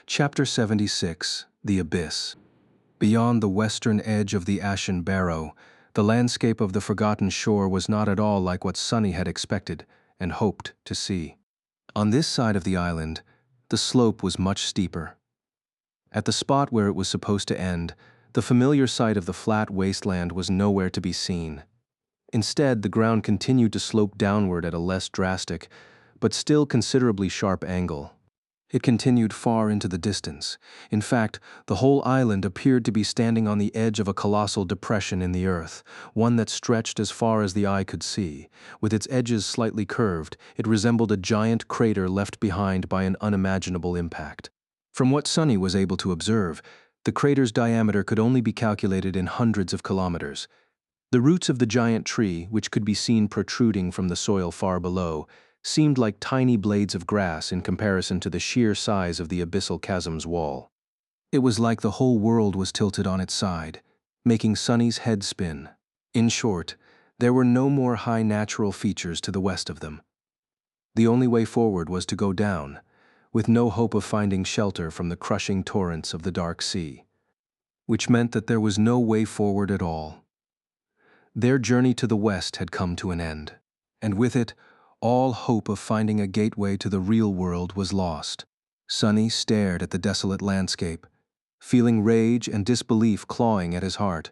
Chapter 76, The Abyss. Beyond the western edge of the Ashen Barrow, the landscape of the forgotten shore was not at all like what Sunny had expected and hoped to see. On this side of the island, the slope was much steeper. At the spot where it was supposed to end, the familiar sight of the flat wasteland was nowhere to be seen. Instead, the ground continued to slope downward at a less drastic, but still considerably sharp angle. It continued far into the distance. In fact, the whole island appeared to be standing on the edge of a colossal depression in the earth, one that stretched as far as the eye could see. With its edges slightly curved, it resembled a giant crater left behind by an unimaginable impact. From what Sunny was able to observe, the crater's diameter could only be calculated in hundreds of kilometers. The roots of the giant tree, which could be seen protruding from the soil far below, seemed like tiny blades of grass in comparison to the sheer size of the abyssal chasm's wall. It was like the whole world was tilted on its side, making Sunny's head spin. In short, there were no more high natural features to the west of them. The only way forward was to go down, with no hope of finding shelter from the crushing torrents of the dark sea, which meant that there was no way forward at all. Their journey to the west had come to an end, and with it, all hope of finding a gateway to the real world was lost. Sunny stared at the desolate landscape, feeling rage and disbelief clawing at his heart.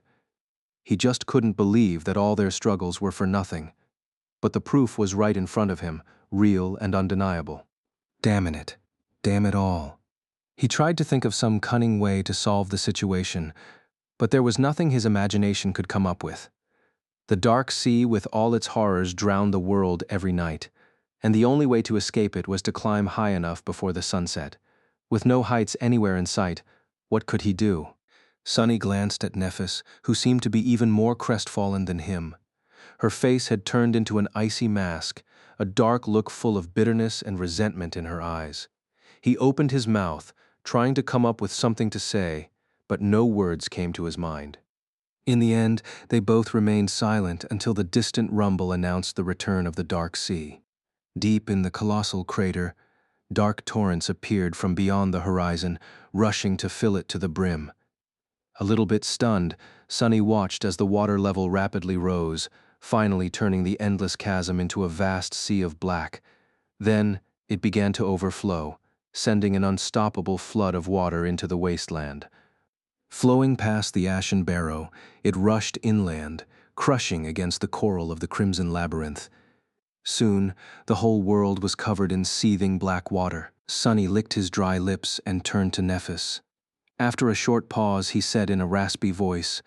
He just couldn't believe that all their struggles were for nothing. But the proof was right in front of him, real and undeniable. Damn it. Damn it all. He tried to think of some cunning way to solve the situation, but there was nothing his imagination could come up with. The dark sea with all its horrors drowned the world every night, and the only way to escape it was to climb high enough before the sunset. With no heights anywhere in sight, what could he do? Sunny glanced at Nephis, who seemed to be even more crestfallen than him. Her face had turned into an icy mask, a dark look full of bitterness and resentment in her eyes. He opened his mouth, trying to come up with something to say, but no words came to his mind. In the end, they both remained silent until the distant rumble announced the return of the dark sea. Deep in the colossal crater, dark torrents appeared from beyond the horizon, rushing to fill it to the brim. A little bit stunned, Sunny watched as the water level rapidly rose, finally turning the endless chasm into a vast sea of black. Then it began to overflow, sending an unstoppable flood of water into the wasteland. Flowing past the Ashen Barrow, it rushed inland, crushing against the coral of the Crimson Labyrinth. Soon, the whole world was covered in seething black water. Sunny licked his dry lips and turned to Nephis. After a short pause, he said in a raspy voice,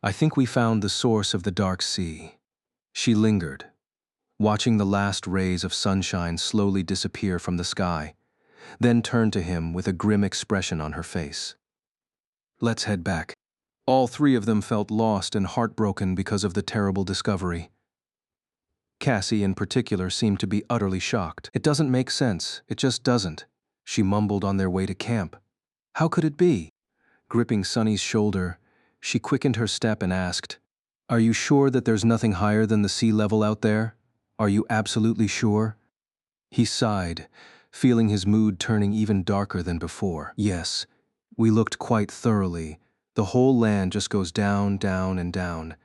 "I think we found the source of the dark sea." She lingered, watching the last rays of sunshine slowly disappear from the sky, then turned to him with a grim expression on her face. "Let's head back." All three of them felt lost and heartbroken because of the terrible discovery. Cassie, in particular, seemed to be utterly shocked. "It doesn't make sense. It just doesn't," she mumbled on their way to camp. "How could it be?" Gripping Sunny's shoulder, she quickened her step and asked, "Are you sure that there's nothing higher than the sea level out there? Are you absolutely sure?" He sighed, feeling his mood turning even darker than before. "Yes. We looked quite thoroughly. The whole land just goes down, down, and down.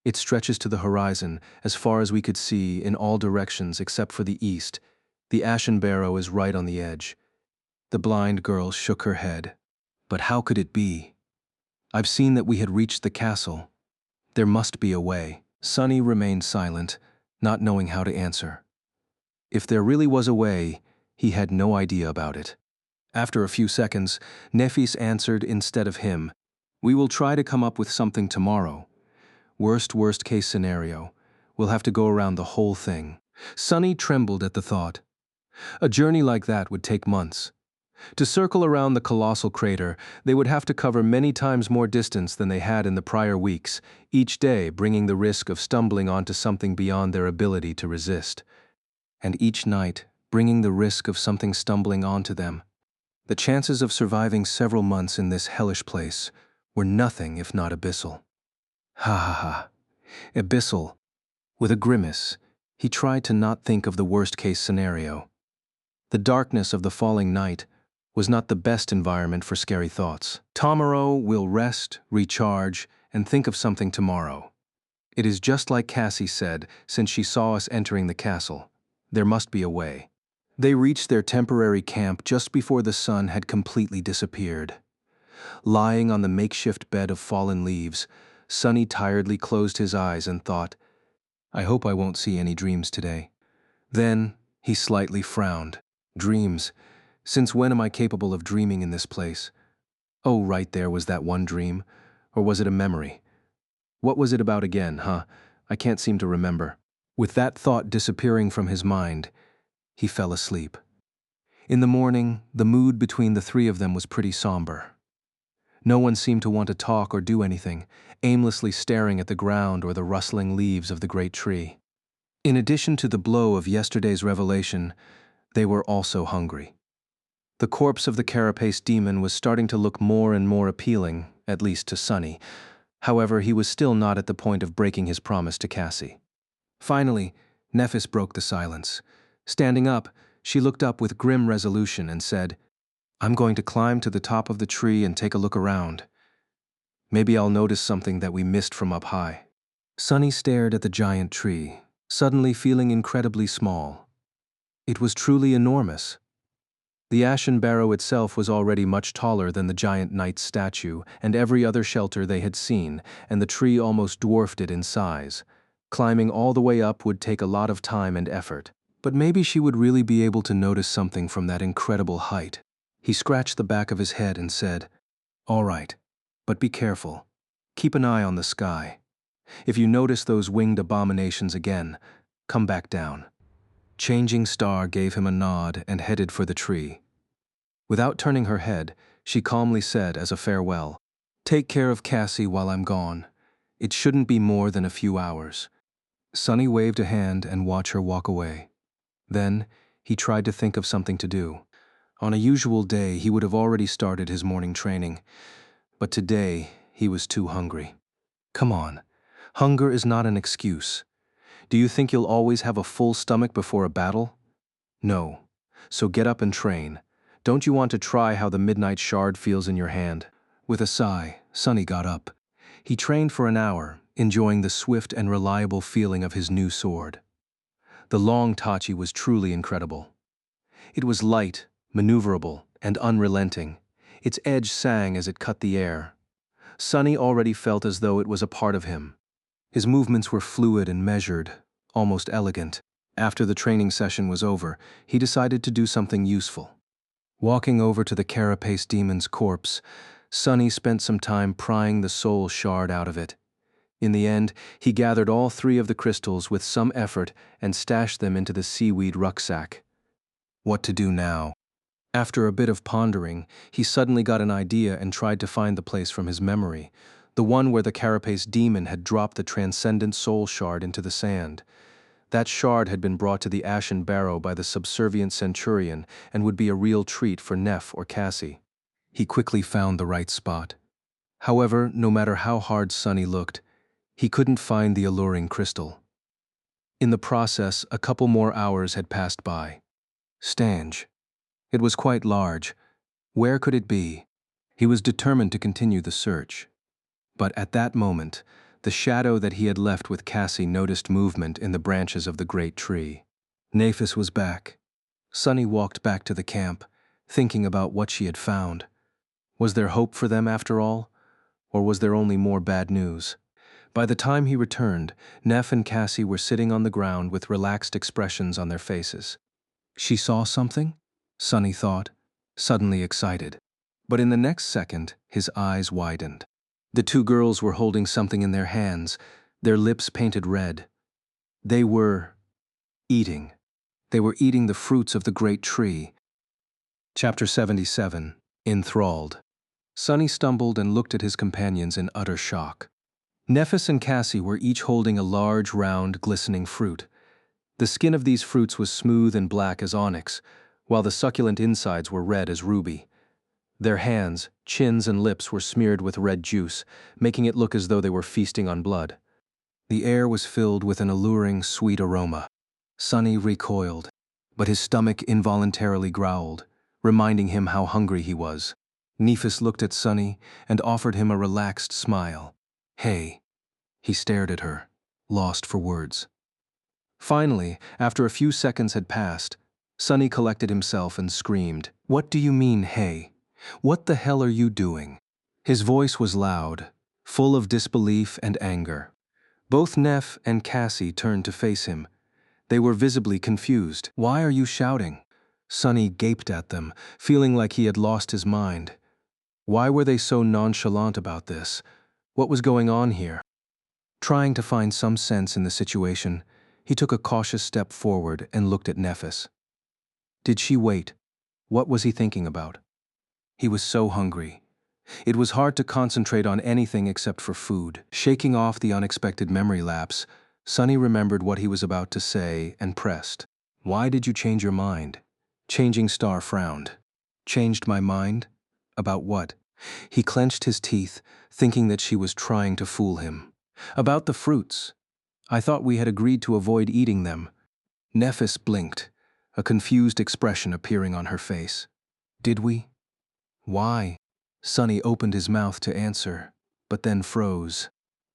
It stretches to the horizon, as far as we could see, in all directions except for the east. The Ashen Barrow is right on the edge." The blind girl shook her head. "But how could it be? I've seen that we had reached the castle. There must be a way." Sunny remained silent, not knowing how to answer. If there really was a way, he had no idea about it. After a few seconds, Nephis answered instead of him, "We will try to come up with something tomorrow. Worst case scenario, we'll have to go around the whole thing." Sunny trembled at the thought. A journey like that would take months. To circle around the colossal crater, they would have to cover many times more distance than they had in the prior weeks, each day bringing the risk of stumbling onto something beyond their ability to resist. And each night, bringing the risk of something stumbling onto them. The chances of surviving several months in this hellish place were nothing if not abyssal. Ha ha ha. Abyssal. With a grimace, he tried to not think of the worst-case scenario. The darkness of the falling night, was not the best environment for scary thoughts. Tomorrow will rest, recharge, and think of something tomorrow. It is just like Cassie said, since she saw us entering the castle. There must be a way. They reached their temporary camp just before the sun had completely disappeared. Lying on the makeshift bed of fallen leaves, Sunny tiredly closed his eyes and thought, I hope I won't see any dreams today. Then he slightly frowned. Dreams? Since when am I capable of dreaming in this place? Oh, right, there was that one dream. Or was it a memory? What was it about again, huh? I can't seem to remember. With that thought disappearing from his mind, he fell asleep. In the morning, the mood between the three of them was pretty somber. No one seemed to want to talk or do anything, aimlessly staring at the ground or the rustling leaves of the great tree. In addition to the blow of yesterday's revelation, they were also hungry. The corpse of the carapace demon was starting to look more and more appealing, at least to Sunny. However, he was still not at the point of breaking his promise to Cassie. Finally, Nephis broke the silence. Standing up, she looked up with grim resolution and said, I'm going to climb to the top of the tree and take a look around. Maybe I'll notice something that we missed from up high. Sunny stared at the giant tree, suddenly feeling incredibly small. It was truly enormous. The ashen barrow itself was already much taller than the giant knight's statue and every other shelter they had seen, and the tree almost dwarfed it in size. Climbing all the way up would take a lot of time and effort, but maybe she would really be able to notice something from that incredible height. He scratched the back of his head and said, All right, but be careful. Keep an eye on the sky. If you notice those winged abominations again, come back down. Changing Star gave him a nod and headed for the tree. Without turning her head, she calmly said as a farewell, Take care of Cassie while I'm gone. It shouldn't be more than a few hours. Sunny waved a hand and watched her walk away. Then, he tried to think of something to do. On a usual day, he would have already started his morning training. But today, he was too hungry. Come on. Hunger is not an excuse. Do you think you'll always have a full stomach before a battle? No. So get up and train. Don't you want to try how the midnight shard feels in your hand? With a sigh, Sunny got up. He trained for an hour, enjoying the swift and reliable feeling of his new sword. The long tachi was truly incredible. It was light, maneuverable, and unrelenting. Its edge sang as it cut the air. Sunny already felt as though it was a part of him. His movements were fluid and measured, almost elegant. After the training session was over, he decided to do something useful. Walking over to the carapace demon's corpse, Sunny spent some time prying the soul shard out of it. In the end, he gathered all 3 of the crystals with some effort and stashed them into the seaweed rucksack. What to do now? After a bit of pondering, he suddenly got an idea and tried to find the place from his memory, the one where the carapace demon had dropped the transcendent soul shard into the sand. That shard had been brought to the ashen barrow by the subservient centurion and would be a real treat for Neph or Cassie. He quickly found the right spot. However, no matter how hard Sunny looked, he couldn't find the alluring crystal. In the process, a couple more hours had passed by. Stange. It was quite large. Where could it be? He was determined to continue the search. But at that moment, the shadow that he had left with Cassie noticed movement in the branches of the great tree. Nephis was back. Sunny walked back to the camp, thinking about what she had found. Was there hope for them after all? Or was there only more bad news? By the time he returned, Neph and Cassie were sitting on the ground with relaxed expressions on their faces. She saw something? Sunny thought, suddenly excited. But in the next second, his eyes widened. The 2 girls were holding something in their hands, their lips painted red. They were eating. They were eating the fruits of the great tree. Chapter 77. Enthralled. Sunny stumbled and looked at his companions in utter shock. Nephis and Cassie were each holding a large, round, glistening fruit. The skin of these fruits was smooth and black as onyx, while the succulent insides were red as ruby. Their hands, chins, and lips were smeared with red juice, making it look as though they were feasting on blood. The air was filled with an alluring, sweet aroma. Sunny recoiled, but his stomach involuntarily growled, reminding him how hungry he was. Nephis looked at Sunny and offered him a relaxed smile. "Hey." He stared at her, lost for words. Finally, after a few seconds had passed, Sunny collected himself and screamed, "What do you mean, hey? What the hell are you doing?" His voice was loud, full of disbelief and anger. Both Neff and Cassie turned to face him. They were visibly confused. "Why are you shouting?" Sunny gaped at them, feeling like he had lost his mind. Why were they so nonchalant about this? What was going on here? Trying to find some sense in the situation, he took a cautious step forward and looked at Nephis. Did she wait? What was he thinking about? He was so hungry. It was hard to concentrate on anything except for food. Shaking off the unexpected memory lapse, Sunny remembered what he was about to say and pressed. "Why did you change your mind?" Changing Star frowned. "Changed my mind? About what?" He clenched his teeth, thinking that she was trying to fool him. "About the fruits. I thought we had agreed to avoid eating them." Nephis blinked, a confused expression appearing on her face. "Did we? Why?" Sunny opened his mouth to answer, but then froze.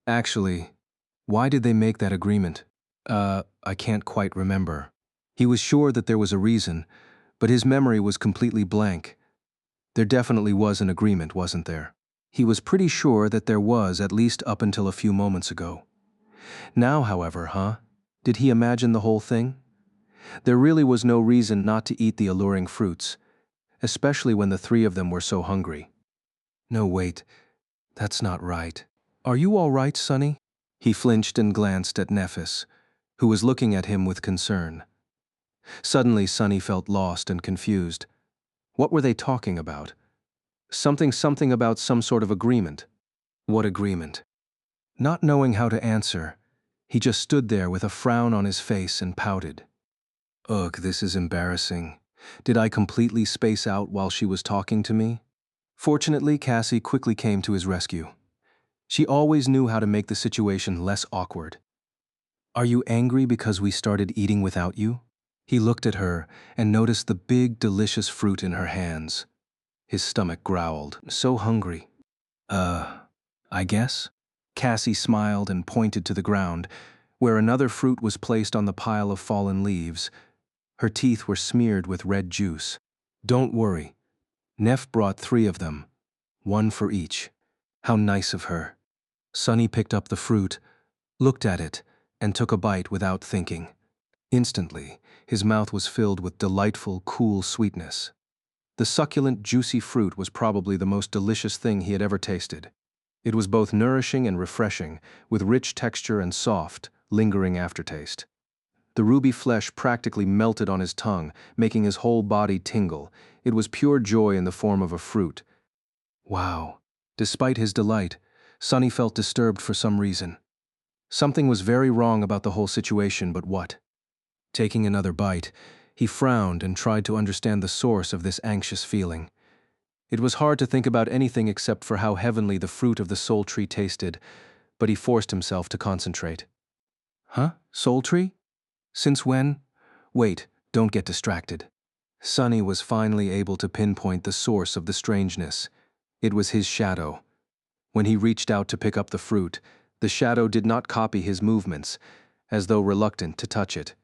"Actually, why did they make that agreement?" I can't quite remember." He was sure that there was a reason, but his memory was completely blank. There definitely was an agreement, wasn't there? He was pretty sure that there was, at least up until a few moments ago. Now, however, did he imagine the whole thing? There really was no reason not to eat the alluring fruits, especially when the three of them were so hungry. "No, wait. That's not right. Are you all right, Sunny?" He flinched and glanced at Nephis, who was looking at him with concern. Suddenly, Sunny felt lost and confused. What were they talking about? Something about some sort of agreement. What agreement? Not knowing how to answer, he just stood there with a frown on his face and pouted. "Ugh, this is embarrassing. Did I completely space out while she was talking to me?" Fortunately, Cassie quickly came to his rescue. She always knew how to make the situation less awkward. "Are you angry because we started eating without you?" He looked at her and noticed the big, delicious fruit in her hands. His stomach growled. "So hungry." I guess." Cassie smiled and pointed to the ground, where another fruit was placed on the pile of fallen leaves. Her teeth were smeared with red juice. "Don't worry. Neff brought 3 of them, 1 for each." How nice of her. Sunny picked up the fruit, looked at it, and took a bite without thinking. Instantly, his mouth was filled with delightful, cool sweetness. The succulent, juicy fruit was probably the most delicious thing he had ever tasted. It was both nourishing and refreshing, with rich texture and soft, lingering aftertaste. The ruby flesh practically melted on his tongue, making his whole body tingle. It was pure joy in the form of a fruit. Wow. Despite his delight, Sunny felt disturbed for some reason. Something was very wrong about the whole situation, but what? Taking another bite, he frowned and tried to understand the source of this anxious feeling. It was hard to think about anything except for how heavenly the fruit of the soul tree tasted, but he forced himself to concentrate. Soul tree? Since when? Wait, don't get distracted. Sunny was finally able to pinpoint the source of the strangeness. It was his shadow. When he reached out to pick up the fruit, the shadow did not copy his movements, as though reluctant to touch it.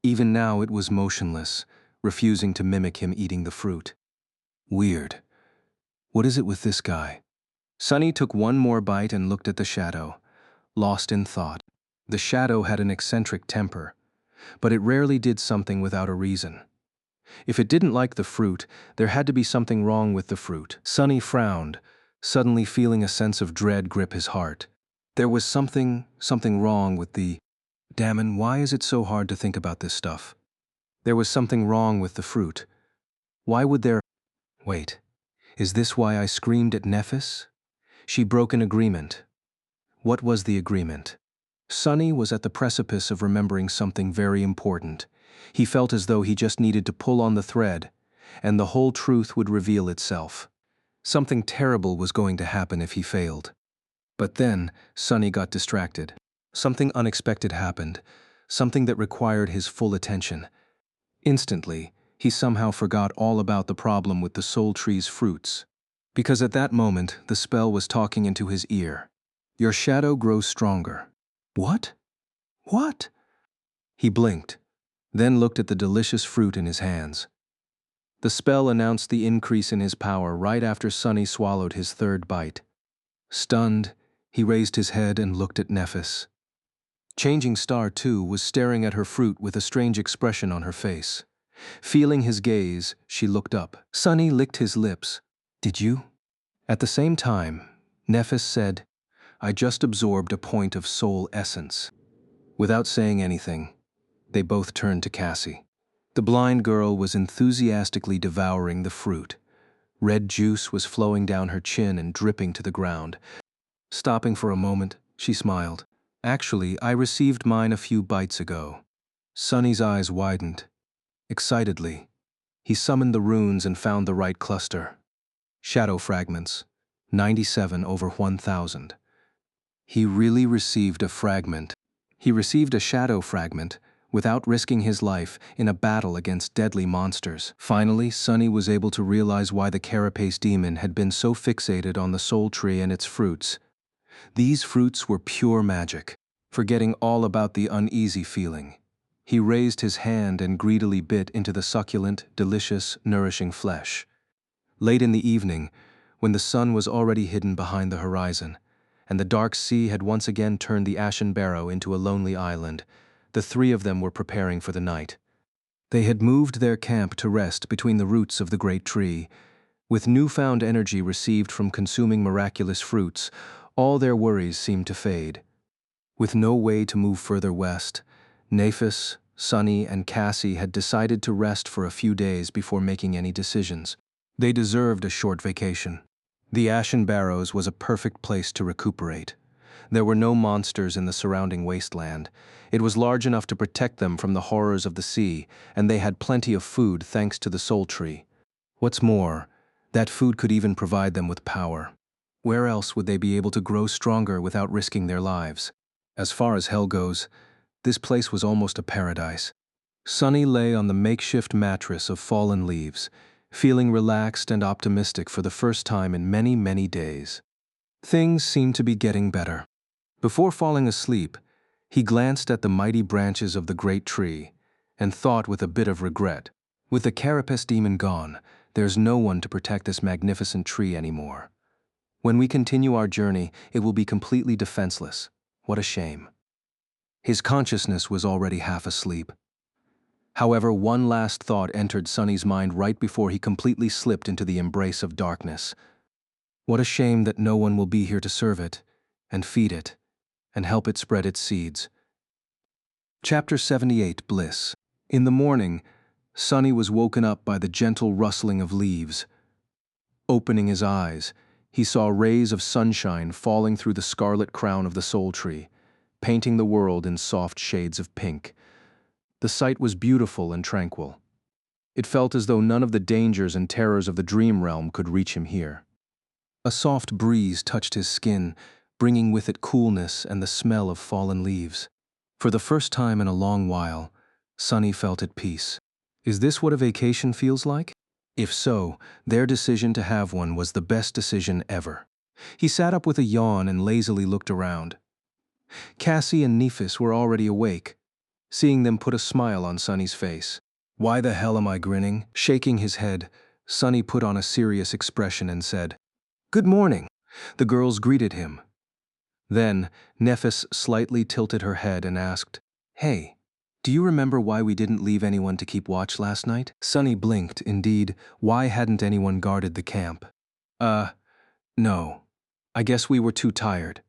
Even now it was motionless, refusing to mimic him eating the fruit. Weird. What is it with this guy? Sunny took one more bite and looked at the shadow, lost in thought. The shadow had an eccentric temper, but it rarely did something without a reason. If it didn't like the fruit, there had to be something wrong with the fruit. Sunny frowned, suddenly feeling a sense of dread grip his heart. There was something wrong with the... Damn, why is it so hard to think about this stuff? There was something wrong with the fruit. Why would there... Wait, is this why I screamed at Nephis? She broke an agreement. What was the agreement? Sunny was at the precipice of remembering something very important. He felt as though he just needed to pull on the thread, and the whole truth would reveal itself. Something terrible was going to happen if he failed. But then, Sunny got distracted. Something unexpected happened, something that required his full attention. Instantly, He somehow forgot all about the problem with the soul tree's fruits. Because at that moment, the spell was talking into his ear. Your shadow grows stronger. What? What? He blinked, then looked at the delicious fruit in his hands. The spell announced the increase in his power right after Sunny swallowed his third bite. Stunned, he raised his head and looked at Nephis. Changing Star, too, was staring at her fruit with a strange expression on her face. Feeling his gaze, she looked up. Sunny licked his lips. Did you? At the same time, Nephis said, I just absorbed a point of soul essence. Without saying anything, they both turned to Cassie. The blind girl was enthusiastically devouring the fruit. Red juice was flowing down her chin and dripping to the ground. Stopping for a moment, she smiled. Actually, I received mine a few bites ago. Sunny's eyes widened. Excitedly, he summoned the runes and found the right cluster. Shadow fragments, 97 over 1,000. He really received a fragment. He received a shadow fragment without risking his life in a battle against deadly monsters. Finally, Sunny was able to realize why the carapace demon had been so fixated on the soul tree and its fruits. These fruits were pure magic. Forgetting all about the uneasy feeling, he raised his hand and greedily bit into the succulent, delicious, nourishing flesh. Late in the evening, when the sun was already hidden behind the horizon, and the dark sea had once again turned the Ashen Barrow into a lonely island, the three of them were preparing for the night. They had moved their camp to rest between the roots of the great tree. With newfound energy received from consuming miraculous fruits, all their worries seemed to fade. With no way to move further west, Nephis, Sunny, and Cassie had decided to rest for a few days before making any decisions. They deserved a short vacation. The Ashen Barrows was a perfect place to recuperate. There were no monsters in the surrounding wasteland. It was large enough to protect them from the horrors of the sea, and they had plenty of food thanks to the soul tree. What's more, that food could even provide them with power. Where else would they be able to grow stronger without risking their lives? As far as hell goes, this place was almost a paradise. Sunny lay on the makeshift mattress of fallen leaves, feeling relaxed and optimistic for the first time in many, many days. Things seemed to be getting better. Before falling asleep, he glanced at the mighty branches of the great tree and thought with a bit of regret, with the carapace demon gone, there's no one to protect this magnificent tree anymore. When we continue our journey, it will be completely defenseless. What a shame. His consciousness was already half asleep. However, one last thought entered Sunny's mind right before he completely slipped into the embrace of darkness. What a shame that no one will be here to serve it, and feed it, and help it spread its seeds. Chapter 78, Bliss. In the morning, Sunny was woken up by the gentle rustling of leaves. Opening his eyes, he saw rays of sunshine falling through the scarlet crown of the soul tree, painting the world in soft shades of pink. The sight was beautiful and tranquil. It felt as though none of the dangers and terrors of the dream realm could reach him here. A soft breeze touched his skin, bringing with it coolness and the smell of fallen leaves. For the first time in a long while, Sunny felt at peace. Is this what a vacation feels like? If so, their decision to have one was the best decision ever. He sat up with a yawn and lazily looked around. Cassie and Nephis were already awake. Seeing them put a smile on Sunny's face. Why the hell am I grinning? Shaking his head, Sunny put on a serious expression and said, Good morning. The girls greeted him. Then, Nephis slightly tilted her head and asked, Hey, do you remember why we didn't leave anyone to keep watch last night? Sunny blinked. Indeed, why hadn't anyone guarded the camp? No. I guess we were too tired.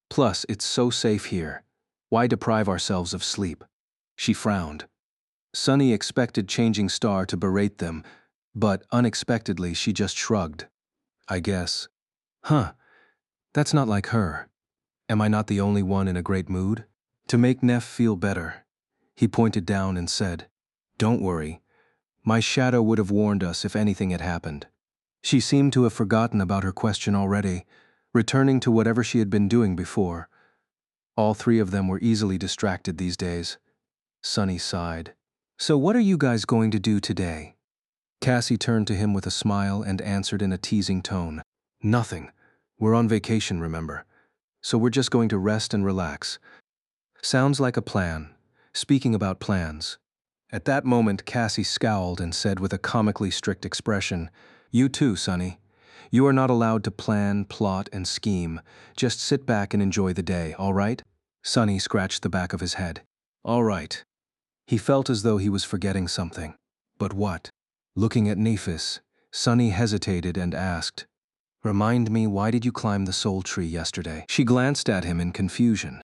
Plus, it's so safe here. Why deprive ourselves of sleep? She frowned. Sunny expected Changing Star to berate them, but unexpectedly she just shrugged. I guess. That's not like her. Am I not the only one in a great mood? To make Neff feel better, he pointed down and said, Don't worry. My shadow would have warned us if anything had happened. She seemed to have forgotten about her question already, returning to whatever she had been doing before. All three of them were easily distracted these days. Sunny sighed. So what are you guys going to do today? Cassie turned to him with a smile and answered in a teasing tone. Nothing. We're on vacation, remember? So we're just going to rest and relax. Sounds like a plan. Speaking about plans. At that moment, Cassie scowled and said with a comically strict expression, You too, Sonny. You are not allowed to plan, plot, and scheme. Just sit back and enjoy the day, all right? Sonny scratched the back of his head. All right. He felt as though he was forgetting something. But what? Looking at Nephis, Sonny hesitated and asked, Remind me, why did you climb the soul tree yesterday? She glanced at him in confusion.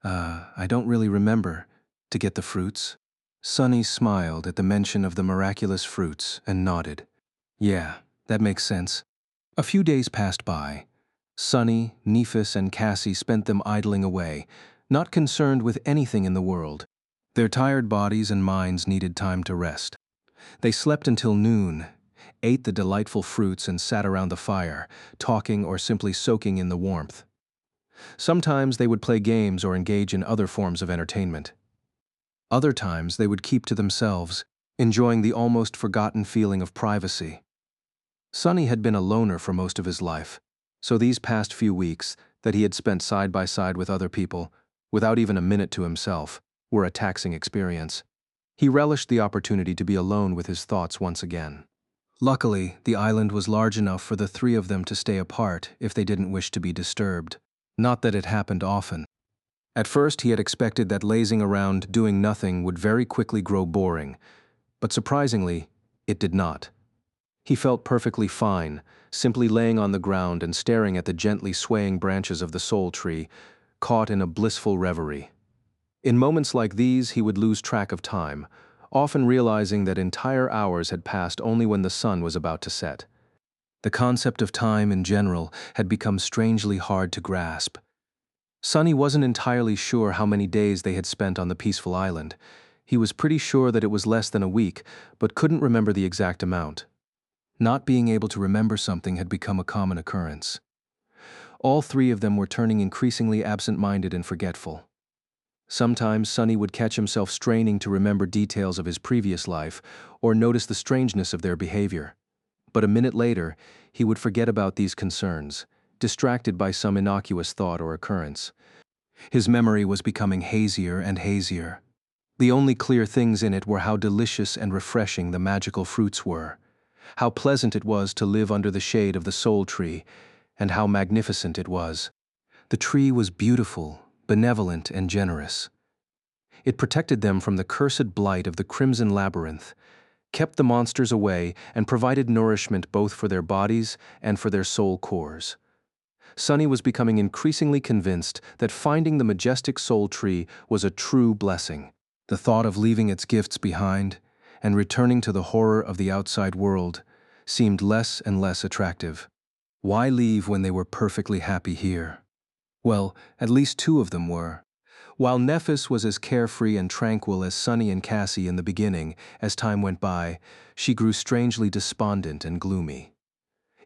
I don't really remember. To get the fruits? Sonny smiled at the mention of the miraculous fruits and nodded. Yeah, that makes sense. A few days passed by. Sonny, Nephis, and Cassie spent them idling away, not concerned with anything in the world. Their tired bodies and minds needed time to rest. They slept until noon, ate the delightful fruits and sat around the fire, talking or simply soaking in the warmth. Sometimes they would play games or engage in other forms of entertainment. Other times they would keep to themselves, enjoying the almost forgotten feeling of privacy. Sonny had been a loner for most of his life, so these past few weeks that he had spent side by side with other people, without even a minute to himself, were a taxing experience. He relished the opportunity to be alone with his thoughts once again. Luckily, the island was large enough for the three of them to stay apart if they didn't wish to be disturbed. Not that it happened often. At first, he had expected that lazing around doing nothing would very quickly grow boring, but surprisingly, it did not. He felt perfectly fine, simply laying on the ground and staring at the gently swaying branches of the soul tree, caught in a blissful reverie. In moments like these, he would lose track of time, often realizing that entire hours had passed only when the sun was about to set. The concept of time in general had become strangely hard to grasp. Sonny wasn't entirely sure how many days they had spent on the peaceful island. He was pretty sure that it was less than a week, but couldn't remember the exact amount. Not being able to remember something had become a common occurrence. All three of them were turning increasingly absent-minded and forgetful. Sometimes Sonny would catch himself straining to remember details of his previous life or notice the strangeness of their behavior. But a minute later, he would forget about these concerns, distracted by some innocuous thought or occurrence. His memory was becoming hazier and hazier. The only clear things in it were how delicious and refreshing the magical fruits were, how pleasant it was to live under the shade of the soul tree, and how magnificent it was. The tree was beautiful, benevolent, and generous. It protected them from the cursed blight of the crimson labyrinth, kept the monsters away, and provided nourishment both for their bodies and for their soul cores. Sonny was becoming increasingly convinced that finding the majestic soul tree was a true blessing. The thought of leaving its gifts behind and returning to the horror of the outside world seemed less and less attractive. Why leave when they were perfectly happy here? Well, at least two of them were. While Nephis was as carefree and tranquil as Sonny and Cassie in the beginning, as time went by, she grew strangely despondent and gloomy.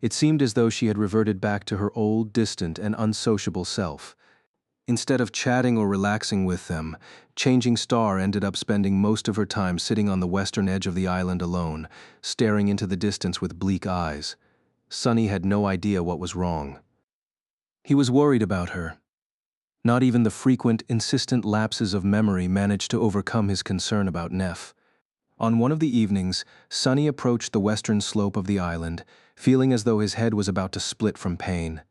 It seemed as though she had reverted back to her old, distant, and unsociable self. Instead of chatting or relaxing with them, Changing Star ended up spending most of her time sitting on the western edge of the island alone, staring into the distance with bleak eyes. Sonny had no idea what was wrong. He was worried about her. Not even the frequent, insistent lapses of memory managed to overcome his concern about Neph. On one of the evenings, Sonny approached the western slope of the island, feeling as though his head was about to split from pain.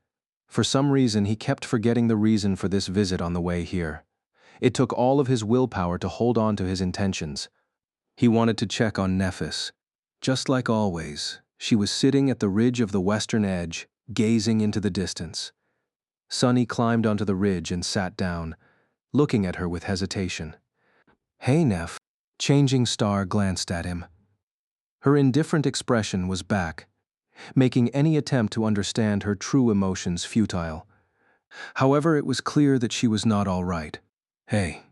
For some reason, he kept forgetting the reason for this visit on the way here. It took all of his willpower to hold on to his intentions. He wanted to check on Nephis. Just like always, she was sitting at the ridge of the western edge, gazing into the distance. Sonny climbed onto the ridge and sat down, looking at her with hesitation. Hey, Neph. Changing Star glanced at him. Her indifferent expression was back, making any attempt to understand her true emotions futile. However, it was clear that she was not all right. Hey.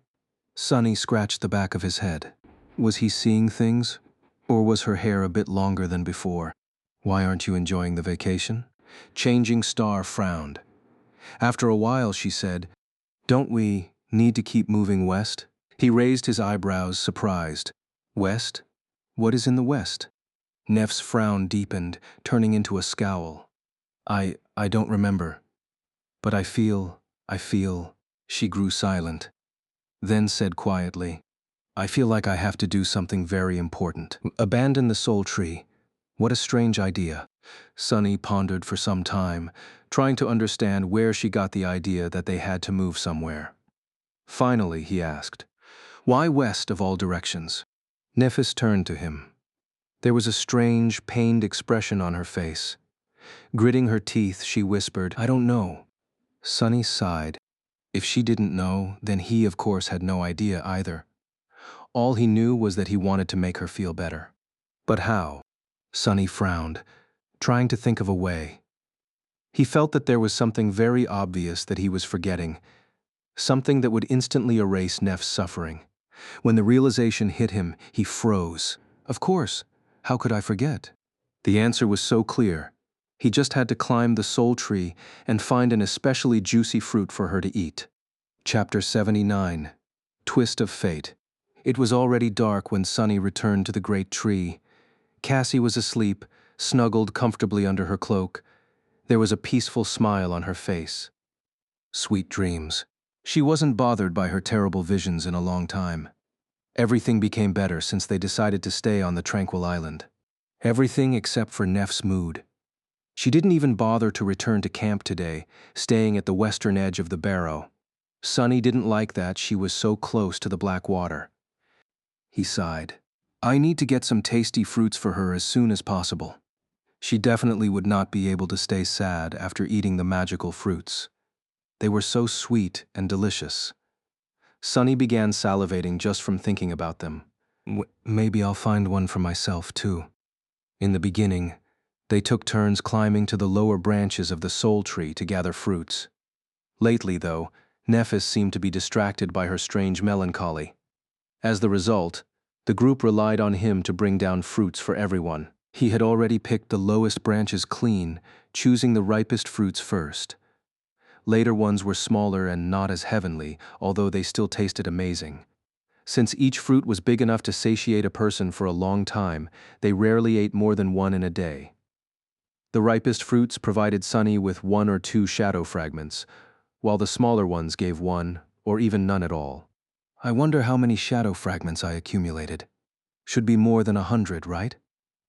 Sonny scratched the back of his head. Was he seeing things? Or was her hair a bit longer than before? Why aren't you enjoying the vacation? Changing Star frowned. After a while, she said, Don't we need to keep moving west? He raised his eyebrows, surprised. West? What is in the west? Neff's frown deepened, turning into a scowl. I don't remember. But I feel. She grew silent, then said quietly, I feel like I have to do something very important. Abandon the soul tree. What a strange idea. Sunny pondered for some time, trying to understand where she got the idea that they had to move somewhere. Finally, he asked, why west of all directions? Nephis turned to him. There was a strange, pained expression on her face. Gritting her teeth, she whispered, I don't know. Sunny sighed. If she didn't know, then he, of course, had no idea either. All he knew was that he wanted to make her feel better. But how? Sunny frowned, trying to think of a way. He felt that there was something very obvious that he was forgetting, something that would instantly erase Neff's suffering. When the realization hit him, he froze. Of course, how could I forget? The answer was so clear. He just had to climb the soul tree and find an especially juicy fruit for her to eat. Chapter 79. Twist of Fate. It was already dark when Sunny returned to the great tree. Cassie was asleep, snuggled comfortably under her cloak. There was a peaceful smile on her face. Sweet dreams. She wasn't bothered by her terrible visions in a long time. Everything became better since they decided to stay on the tranquil island. Everything except for Neff's mood. She didn't even bother to return to camp today, staying at the western edge of the barrow. Sunny didn't like that she was so close to the black water. He sighed. I need to get some tasty fruits for her as soon as possible. She definitely would not be able to stay sad after eating the magical fruits. They were so sweet and delicious. Sunny began salivating just from thinking about them. Maybe I'll find one for myself, too. In the beginning, they took turns climbing to the lower branches of the soul tree to gather fruits. Lately, though, Nephis seemed to be distracted by her strange melancholy. As the result, the group relied on him to bring down fruits for everyone. He had already picked the lowest branches clean, choosing the ripest fruits first. Later ones were smaller and not as heavenly, although they still tasted amazing. Since each fruit was big enough to satiate a person for a long time, they rarely ate more than one in a day. The ripest fruits provided Sunny with 1 or 2 shadow fragments, while the smaller ones gave 1, or even none at all. I wonder how many shadow fragments I accumulated. Should be more than 100, right?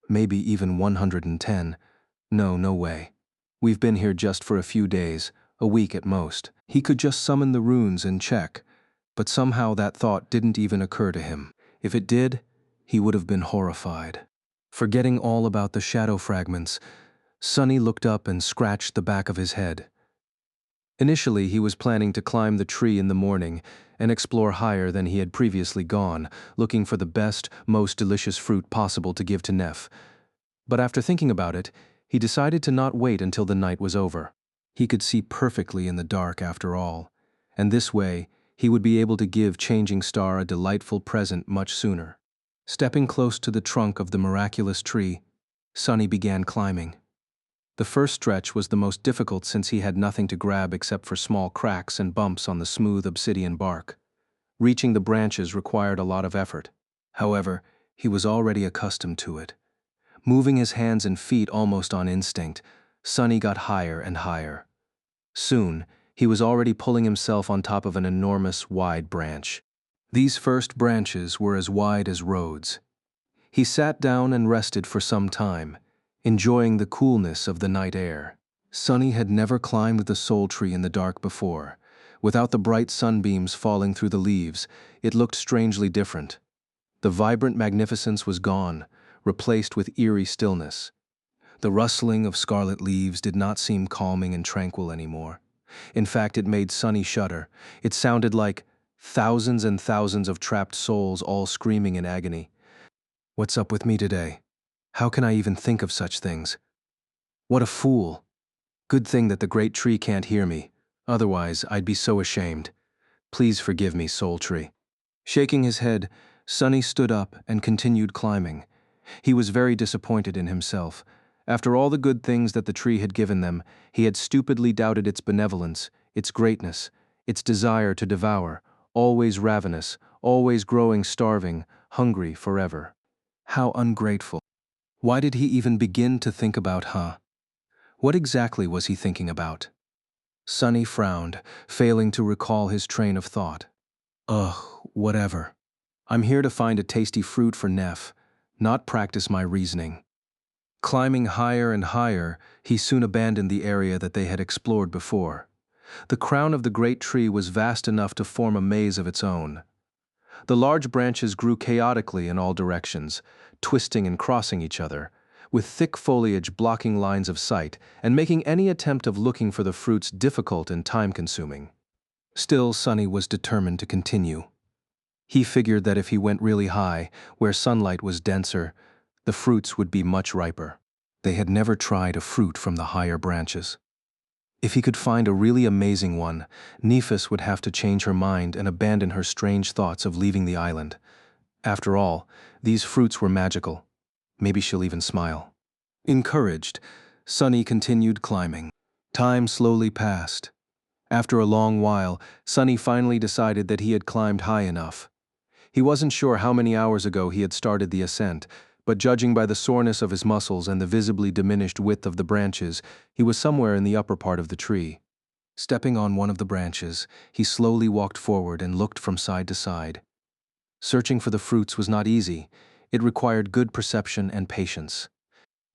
Maybe even 110. No way. We've been here just for a few days, a week at most. He could just summon the runes and check, but somehow that thought didn't even occur to him. If it did, he would have been horrified. Forgetting all about the shadow fragments, Sunny looked up and scratched the back of his head. Initially, he was planning to climb the tree in the morning and explore higher than he had previously gone, looking for the best, most delicious fruit possible to give to Neff. But after thinking about it, he decided to not wait until the night was over. He could see perfectly in the dark after all, and this way, he would be able to give Changing Star a delightful present much sooner. Stepping close to the trunk of the miraculous tree, Sunny began climbing. The first stretch was the most difficult since he had nothing to grab except for small cracks and bumps on the smooth obsidian bark. Reaching the branches required a lot of effort. However, he was already accustomed to it. Moving his hands and feet almost on instinct, Sunny got higher and higher. Soon, he was already pulling himself on top of an enormous, wide branch. These first branches were as wide as roads. He sat down and rested for some time, enjoying the coolness of the night air. Sunny had never climbed the soul tree in the dark before. Without the bright sunbeams falling through the leaves, it looked strangely different. The vibrant magnificence was gone, replaced with eerie stillness. The rustling of scarlet leaves did not seem calming and tranquil anymore. In fact, it made Sunny shudder. It sounded like thousands and thousands of trapped souls all screaming in agony. What's up with me today? How can I even think of such things? What a fool! Good thing that the great tree can't hear me. Otherwise, I'd be so ashamed. Please forgive me, soul tree. Shaking his head, Sunny stood up and continued climbing. He was very disappointed in himself. After all the good things that the tree had given them, he had stupidly doubted its benevolence, its greatness, its desire to devour, always ravenous, always growing starving, hungry forever. How ungrateful. Why did he even begin to think about, What exactly was he thinking about? Sunny frowned, failing to recall his train of thought. Ugh, whatever. I'm here to find a tasty fruit for Neff, not practice my reasoning. Climbing higher and higher, he soon abandoned the area that they had explored before. The crown of the great tree was vast enough to form a maze of its own. The large branches grew chaotically in all directions, twisting and crossing each other, with thick foliage blocking lines of sight and making any attempt of looking for the fruits difficult and time-consuming. Still, Sunny was determined to continue. He figured that if he went really high, where sunlight was denser, the fruits would be much riper. They had never tried a fruit from the higher branches. If he could find a really amazing one, Nephis would have to change her mind and abandon her strange thoughts of leaving the island. After all, these fruits were magical. Maybe she'll even smile. Encouraged, Sunny continued climbing. Time slowly passed. After a long while, Sunny finally decided that he had climbed high enough. He wasn't sure how many hours ago he had started the ascent, but judging by the soreness of his muscles and the visibly diminished width of the branches, he was somewhere in the upper part of the tree. Stepping on one of the branches, he slowly walked forward and looked from side to side. Searching for the fruits was not easy. It required good perception and patience.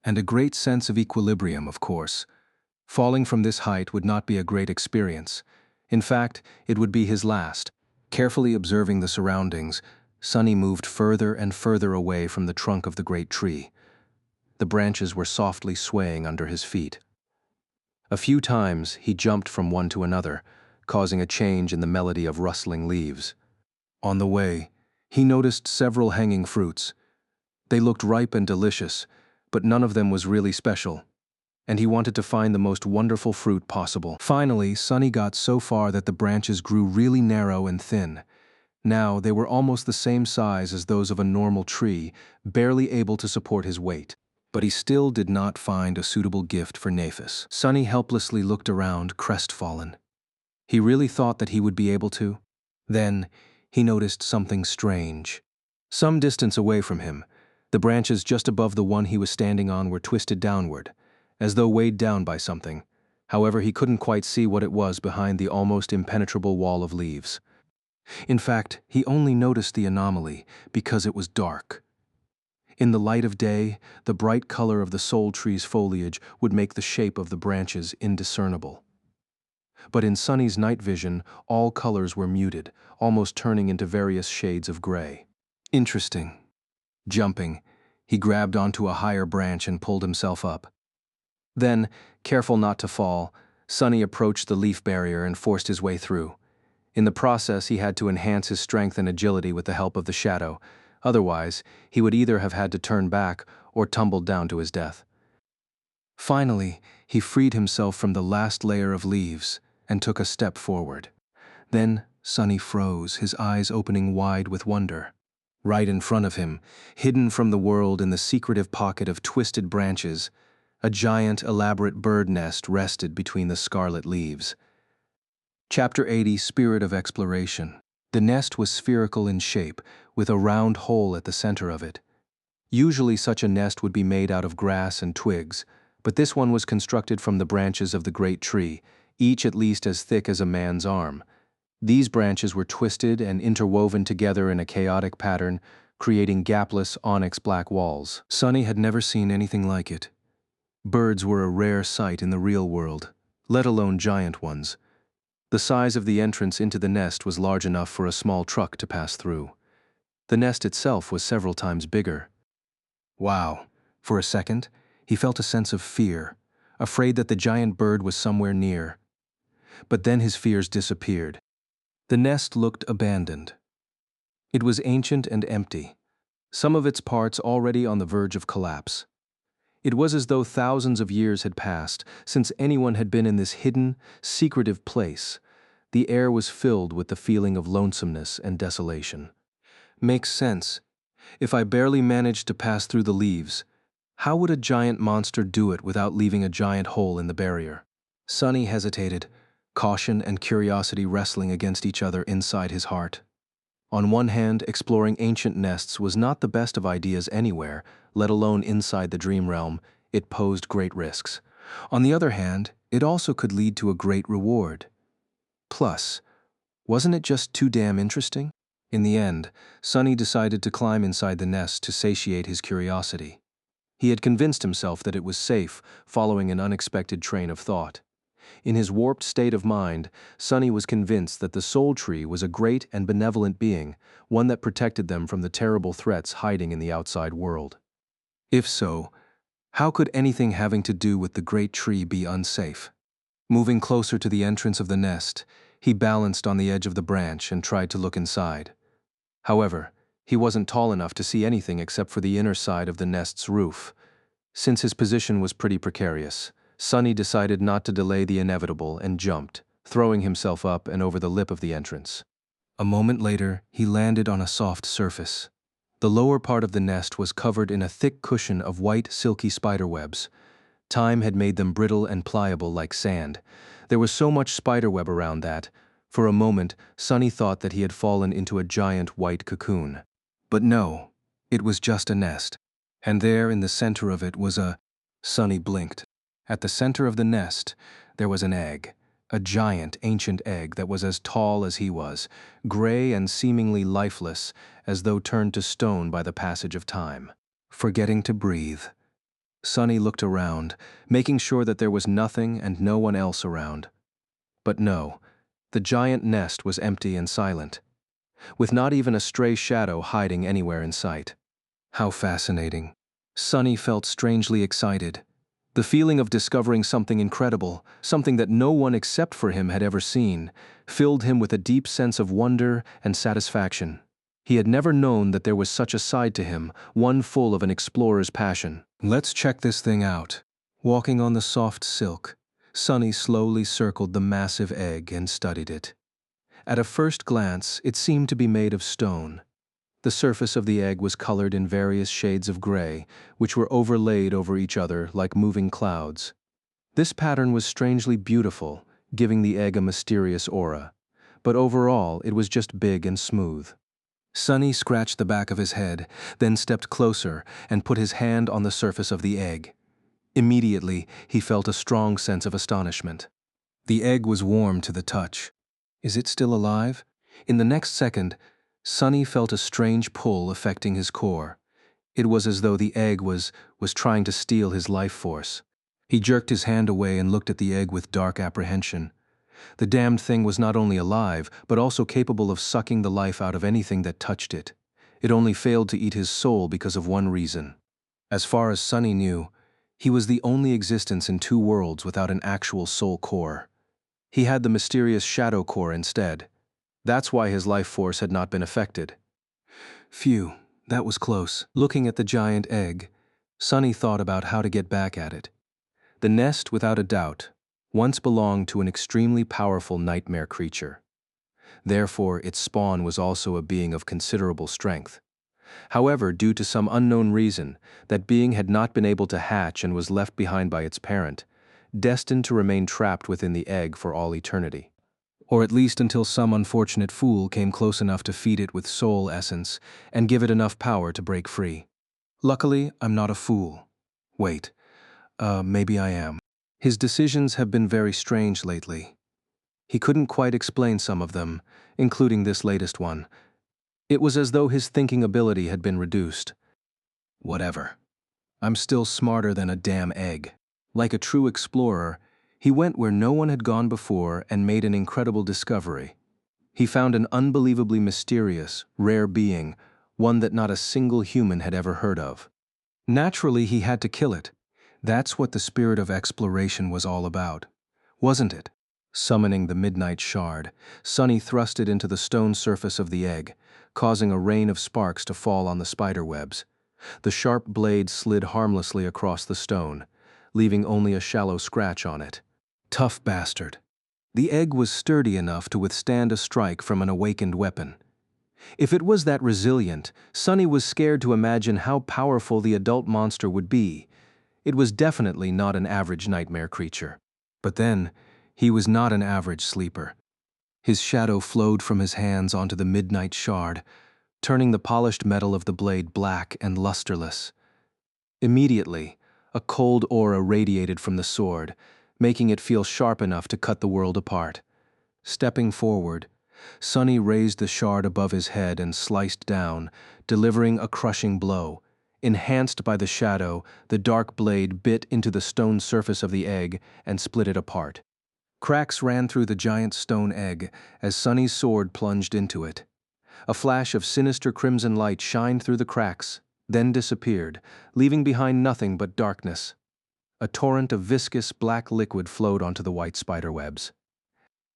And a great sense of equilibrium, of course. Falling from this height would not be a great experience. In fact, it would be his last. Carefully observing the surroundings, Sunny moved further and further away from the trunk of the great tree. The branches were softly swaying under his feet. A few times he jumped from one to another, causing a change in the melody of rustling leaves. On the way, he noticed several hanging fruits. They looked ripe and delicious, but none of them was really special, and he wanted to find the most wonderful fruit possible. Finally, Sunny got so far that the branches grew really narrow and thin. Now they were almost the same size as those of a normal tree, barely able to support his weight. But he still did not find a suitable gift for Nephis. Sunny helplessly looked around, crestfallen. He really thought that he would be able to? Then he noticed something strange. Some distance away from him, the branches just above the one he was standing on were twisted downward, as though weighed down by something. However, he couldn't quite see what it was behind the almost impenetrable wall of leaves. In fact, he only noticed the anomaly because it was dark. In the light of day, the bright color of the soul tree's foliage would make the shape of the branches indiscernible. But in Sunny's night vision, all colors were muted, almost turning into various shades of gray. Interesting. Jumping, he grabbed onto a higher branch and pulled himself up. Then, careful not to fall, Sunny approached the leaf barrier and forced his way through. In the process, he had to enhance his strength and agility with the help of the shadow. Otherwise, he would either have had to turn back or tumbled down to his death. Finally, he freed himself from the last layer of leaves and took a step forward. Then Sunny froze, his eyes opening wide with wonder. Right in front of him, hidden from the world in the secretive pocket of twisted branches, a giant, elaborate bird nest rested between the scarlet leaves. Chapter 80, Spirit of Exploration. The nest was spherical in shape, with a round hole at the center of it. Usually such a nest would be made out of grass and twigs, but this one was constructed from the branches of the great tree, each at least as thick as a man's arm. These branches were twisted and interwoven together in a chaotic pattern, creating gapless onyx black walls. Sunny had never seen anything like it. Birds were a rare sight in the real world, let alone giant ones. The size of the entrance into the nest was large enough for a small truck to pass through. The nest itself was several times bigger. Wow. For a second, he felt a sense of fear, afraid that the giant bird was somewhere near. But then his fears disappeared. The nest looked abandoned. It was ancient and empty, some of its parts already on the verge of collapse. It was as though thousands of years had passed since anyone had been in this hidden, secretive place. The air was filled with the feeling of lonesomeness and desolation. Makes sense. If I barely managed to pass through the leaves, how would a giant monster do it without leaving a giant hole in the barrier? Sunny hesitated, caution and curiosity wrestling against each other inside his heart. On one hand, exploring ancient nests was not the best of ideas anywhere, let alone inside the dream realm. It posed great risks. On the other hand, it also could lead to a great reward. Plus, wasn't it just too damn interesting? In the end, Sonny decided to climb inside the nest to satiate his curiosity. He had convinced himself that it was safe, following an unexpected train of thought. In his warped state of mind, Sonny was convinced that the Soul Tree was a great and benevolent being, one that protected them from the terrible threats hiding in the outside world. If so, how could anything having to do with the great tree be unsafe? Moving closer to the entrance of the nest, he balanced on the edge of the branch and tried to look inside. However, he wasn't tall enough to see anything except for the inner side of the nest's roof. Since his position was pretty precarious, Sonny decided not to delay the inevitable and jumped, throwing himself up and over the lip of the entrance. A moment later, he landed on a soft surface. The lower part of the nest was covered in a thick cushion of white, silky spiderwebs. Time had made them brittle and pliable like sand. There was so much spiderweb around that, for a moment, Sonny thought that he had fallen into a giant white cocoon. But no, it was just a nest. And there in the center of it was Sonny blinked. At the center of the nest, there was an egg. A giant, ancient egg that was as tall as he was, gray and seemingly lifeless, as though turned to stone by the passage of time. Forgetting to breathe, Sonny looked around, making sure that there was nothing and no one else around. But no, the giant nest was empty and silent, with not even a stray shadow hiding anywhere in sight. How fascinating. Sonny felt strangely excited. The feeling of discovering something incredible, something that no one except for him had ever seen, filled him with a deep sense of wonder and satisfaction. He had never known that there was such a side to him, one full of an explorer's passion. Let's check this thing out. Walking on the soft silk, Sonny slowly circled the massive egg and studied it. At a first glance, it seemed to be made of stone. The surface of the egg was colored in various shades of gray, which were overlaid over each other like moving clouds. This pattern was strangely beautiful, giving the egg a mysterious aura. But overall, it was just big and smooth. Sonny scratched the back of his head, then stepped closer and put his hand on the surface of the egg. Immediately, he felt a strong sense of astonishment. The egg was warm to the touch. Is it still alive? In the next second, Sonny felt a strange pull affecting his core. It was as though the egg was trying to steal his life force. He jerked his hand away and looked at the egg with dark apprehension. The damned thing was not only alive, but also capable of sucking the life out of anything that touched it. It only failed to eat his soul because of one reason. As far as Sonny knew, he was the only existence in two worlds without an actual soul core. He had the mysterious shadow core instead. That's why his life force had not been affected. Phew, that was close. Looking at the giant egg, Sonny thought about how to get back at it. The nest, without a doubt, once belonged to an extremely powerful nightmare creature. Therefore, its spawn was also a being of considerable strength. However, due to some unknown reason, that being had not been able to hatch and was left behind by its parent, destined to remain trapped within the egg for all eternity. Or at least until some unfortunate fool came close enough to feed it with soul essence and give it enough power to break free. Luckily, I'm not a fool. Wait, maybe I am. His decisions have been very strange lately. He couldn't quite explain some of them, including this latest one. It was as though his thinking ability had been reduced. Whatever. I'm still smarter than a damn egg. Like a true explorer, he went where no one had gone before and made an incredible discovery. He found an unbelievably mysterious, rare being, one that not a single human had ever heard of. Naturally, he had to kill it. That's what the spirit of exploration was all about, wasn't it? Summoning the midnight shard, Sonny thrust it into the stone surface of the egg, causing a rain of sparks to fall on the spiderwebs. The sharp blade slid harmlessly across the stone, leaving only a shallow scratch on it. Tough bastard. The egg was sturdy enough to withstand a strike from an awakened weapon. If it was that resilient, Sonny was scared to imagine how powerful the adult monster would be. It was definitely not an average nightmare creature. But then, he was not an average sleeper. His shadow flowed from his hands onto the midnight shard, turning the polished metal of the blade black and lusterless. Immediately, a cold aura radiated from the sword, making it feel sharp enough to cut the world apart. Stepping forward, Sonny raised the shard above his head and sliced down, delivering a crushing blow. Enhanced by the shadow, the dark blade bit into the stone surface of the egg and split it apart. Cracks ran through the giant stone egg as Sonny's sword plunged into it. A flash of sinister crimson light shined through the cracks, then disappeared, leaving behind nothing but darkness. A torrent of viscous black liquid flowed onto the white spiderwebs.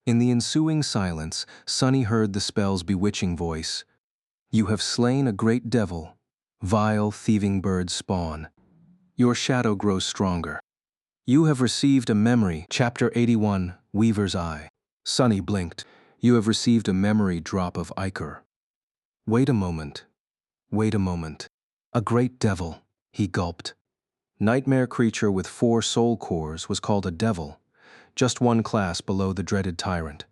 In the ensuing silence, Sonny heard the spell's bewitching voice. "You have slain a great devil, vile thieving bird spawn. Your shadow grows stronger. You have received a memory." Chapter 81, Weaver's Eye. Sonny blinked. "You have received a memory drop of ichor." Wait a moment. Wait a moment. A great devil, he gulped. Nightmare creature with 4 soul cores was called a devil, just one class below the dreaded tyrant.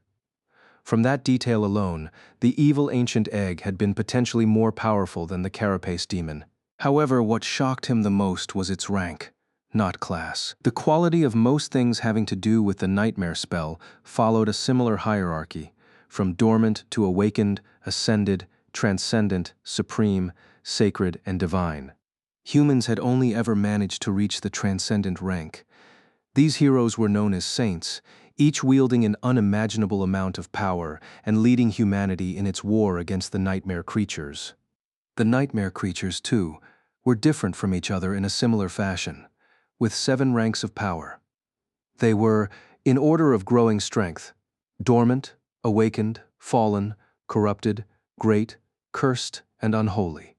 From that detail alone, the evil ancient egg had been potentially more powerful than the carapace demon. However, what shocked him the most was its rank, not class. The quality of most things having to do with the nightmare spell followed a similar hierarchy, from dormant to awakened, ascended, transcendent, supreme, sacred, and divine. Humans had only ever managed to reach the transcendent rank. These heroes were known as saints, each wielding an unimaginable amount of power and leading humanity in its war against the nightmare creatures. The nightmare creatures, too, were different from each other in a similar fashion, with 7 ranks of power. They were, in order of growing strength, dormant, awakened, fallen, corrupted, great, cursed, and unholy.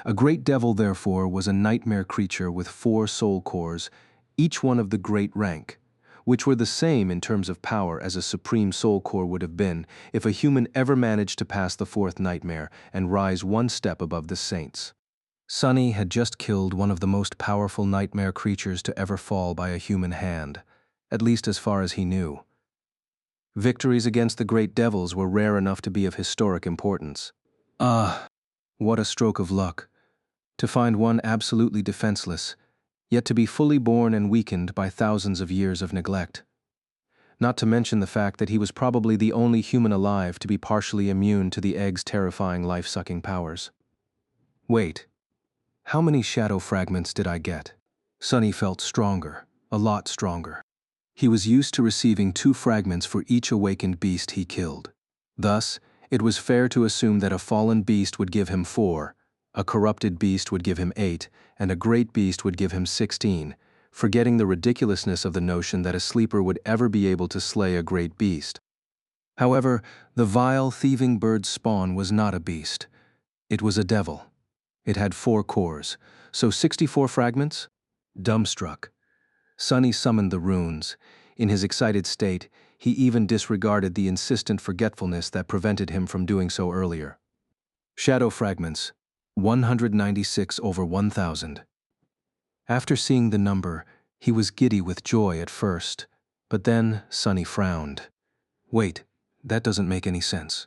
A great devil, therefore, was a nightmare creature with 4 soul cores, each one of the great rank, which were the same in terms of power as a supreme soul core would have been if a human ever managed to pass the 4th nightmare and rise one step above the saints. Sonny had just killed one of the most powerful nightmare creatures to ever fall by a human hand, at least as far as he knew. Victories against the great devils were rare enough to be of historic importance. Ah, what a stroke of luck! To find one absolutely defenseless, yet to be fully born and weakened by thousands of years of neglect. Not to mention the fact that he was probably the only human alive to be partially immune to the egg's terrifying life-sucking powers. Wait, how many shadow fragments did I get? Sonny felt stronger, a lot stronger. He was used to receiving 2 fragments for each awakened beast he killed. Thus, it was fair to assume that a fallen beast would give him 4, a corrupted beast would give him 8, and a great beast would give him 16, forgetting the ridiculousness of the notion that a sleeper would ever be able to slay a great beast. However, the vile, thieving bird's spawn was not a beast. It was a devil. It had 4 cores, so 64 fragments? Dumbstruck, Sonny summoned the runes. In his excited state, he even disregarded the insistent forgetfulness that prevented him from doing so earlier. Shadow fragments, 196 over 1,000. After seeing the number, he was giddy with joy at first, but then Sonny frowned. Wait, that doesn't make any sense.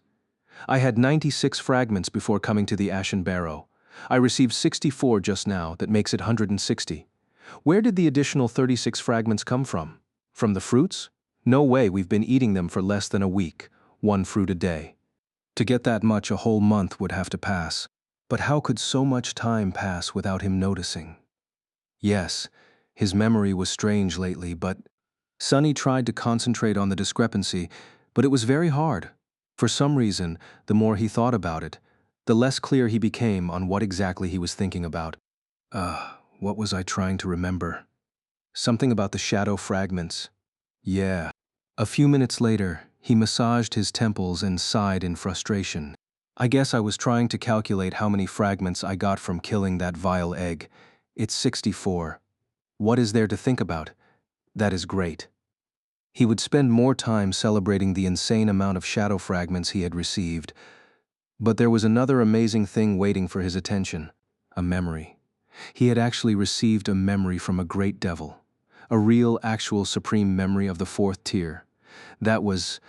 I had 96 fragments before coming to the Ashen Barrow. I received 64 just now, that makes it 160. Where did the additional 36 fragments come from? From the fruits? No way, we've been eating them for less than a week, 1 fruit a day. To get that much, a whole month would have to pass. But how could so much time pass without him noticing? Yes, his memory was strange lately, but Sonny tried to concentrate on the discrepancy, but it was very hard. For some reason, the more he thought about it, the less clear he became on what exactly he was thinking about. What was I trying to remember? Something about the shadow fragments. Yeah. A few minutes later, he massaged his temples and sighed in frustration. I guess I was trying to calculate how many fragments I got from killing that vile egg. It's 64. What is there to think about? That is great. He would spend more time celebrating the insane amount of shadow fragments he had received. But there was another amazing thing waiting for his attention. A memory. He had actually received a memory from a great devil. A real, actual supreme memory of the 4th tier. That was...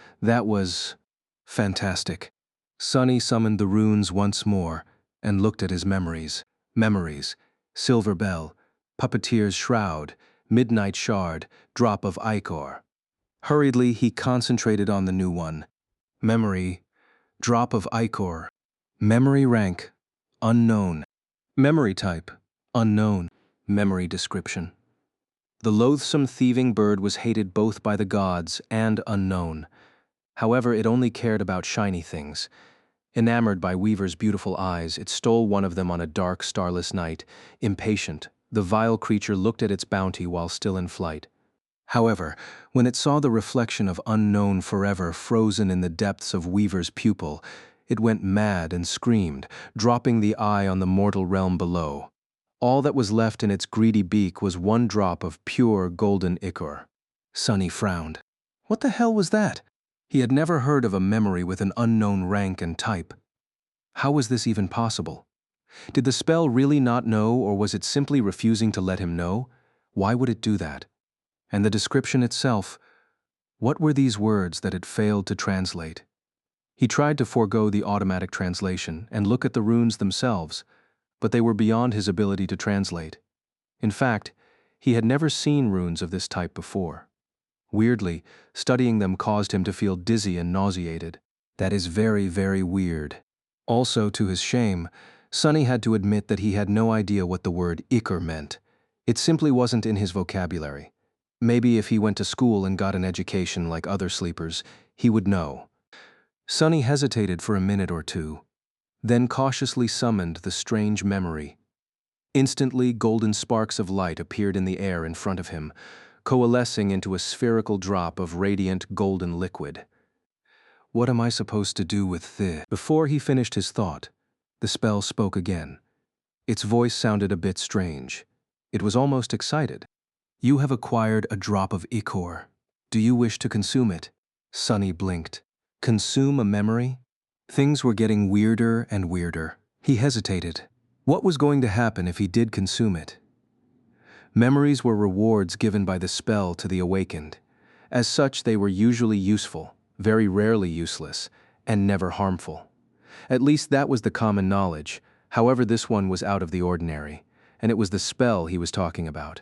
Fantastic. Sunny summoned the runes once more and looked at his memories. Memories. Silver Bell, Puppeteer's Shroud, Midnight Shard, Drop of Ichor. Hurriedly, he concentrated on the new one. Memory, Drop of Ichor. Memory rank, unknown. Memory type, unknown. Memory description. The loathsome thieving bird was hated both by the gods and unknown. However, it only cared about shiny things. Enamored by Weaver's beautiful eyes, it stole one of them on a dark, starless night. Impatient, the vile creature looked at its bounty while still in flight. However, when it saw the reflection of unknown forever frozen in the depths of Weaver's pupil, it went mad and screamed, dropping the eye on the mortal realm below. All that was left in its greedy beak was one drop of pure golden ichor. Sunny frowned. What the hell was that? He had never heard of a memory with an unknown rank and type. How was this even possible? Did the spell really not know, or was it simply refusing to let him know? Why would it do that? And the description itself, what were these words that it failed to translate? He tried to forego the automatic translation and look at the runes themselves, but they were beyond his ability to translate. In fact, he had never seen runes of this type before. Weirdly, studying them caused him to feel dizzy and nauseated. That is very, very weird. Also, to his shame, Sunny had to admit that he had no idea what the word ichor meant. It simply wasn't in his vocabulary. Maybe if he went to school and got an education like other sleepers, he would know. Sunny hesitated for a minute or two, then cautiously summoned the strange memory. Instantly, golden sparks of light appeared in the air in front of him, coalescing into a spherical drop of radiant golden liquid. What am I supposed to do with this? Before he finished his thought, the spell spoke again. Its voice sounded a bit strange. It was almost excited. You have acquired a drop of ichor. Do you wish to consume it? Sunny blinked. Consume a memory? Things were getting weirder and weirder. He hesitated. What was going to happen if he did consume it? Memories were rewards given by the spell to the awakened. As such, they were usually useful, very rarely useless, and never harmful. At least that was the common knowledge. However, this one was out of the ordinary, and it was the spell he was talking about.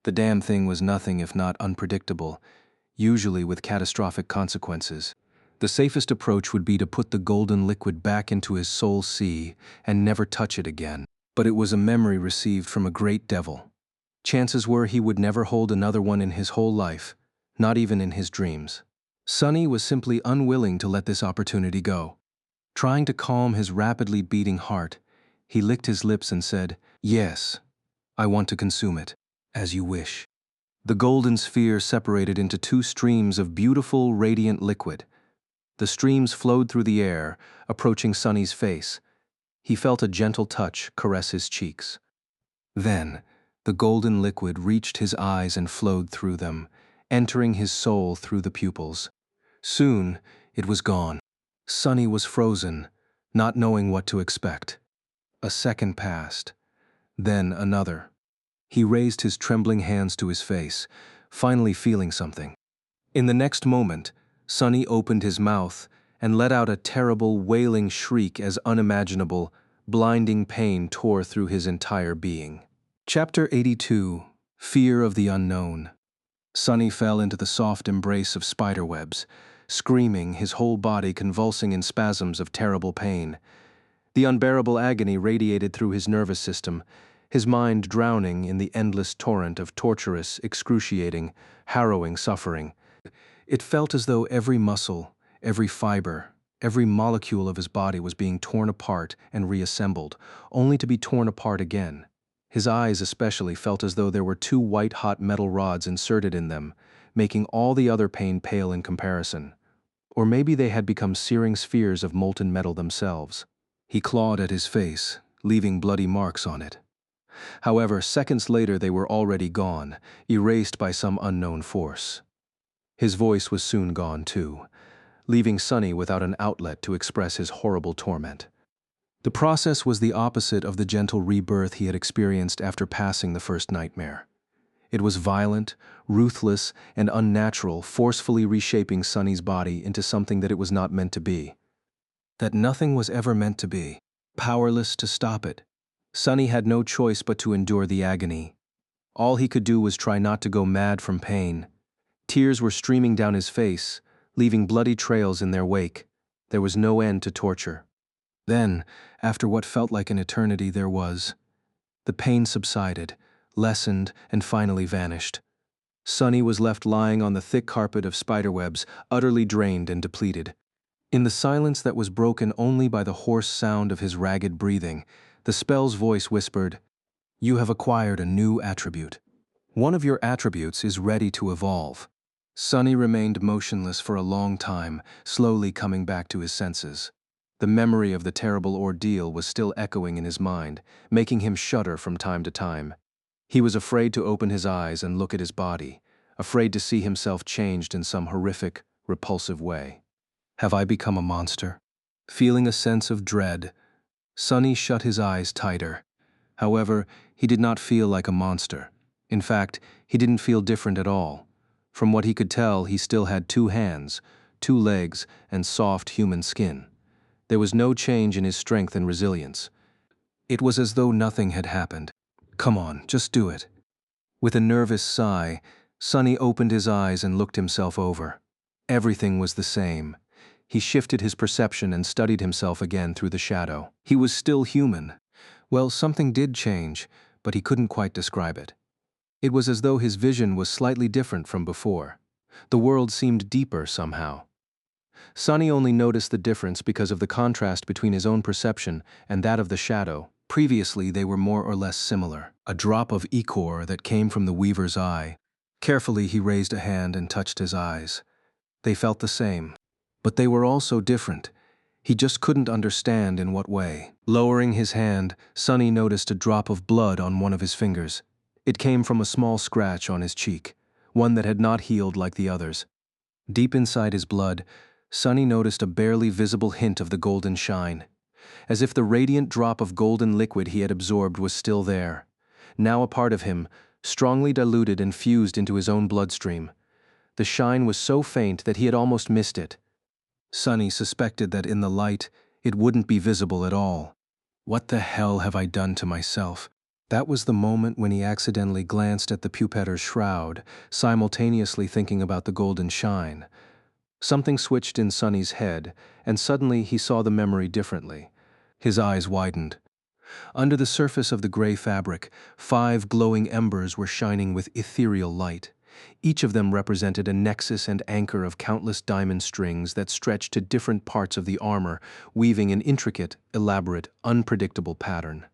The damn thing was nothing if not unpredictable, usually with catastrophic consequences. The safest approach would be to put the golden liquid back into his soul sea and never touch it again. But it was a memory received from a great devil. Chances were he would never hold another one in his whole life, not even in his dreams. Sunny was simply unwilling to let this opportunity go. Trying to calm his rapidly beating heart, he licked his lips and said, "Yes, I want to consume it, as you wish." The golden sphere separated into two streams of beautiful, radiant liquid. The streams flowed through the air, approaching Sunny's face. He felt a gentle touch caress his cheeks. Then, the golden liquid reached his eyes and flowed through them, entering his soul through the pupils. Soon, it was gone. Sunny was frozen, not knowing what to expect. A second passed, then another. He raised his trembling hands to his face, finally feeling something. In the next moment, Sunny opened his mouth and let out a terrible, wailing shriek as unimaginable, blinding pain tore through his entire being. Chapter 82. Fear of the Unknown. Sunny fell into the soft embrace of spiderwebs, screaming, his whole body convulsing in spasms of terrible pain. The unbearable agony radiated through his nervous system, his mind drowning in the endless torrent of torturous, excruciating, harrowing suffering. It felt as though every muscle, every fiber, every molecule of his body was being torn apart and reassembled, only to be torn apart again. His eyes especially felt as though there were two white-hot metal rods inserted in them, making all the other pain pale in comparison. Or maybe they had become searing spheres of molten metal themselves. He clawed at his face, leaving bloody marks on it. However, seconds later they were already gone, erased by some unknown force. His voice was soon gone too, leaving Sunny without an outlet to express his horrible torment. The process was the opposite of the gentle rebirth he had experienced after passing the first nightmare. It was violent, ruthless, and unnatural, forcefully reshaping Sunny's body into something that it was not meant to be. That nothing was ever meant to be. Powerless to stop it, Sunny had no choice but to endure the agony. All he could do was try not to go mad from pain. Tears were streaming down his face, leaving bloody trails in their wake. There was no end to torture. Then, after what felt like an eternity, there was. The pain subsided, lessened, and finally vanished. Sunny was left lying on the thick carpet of spiderwebs, utterly drained and depleted. In the silence that was broken only by the hoarse sound of his ragged breathing, the spell's voice whispered, "You have acquired a new attribute. One of your attributes is ready to evolve." Sunny remained motionless for a long time, slowly coming back to his senses. The memory of the terrible ordeal was still echoing in his mind, making him shudder from time to time. He was afraid to open his eyes and look at his body, afraid to see himself changed in some horrific, repulsive way. Have I become a monster? Feeling a sense of dread, Sunny shut his eyes tighter. However, he did not feel like a monster. In fact, he didn't feel different at all. From what he could tell, he still had 2 hands, 2 legs, and soft human skin. There was no change in his strength and resilience. It was as though nothing had happened. Come on, just do it. With a nervous sigh, Sunny opened his eyes and looked himself over. Everything was the same. He shifted his perception and studied himself again through the shadow. He was still human. Well, something did change, but he couldn't quite describe it. It was as though his vision was slightly different from before. The world seemed deeper somehow. Sunny only noticed the difference because of the contrast between his own perception and that of the shadow. Previously, they were more or less similar. A drop of ichor that came from the weaver's eye. Carefully, he raised a hand and touched his eyes. They felt the same. But they were also different. He just couldn't understand in what way. Lowering his hand, Sunny noticed a drop of blood on one of his fingers. It came from a small scratch on his cheek, one that had not healed like the others. Deep inside his blood, Sunny noticed a barely visible hint of the golden shine, as if the radiant drop of golden liquid he had absorbed was still there, now a part of him, strongly diluted and fused into his own bloodstream. The shine was so faint that he had almost missed it. Sunny suspected that in the light, it wouldn't be visible at all. What the hell have I done to myself? That was the moment when he accidentally glanced at the pupetter's shroud, simultaneously thinking about the golden shine. Something switched in Sunny's head, and suddenly he saw the memory differently. His eyes widened. Under the surface of the gray fabric, 5 glowing embers were shining with ethereal light. Each of them represented a nexus and anchor of countless diamond strings that stretched to different parts of the armor, weaving an intricate, elaborate, unpredictable pattern.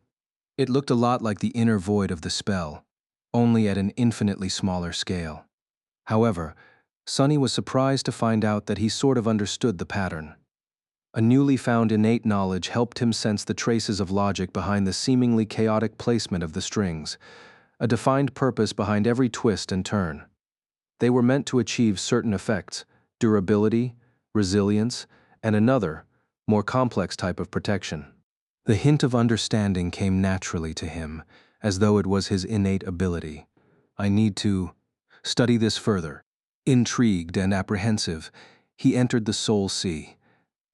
It looked a lot like the inner void of the spell, only at an infinitely smaller scale. However, Sunny was surprised to find out that he sort of understood the pattern. A newly found innate knowledge helped him sense the traces of logic behind the seemingly chaotic placement of the strings, a defined purpose behind every twist and turn. They were meant to achieve certain effects, durability, resilience, and another, more complex type of protection. The hint of understanding came naturally to him, as though it was his innate ability. I need to study this further. Intrigued and apprehensive, he entered the Soul Sea.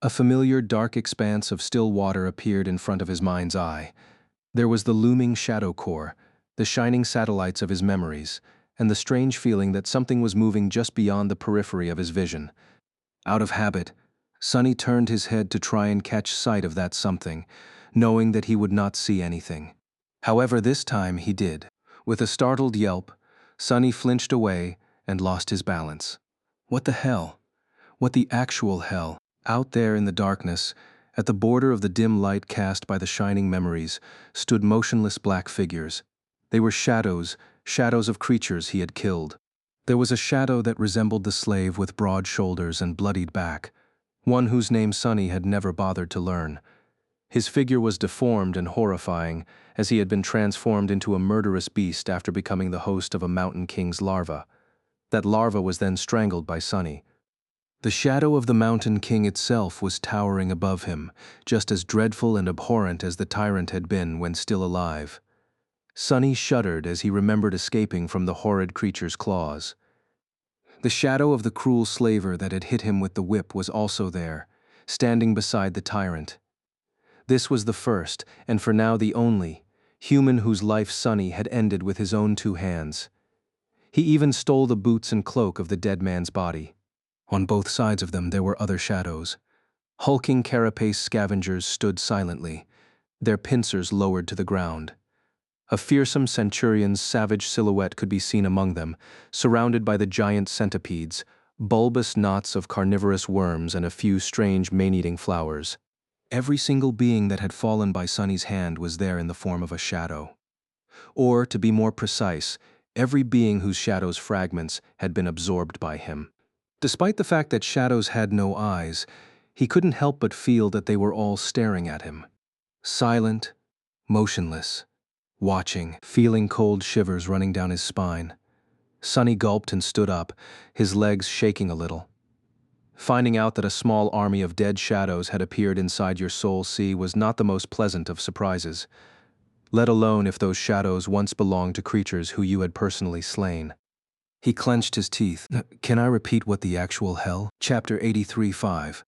A familiar dark expanse of still water appeared in front of his mind's eye. There was the looming shadow core, the shining satellites of his memories, and the strange feeling that something was moving just beyond the periphery of his vision. Out of habit, Sunny turned his head to try and catch sight of that something, knowing that he would not see anything. However, this time he did. With a startled yelp, Sunny flinched away and lost his balance. What the hell? What the actual hell? Out there in the darkness, at the border of the dim light cast by the shining memories, stood motionless black figures. They were shadows of creatures he had killed. There was a shadow that resembled the slave with broad shoulders and bloodied back, one whose name Sunny had never bothered to learn. His figure was deformed and horrifying, as he had been transformed into a murderous beast after becoming the host of a mountain king's larva. That larva was then strangled by Sunny. The shadow of the mountain king itself was towering above him, just as dreadful and abhorrent as the tyrant had been when still alive. Sunny shuddered as he remembered escaping from the horrid creature's claws. The shadow of the cruel slaver that had hit him with the whip was also there, standing beside the tyrant. This was the first, and for now the only, human whose life Sunny had ended with his own two hands. He even stole the boots and cloak of the dead man's body. On both sides of them there were other shadows. Hulking carapace scavengers stood silently, their pincers lowered to the ground. A fearsome centurion's savage silhouette could be seen among them, surrounded by the giant centipedes, bulbous knots of carnivorous worms and a few strange man-eating flowers. Every single being that had fallen by Sunny's hand was there in the form of a shadow. Or, to be more precise, every being whose shadow's fragments had been absorbed by him. Despite the fact that shadows had no eyes, he couldn't help but feel that they were all staring at him. Silent, motionless, watching, feeling cold shivers running down his spine. Sunny gulped and stood up, his legs shaking a little. Finding out that a small army of dead shadows had appeared inside your soul sea was not the most pleasant of surprises, let alone if those shadows once belonged to creatures who you had personally slain. He clenched his teeth. Can I repeat what the actual hell? Chapter 83:5.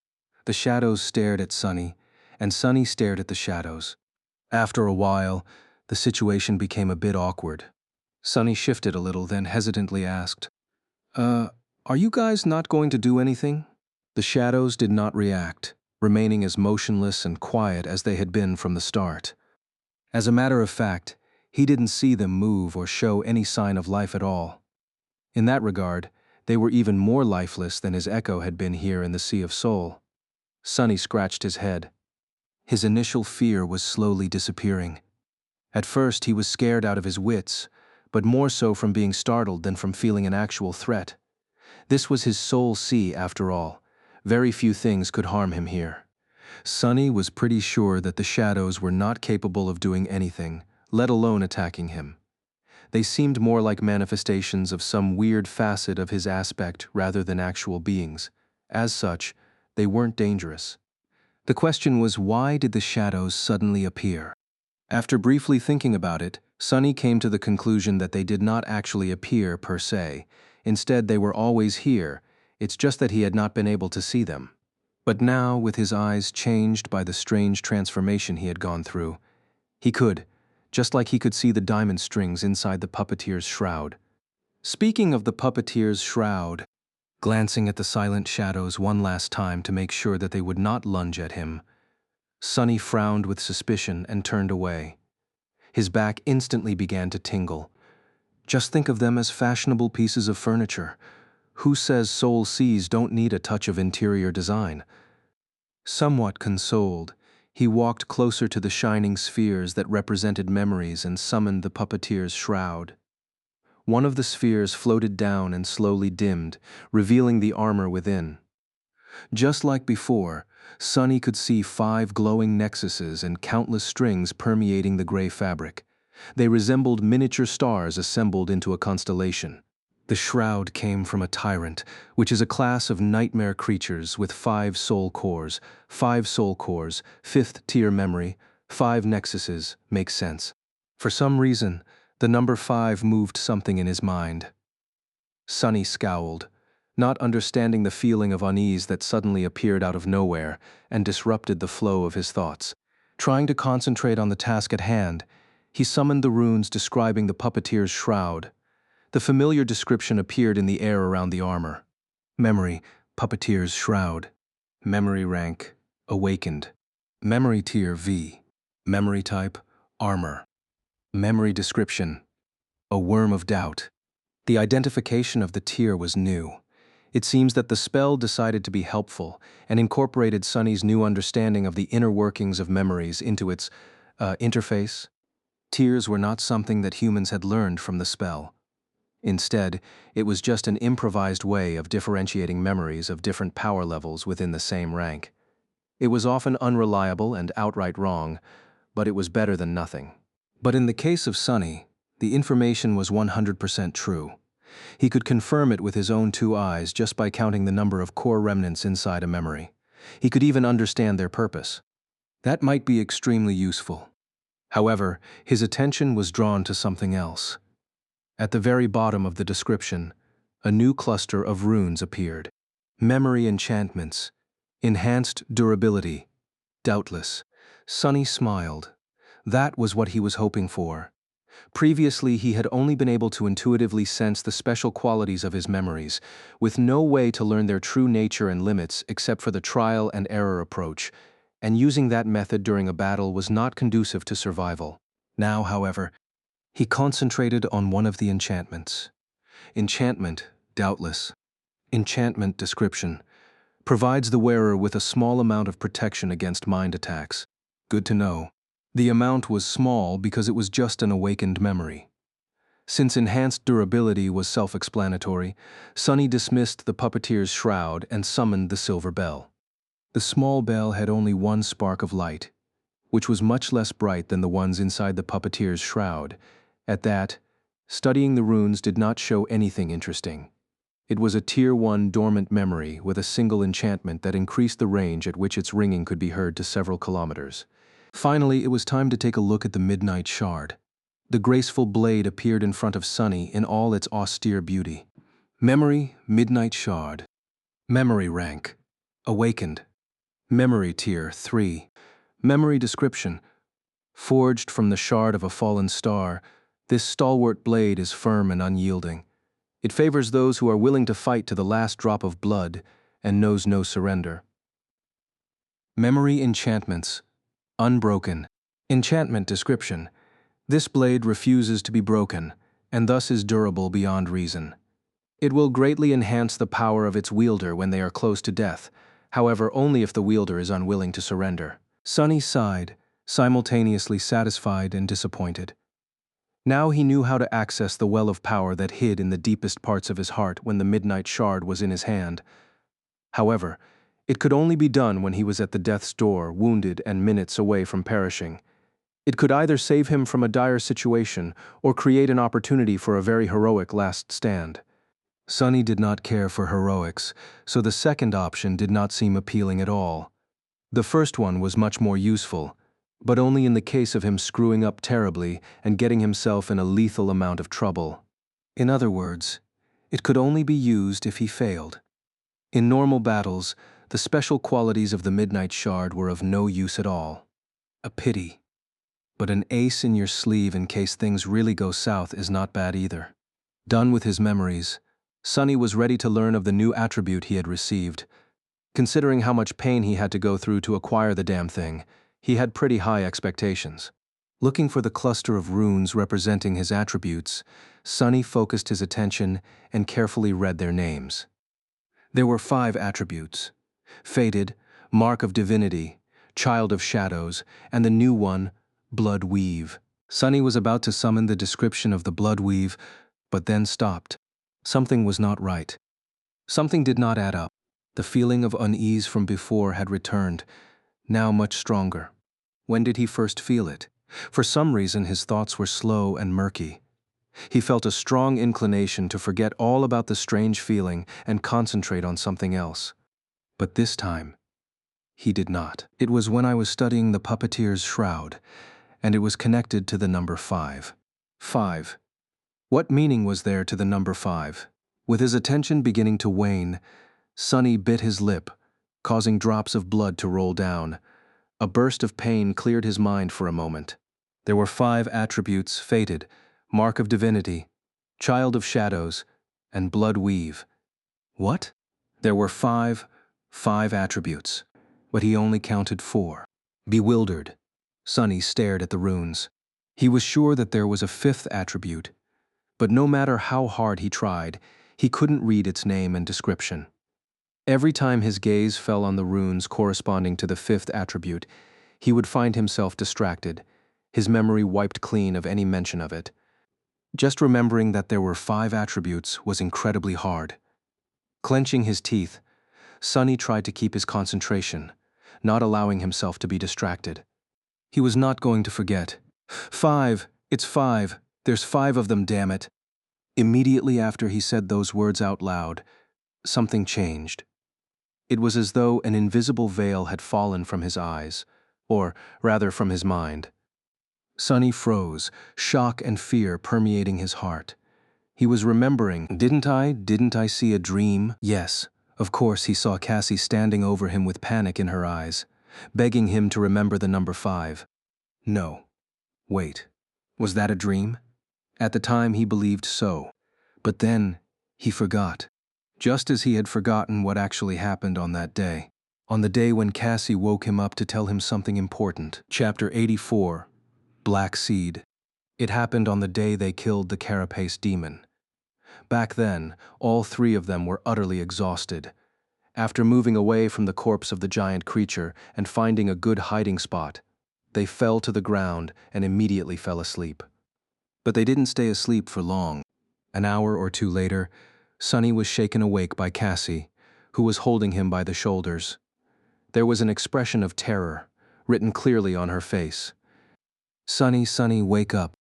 The shadows stared at Sunny, and Sunny stared at the shadows. After a while, the situation became a bit awkward. Sunny shifted a little, then hesitantly asked, are you guys not going to do anything? The shadows did not react, remaining as motionless and quiet as they had been from the start. As a matter of fact, he didn't see them move or show any sign of life at all. In that regard, they were even more lifeless than his echo had been here in the Sea of Soul. Sunny scratched his head. His initial fear was slowly disappearing. At first, he was scared out of his wits, but more so from being startled than from feeling an actual threat. This was his soul sea, after all. Very few things could harm him here. Sunny was pretty sure that the shadows were not capable of doing anything, let alone attacking him. They seemed more like manifestations of some weird facet of his aspect rather than actual beings. As such, they weren't dangerous. The question was, why did the shadows suddenly appear? After briefly thinking about it, Sunny came to the conclusion that they did not actually appear per se. Instead, they were always here, it's just that he had not been able to see them. But now, with his eyes changed by the strange transformation he had gone through, he could, just like he could see the diamond strings inside the puppeteer's shroud. Speaking of the puppeteer's shroud, glancing at the silent shadows one last time to make sure that they would not lunge at him, Sunny frowned with suspicion and turned away. His back instantly began to tingle. Just think of them as fashionable pieces of furniture. Who says soul seas don't need a touch of interior design? Somewhat consoled, he walked closer to the shining spheres that represented memories and summoned the puppeteer's shroud. One of the spheres floated down and slowly dimmed, revealing the armor within. Just like before, Sunny could see 5 glowing nexuses and countless strings permeating the gray fabric. They resembled miniature stars assembled into a constellation. The shroud came from a tyrant, which is a class of nightmare creatures with 5 soul cores, 5th-tier memory, 5 nexuses, makes sense. For some reason, the number 5 moved something in his mind. Sunny scowled, not understanding the feeling of unease that suddenly appeared out of nowhere and disrupted the flow of his thoughts. Trying to concentrate on the task at hand, he summoned the runes describing the puppeteer's shroud. The familiar description appeared in the air around the armor. Memory, puppeteer's shroud. Memory rank, awakened. Memory tier V. Memory type, armor. Memory description, a worm of doubt. The identification of the tier was new. It seems that the spell decided to be helpful and incorporated Sunny's new understanding of the inner workings of memories into its interface. Tiers were not something that humans had learned from the spell. Instead, it was just an improvised way of differentiating memories of different power levels within the same rank. It was often unreliable and outright wrong, but it was better than nothing. But in the case of Sunny, the information was 100% true. He could confirm it with his own 2 eyes just by counting the number of core remnants inside a memory. He could even understand their purpose. That might be extremely useful. However, his attention was drawn to something else. At the very bottom of the description, a new cluster of runes appeared. Memory enchantments. Enhanced durability. Doubtless. Sunny smiled. That was what he was hoping for. Previously, he had only been able to intuitively sense the special qualities of his memories, with no way to learn their true nature and limits except for the trial and error approach, and using that method during a battle was not conducive to survival. Now, however, he concentrated on one of the enchantments. Enchantment, doubtless. Enchantment description. Provides the wearer with a small amount of protection against mind attacks. Good to know. The amount was small because it was just an awakened memory. Since enhanced durability was self-explanatory, Sunny dismissed the puppeteer's shroud and summoned the silver bell. The small bell had only one spark of light, which was much less bright than the ones inside the puppeteer's shroud. At that, studying the runes did not show anything interesting. It was a Tier 1 dormant memory with a single enchantment that increased the range at which its ringing could be heard to several kilometers. Finally, it was time to take a look at the Midnight Shard. The graceful blade appeared in front of Sunny in all its austere beauty. Memory, Midnight Shard. Memory rank. Awakened. Memory Tier 3. Memory description. Forged from the shard of a fallen star, this stalwart blade is firm and unyielding. It favors those who are willing to fight to the last drop of blood and knows no surrender. Memory enchantments. Unbroken. Enchantment description. This blade refuses to be broken, and thus is durable beyond reason. It will greatly enhance the power of its wielder when they are close to death, however only if the wielder is unwilling to surrender. Sunny sighed, simultaneously satisfied and disappointed. Now he knew how to access the well of power that hid in the deepest parts of his heart when the Midnight Shard was in his hand. However, it could only be done when he was at the death's door, wounded and minutes away from perishing. It could either save him from a dire situation or create an opportunity for a very heroic last stand. Sunny did not care for heroics, so the second option did not seem appealing at all. The first one was much more useful, but only in the case of him screwing up terribly and getting himself in a lethal amount of trouble. In other words, it could only be used if he failed. In normal battles, the special qualities of the Midnight Shard were of no use at all. A pity. But an ace in your sleeve in case things really go south is not bad either. Done with his memories, Sunny was ready to learn of the new attribute he had received. Considering how much pain he had to go through to acquire the damn thing, he had pretty high expectations. Looking for the cluster of runes representing his attributes, Sunny focused his attention and carefully read their names. There were 5 attributes: Fated, Mark of Divinity, Child of Shadows, and the new one, Blood Weave. Sunny was about to summon the description of the Blood Weave, but then stopped. Something was not right. Something did not add up. The feeling of unease from before had returned, now much stronger. When did he first feel it? For some reason, his thoughts were slow and murky. He felt a strong inclination to forget all about the strange feeling and concentrate on something else. But this time, he did not. It was when I was studying the puppeteer's shroud, and it was connected to the number 5. 5. What meaning was there to the number 5? With his attention beginning to wane, Sunny bit his lip, causing drops of blood to roll down. A burst of pain cleared his mind for a moment. There were 5 attributes: Fated, Mark of Divinity, Child of Shadows, and Blood Weave. What? There were 5 attributes, but he only counted 4. Bewildered, Sunny stared at the runes. He was sure that there was a 5th attribute, but no matter how hard he tried, he couldn't read its name and description. Every time his gaze fell on the runes corresponding to the 5th attribute, he would find himself distracted, his memory wiped clean of any mention of it. Just remembering that there were 5 attributes was incredibly hard. Clenching his teeth, Sunny tried to keep his concentration, not allowing himself to be distracted. He was not going to forget. 5, it's 5, there's 5 of them, damn it. Immediately after he said those words out loud, something changed. It was as though an invisible veil had fallen from his eyes, or rather from his mind. Sunny froze, shock and fear permeating his heart. He was remembering, didn't I see a dream? Yes, of course he saw Cassie standing over him with panic in her eyes, begging him to remember the number 5. No. Wait. Was that a dream? At the time he believed so. But then, he forgot. Just as he had forgotten what actually happened on that day. On the day when Cassie woke him up to tell him something important. Chapter 84. Black Seed. It happened on the day they killed the carapace demon. Back then, all 3 of them were utterly exhausted. After moving away from the corpse of the giant creature and finding a good hiding spot, they fell to the ground and immediately fell asleep. But they didn't stay asleep for long. An hour or 2 later, Sunny was shaken awake by Cassie, who was holding him by the shoulders. There was an expression of terror, written clearly on her face. "Sunny, Sunny, wake up."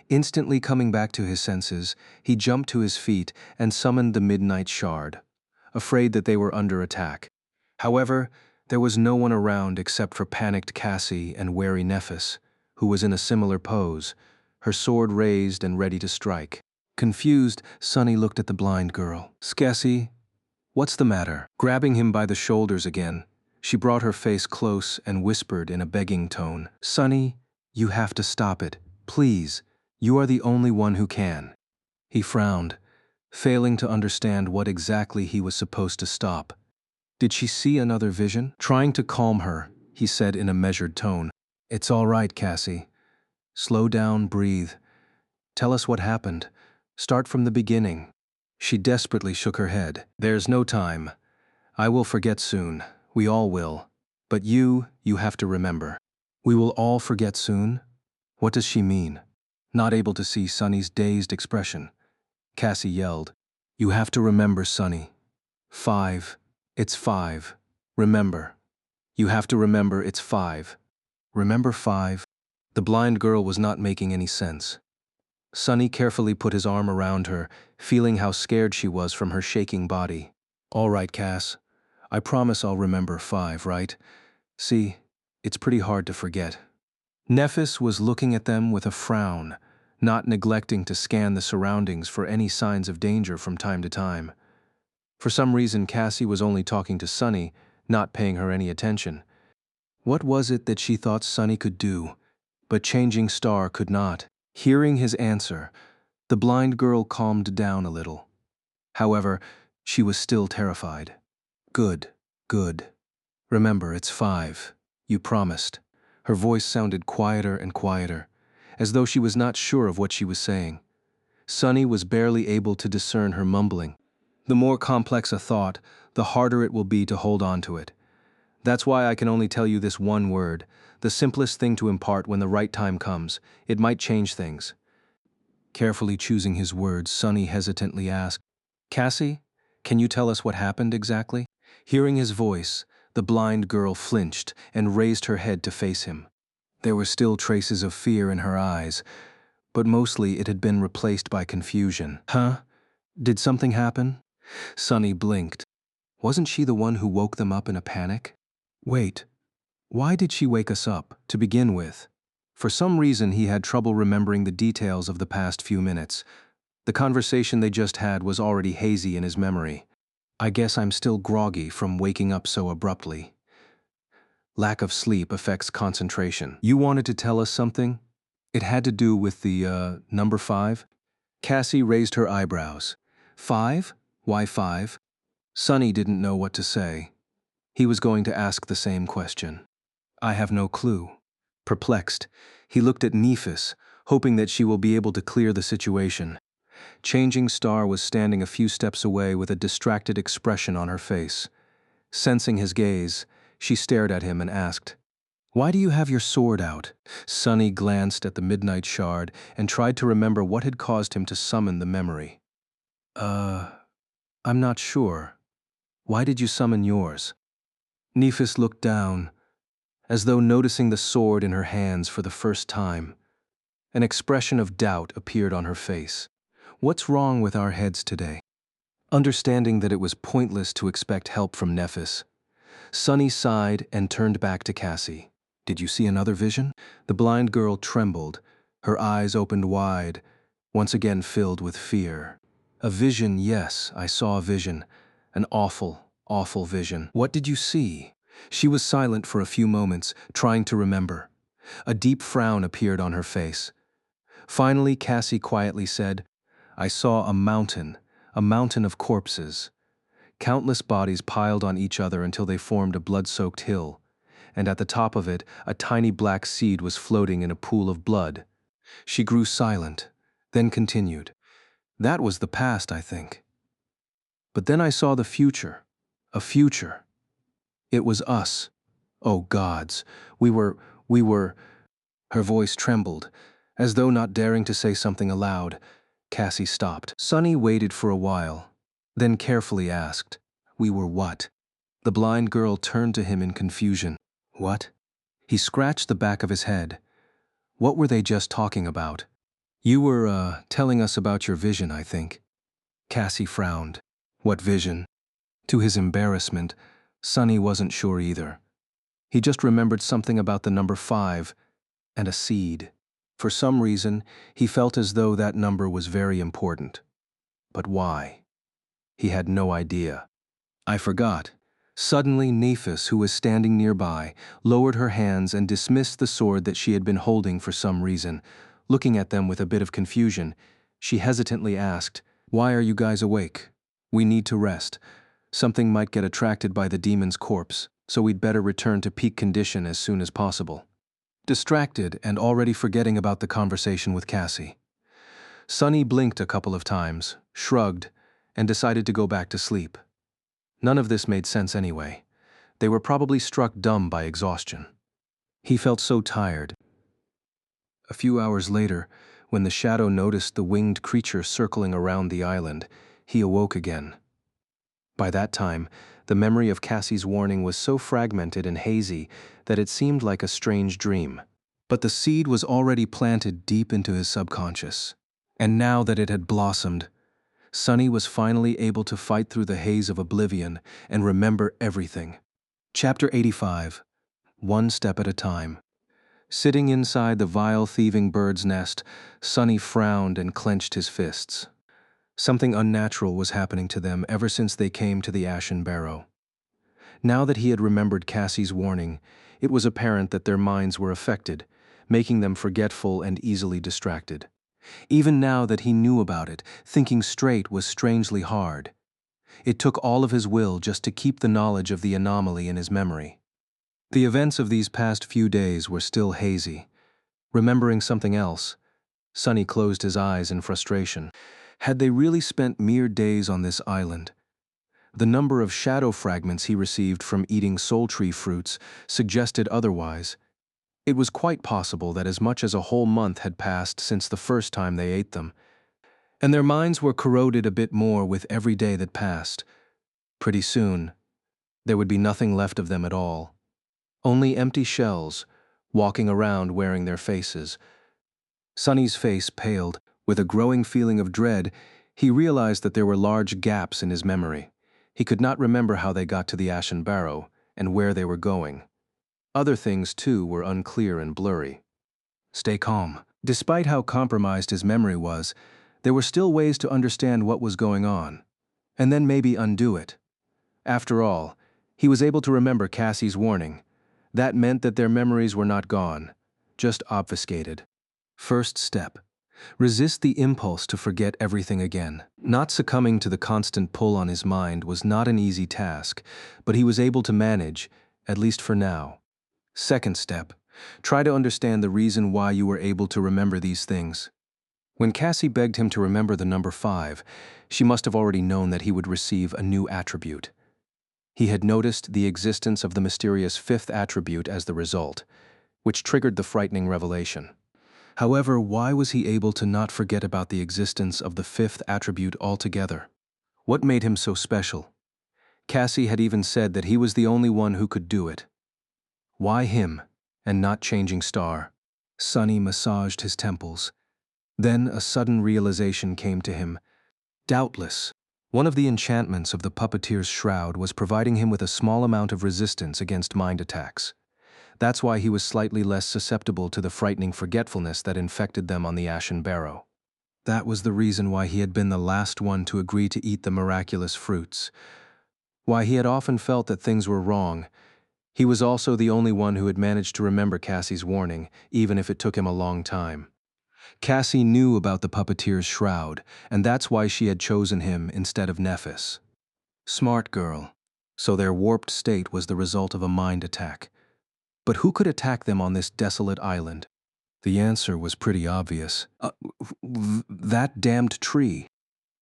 Instantly coming back to his senses, he jumped to his feet and summoned the Midnight Shard, afraid that they were under attack. However, there was no one around except for panicked Cassie and wary Nephis, who was in a similar pose, her sword raised and ready to strike. Confused, Sunny looked at the blind girl. "Cassie, what's the matter?" Grabbing him by the shoulders again, she brought her face close and whispered in a begging tone, "Sunny, you have to stop it. Please, you are the only one who can." He frowned, failing to understand what exactly he was supposed to stop. Did she see another vision? Trying to calm her, he said in a measured tone, "It's all right, Cassie. Slow down, breathe. Tell us what happened. Start from the beginning." She desperately shook her head. "There's no time. I will forget soon. We all will. But you have to remember." "We will all forget soon?" What does she mean? Not able to see Sunny's dazed expression, Cassie yelled, "You have to remember, Sunny. 5. It's 5. Remember. You have to remember it's 5. Remember 5? The blind girl was not making any sense. Sunny carefully put his arm around her, feeling how scared she was from her shaking body. "All right, Cass. I promise I'll remember 5, right? See, it's pretty hard to forget." Nephis was looking at them with a frown, not neglecting to scan the surroundings for any signs of danger from time to time. For some reason, Cassie was only talking to Sunny, not paying her any attention. What was it that she thought Sunny could do, but Changing Star could not? Hearing his answer, the blind girl calmed down a little. However, she was still terrified. "Good, good. Remember, it's 5. You promised." Her voice sounded quieter and quieter, as though she was not sure of what she was saying. Sunny was barely able to discern her mumbling. The more complex a thought, the harder it will be to hold on to it. That's why I can only tell you this one word, the simplest thing to impart when the right time comes. It might change things. Carefully choosing his words, Sunny hesitantly asked, "Cassie, can you tell us what happened exactly?" Hearing his voice, the blind girl flinched and raised her head to face him. There were still traces of fear in her eyes, but mostly it had been replaced by confusion. "Huh? Did something happen?" Sunny blinked. Wasn't she the one who woke them up in a panic? Wait, why did she wake us up, to begin with? For some reason he had trouble remembering the details of the past few minutes. The conversation they just had was already hazy in his memory. "I guess I'm still groggy from waking up so abruptly. Lack of sleep affects concentration." "You wanted to tell us something? It had to do with the, number 5? Cassie raised her eyebrows. "5? Why 5? Sunny didn't know what to say. He was going to ask the same question. "I have no clue." Perplexed, he looked at Nephis, hoping that she will be able to clear the situation. Changing Star was standing a few steps away with a distracted expression on her face. Sensing his gaze, she stared at him and asked, "Why do you have your sword out?" Sunny glanced at the Midnight Shard and tried to remember what had caused him to summon the memory. I'm not sure. Why did you summon yours?" Nephis looked down, as though noticing the sword in her hands for the first time. An expression of doubt appeared on her face. "What's wrong with our heads today?" Understanding that it was pointless to expect help from Nephis, Sunny sighed and turned back to Cassie. "Did you see another vision?" The blind girl trembled, Her eyes opened wide, once again filled with fear. A vision, yes, I saw a vision. An awful, awful vision. What did you see? She was silent for a few moments, trying to remember. A deep frown appeared on her face. Finally, Cassie quietly said, I saw a mountain of corpses. Countless bodies piled on each other until they formed a blood-soaked hill, and at the top of it, a tiny black seed was floating in a pool of blood. She grew silent, then continued. That was the past, I think. But then I saw the future. A future. It was us. Oh gods, we were. Her voice trembled, as though not daring to say something aloud. Cassie stopped. Sunny waited for a while, then carefully asked, We were what? The blind girl turned to him in confusion. What? He scratched the back of his head. What were they just talking about? You were, telling us about your vision, I think. Cassie frowned. What vision? To his embarrassment, Sunny wasn't sure either. He just remembered something about the number 5 and a seed. For some reason, he felt as though that number was very important. But why? He had no idea. I forgot. Suddenly, Nephis, who was standing nearby, lowered her hands and dismissed the sword that she had been holding for some reason. Looking at them with a bit of confusion, she hesitantly asked, Why are you guys awake? We need to rest. Something might get attracted by the demon's corpse, so we'd better return to peak condition as soon as possible. Distracted and already forgetting about the conversation with Cassie, Sunny blinked a couple of times, shrugged, and decided to go back to sleep. None of this made sense anyway. They were probably struck dumb by exhaustion. He felt so tired. A few hours later, when the shadow noticed the winged creature circling around the island, he awoke again. By that time, the memory of Cassie's warning was so fragmented and hazy that it seemed like a strange dream. But the seed was already planted deep into his subconscious. And now that it had blossomed, Sunny was finally able to fight through the haze of oblivion and remember everything. Chapter 85. One Step at a Time. Sitting inside the vile thieving bird's nest, Sunny frowned and clenched his fists. Something unnatural was happening to them ever since they came to the Ashen Barrow. Now that he had remembered Cassie's warning, it was apparent that their minds were affected, making them forgetful and easily distracted. Even now that he knew about it, thinking straight was strangely hard. It took all of his will just to keep the knowledge of the anomaly in his memory. The events of these past few days were still hazy. Remembering something else, Sunny closed his eyes in frustration. Had they really spent mere days on this island? The number of shadow fragments he received from eating soul tree fruits suggested otherwise. It was quite possible that as much as a whole month had passed since the first time they ate them, and their minds were corroded a bit more with every day that passed. Pretty soon, there would be nothing left of them at all. Only empty shells, walking around wearing their faces. Sunny's face paled. With a growing feeling of dread, he realized that there were large gaps in his memory. He could not remember how they got to the Ashen Barrow and where they were going. Other things, too, were unclear and blurry. Stay calm. Despite how compromised his memory was, there were still ways to understand what was going on, and then maybe undo it. After all, he was able to remember Cassie's warning. That meant that their memories were not gone, just obfuscated. First step. Resist the impulse to forget everything again. Not succumbing to the constant pull on his mind was not an easy task, but he was able to manage, at least for now. Second step. Try to understand the reason why you were able to remember these things. When Cassie begged him to remember the number 5, she must have already known that he would receive a new attribute. He had noticed the existence of the mysterious 5th attribute as the result, which triggered the frightening revelation. However, why was he able to not forget about the existence of the 5th attribute altogether? What made him so special? Cassie had even said that he was the only one who could do it. Why him, and not Changing Star? Sunny massaged his temples. Then a sudden realization came to him. Doubtless, one of the enchantments of the puppeteer's shroud was providing him with a small amount of resistance against mind attacks. That's why he was slightly less susceptible to the frightening forgetfulness that infected them on the Ashen Barrow. That was the reason why he had been the last one to agree to eat the miraculous fruits. Why he had often felt that things were wrong. He was also the only one who had managed to remember Cassie's warning, even if it took him a long time. Cassie knew about the puppeteer's shroud, and that's why she had chosen him instead of Nephis. Smart girl. So their warped state was the result of a mind attack. But who could attack them on this desolate island? The answer was pretty obvious. That damned tree.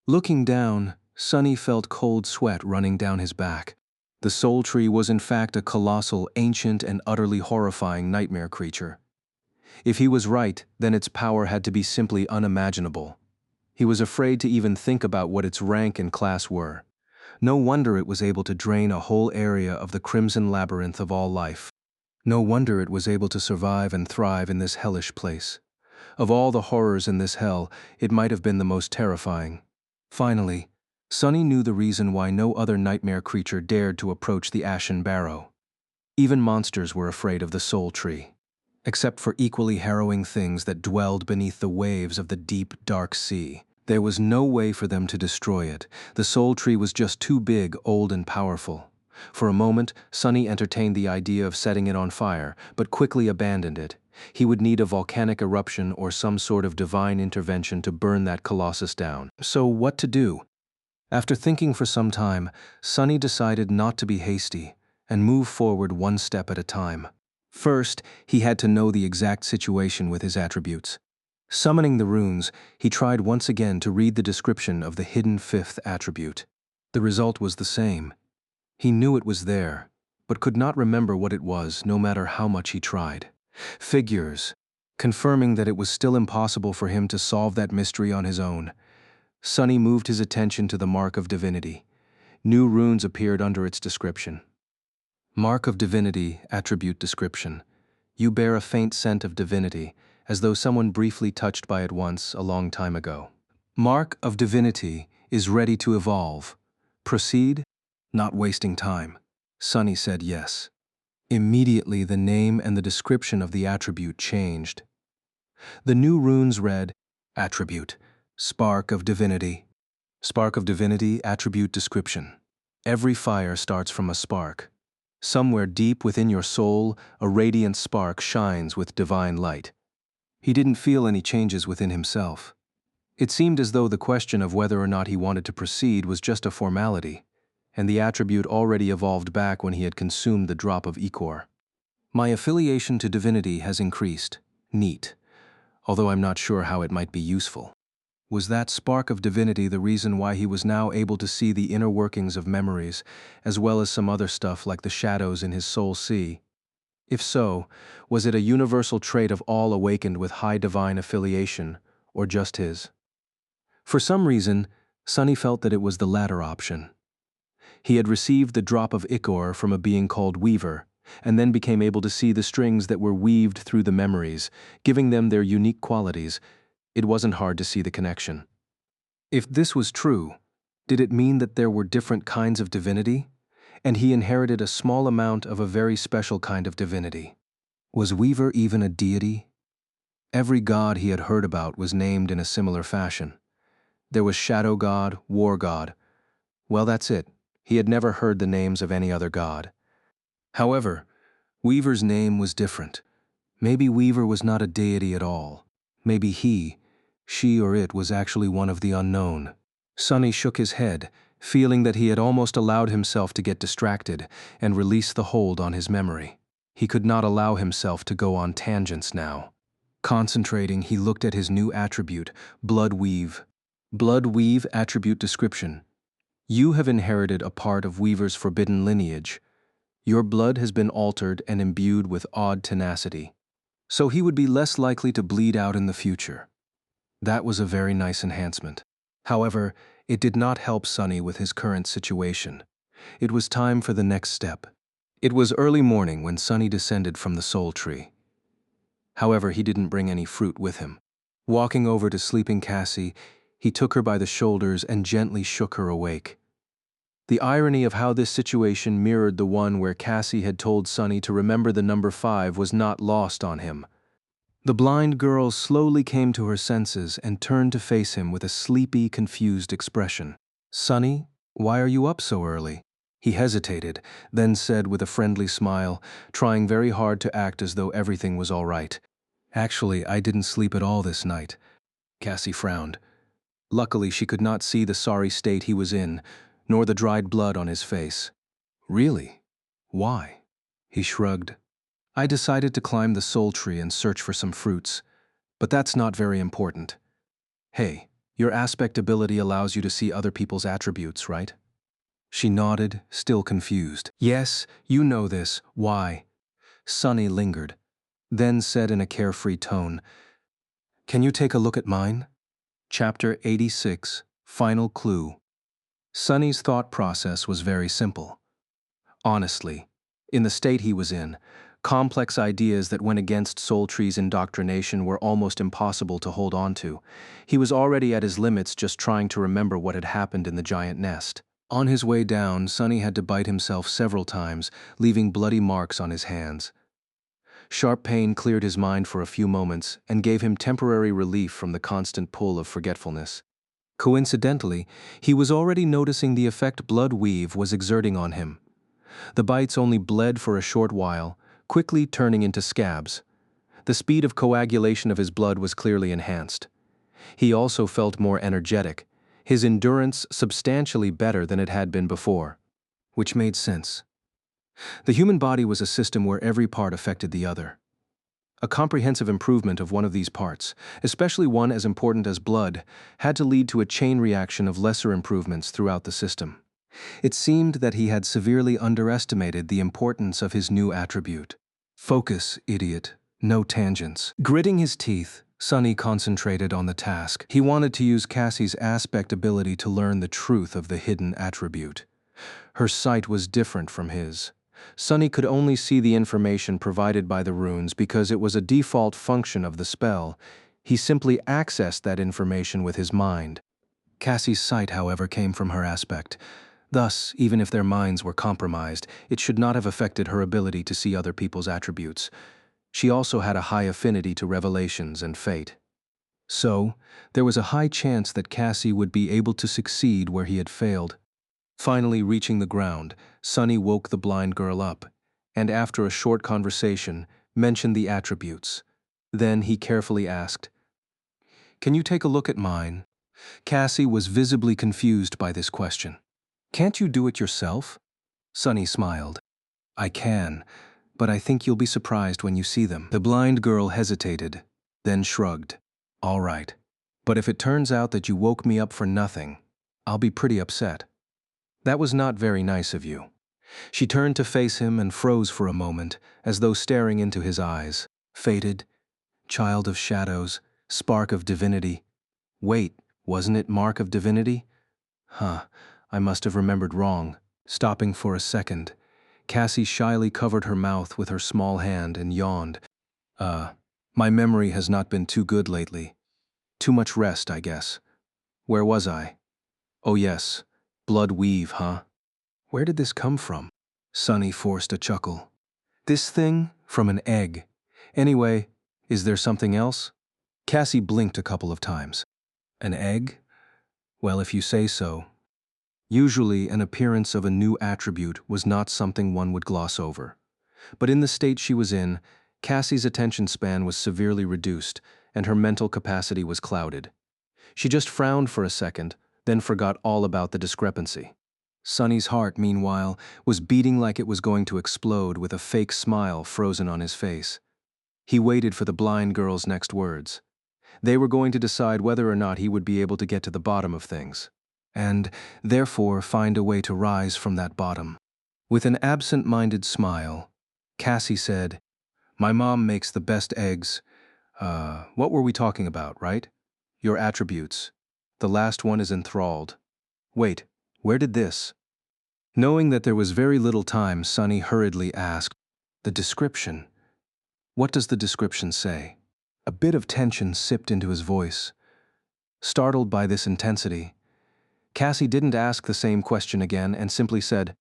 Looking down, Sonny felt cold sweat running down his back. The soul tree was in fact a colossal, ancient, and utterly horrifying nightmare creature. If he was right, then its power had to be simply unimaginable. He was afraid to even think about what its rank and class were. No wonder it was able to drain a whole area of the crimson labyrinth of all life. No wonder it was able to survive and thrive in this hellish place. Of all the horrors in this hell, it might have been the most terrifying. Finally, Sonny knew the reason why no other nightmare creature dared to approach the Ashen Barrow. Even monsters were afraid of the soul tree. Except for equally harrowing things that dwelled beneath the waves of the deep, dark sea. There was no way for them to destroy it. The soul tree was just too big, old, and powerful. For a moment, Sonny entertained the idea of setting it on fire, but quickly abandoned it. He would need a volcanic eruption or some sort of divine intervention to burn that colossus down. So what to do? After thinking for some time, Sonny decided not to be hasty and move forward one step at a time. First, he had to know the exact situation with his attributes. Summoning the runes, he tried once again to read the description of the hidden fifth attribute. The result was the same. He knew it was there, but could not remember what it was no matter how much he tried. Figures, confirming that it was still impossible for him to solve that mystery on his own. Sonny moved his attention to the Mark of Divinity. New runes appeared under its description. Mark of Divinity, Attribute Description. You bear a faint scent of divinity, as though someone briefly touched by it once, a long time ago. Mark of Divinity is ready to evolve. Proceed? Not wasting time. Sonny said yes. Immediately the name and the description of the attribute changed. The new runes read, Attribute, Spark of Divinity. Spark of Divinity, Attribute Description. Every fire starts from a spark. Somewhere deep within your soul, a radiant spark shines with divine light. He didn't feel any changes within himself. It seemed as though the question of whether or not he wanted to proceed was just a formality, and the attribute already evolved back when he had consumed the drop of ichor. My affiliation to divinity has increased. Neat. Although I'm not sure how it might be useful. Was that spark of divinity the reason why he was now able to see the inner workings of memories, as well as some other stuff like the shadows in his soul sea? If so, was it a universal trait of all awakened with high divine affiliation, or just his? For some reason, Sonny felt that it was the latter option. He had received the drop of ichor from a being called Weaver, and then became able to see the strings that were weaved through the memories, giving them their unique qualities. It wasn't hard to see the connection. If this was true, did it mean that there were different kinds of divinity, and he inherited a small amount of a very special kind of divinity? Was Weaver even a deity? Every god he had heard about was named in a similar fashion. There was Shadow God, War God. Well, that's it. He had never heard the names of any other god. However, Weaver's name was different. Maybe Weaver was not a deity at all. Maybe he, she or it was actually one of the unknown. Sonny shook his head, feeling that he had almost allowed himself to get distracted and release the hold on his memory. He could not allow himself to go on tangents now. Concentrating, he looked at his new attribute, Blood Weave. Blood Weave Attribute Description. You have inherited a part of Weaver's forbidden lineage. Your blood has been altered and imbued with odd tenacity, so he would be less likely to bleed out in the future. That was a very nice enhancement. However, it did not help Sonny with his current situation. It was time for the next step. It was early morning when Sonny descended from the soul tree. However, he didn't bring any fruit with him. Walking over to sleeping Cassie, he took her by the shoulders and gently shook her awake. The irony of how this situation mirrored the one where Cassie had told Sunny to remember the number 5 was not lost on him. The blind girl slowly came to her senses and turned to face him with a sleepy, confused expression. "Sunny, why are you up so early?" He hesitated, then said with a friendly smile, trying very hard to act as though everything was all right. "Actually, I didn't sleep at all this night." Cassie frowned. Luckily, she could not see the sorry state he was in, nor the dried blood on his face. "Really? Why?" He shrugged. "I decided to climb the soul tree and search for some fruits, but that's not very important. Hey, your aspect ability allows you to see other people's attributes, right?" She nodded, still confused. "Yes, you know this. Why?" Sunny lingered, then said in a carefree tone, "Can you take a look at mine?" Chapter 86, Final Clue. Sunny's thought process was very simple. Honestly, in the state he was in, complex ideas that went against Soul Tree's indoctrination were almost impossible to hold on to. He was already at his limits just trying to remember what had happened in the giant nest. On his way down, Sunny had to bite himself several times, leaving bloody marks on his hands. Sharp pain cleared his mind for a few moments and gave him temporary relief from the constant pull of forgetfulness. Coincidentally, he was already noticing the effect blood weave was exerting on him. The bites only bled for a short while, quickly turning into scabs. The speed of coagulation of his blood was clearly enhanced. He also felt more energetic, his endurance substantially better than it had been before. Which made sense. The human body was a system where every part affected the other. A comprehensive improvement of one of these parts, especially one as important as blood, had to lead to a chain reaction of lesser improvements throughout the system. It seemed that he had severely underestimated the importance of his new attribute. "Focus, idiot. No tangents." Gritting his teeth, Sunny concentrated on the task. He wanted to use Cassie's aspect ability to learn the truth of the hidden attribute. Her sight was different from his. Sunny could only see the information provided by the runes because it was a default function of the spell. He simply accessed that information with his mind. Cassie's sight, however, came from her aspect. Thus, even if their minds were compromised, it should not have affected her ability to see other people's attributes. She also had a high affinity to revelations and fate. So, there was a high chance that Cassie would be able to succeed where he had failed. Finally reaching the ground, Sunny woke the blind girl up, and after a short conversation, mentioned the attributes. Then he carefully asked, "Can you take a look at mine?" Cassie was visibly confused by this question. "Can't you do it yourself?" Sunny smiled. "I can, but I think you'll be surprised when you see them." The blind girl hesitated, then shrugged. "All right, but if it turns out that you woke me up for nothing, I'll be pretty upset." "That was not very nice of you." She turned to face him and froze for a moment, as though staring into his eyes. Fated, child of shadows, spark of divinity. Wait, wasn't it mark of divinity? I must have remembered wrong. Stopping for a second, Cassie shyly covered her mouth with her small hand and yawned. My memory has not been too good lately. Too much rest, I guess. Where was I? Oh yes, blood weave, huh? Where did this come from?" Sunny forced a chuckle. "This thing? From an egg. Anyway, is there something else?" Cassie blinked a couple of times. "An egg? Well, if you say so." Usually, an appearance of a new attribute was not something one would gloss over. But in the state she was in, Cassie's attention span was severely reduced, and her mental capacity was clouded. She just frowned for a second, then forgot all about the discrepancy. Sunny's heart, meanwhile, was beating like it was going to explode with a fake smile frozen on his face. He waited for the blind girl's next words. They were going to decide whether or not he would be able to get to the bottom of things, and, therefore, find a way to rise from that bottom. With an absent-minded smile, Cassie said, "My mom makes the best eggs. What were we talking about, right? Your attributes. The last one is enthralled. Wait, where did this?" Knowing that there was very little time, Sunny hurriedly asked, "The description. What does the description say?" A bit of tension sipped into his voice. Startled by this intensity, Cassie didn't ask the same question again and simply said,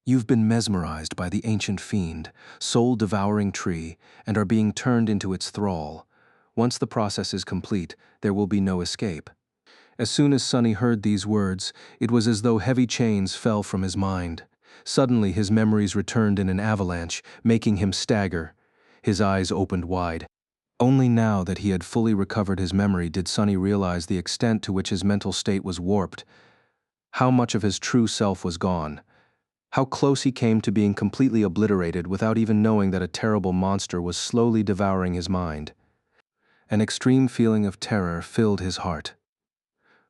"You've been mesmerized by the ancient fiend, soul-devouring tree, and are being turned into its thrall. Once the process is complete, there will be no escape." As soon as Sonny heard these words, it was as though heavy chains fell from his mind. Suddenly his memories returned in an avalanche, making him stagger. His eyes opened wide. Only now that he had fully recovered his memory did Sonny realize the extent to which his mental state was warped. How much of his true self was gone. How close he came to being completely obliterated without even knowing that a terrible monster was slowly devouring his mind. An extreme feeling of terror filled his heart.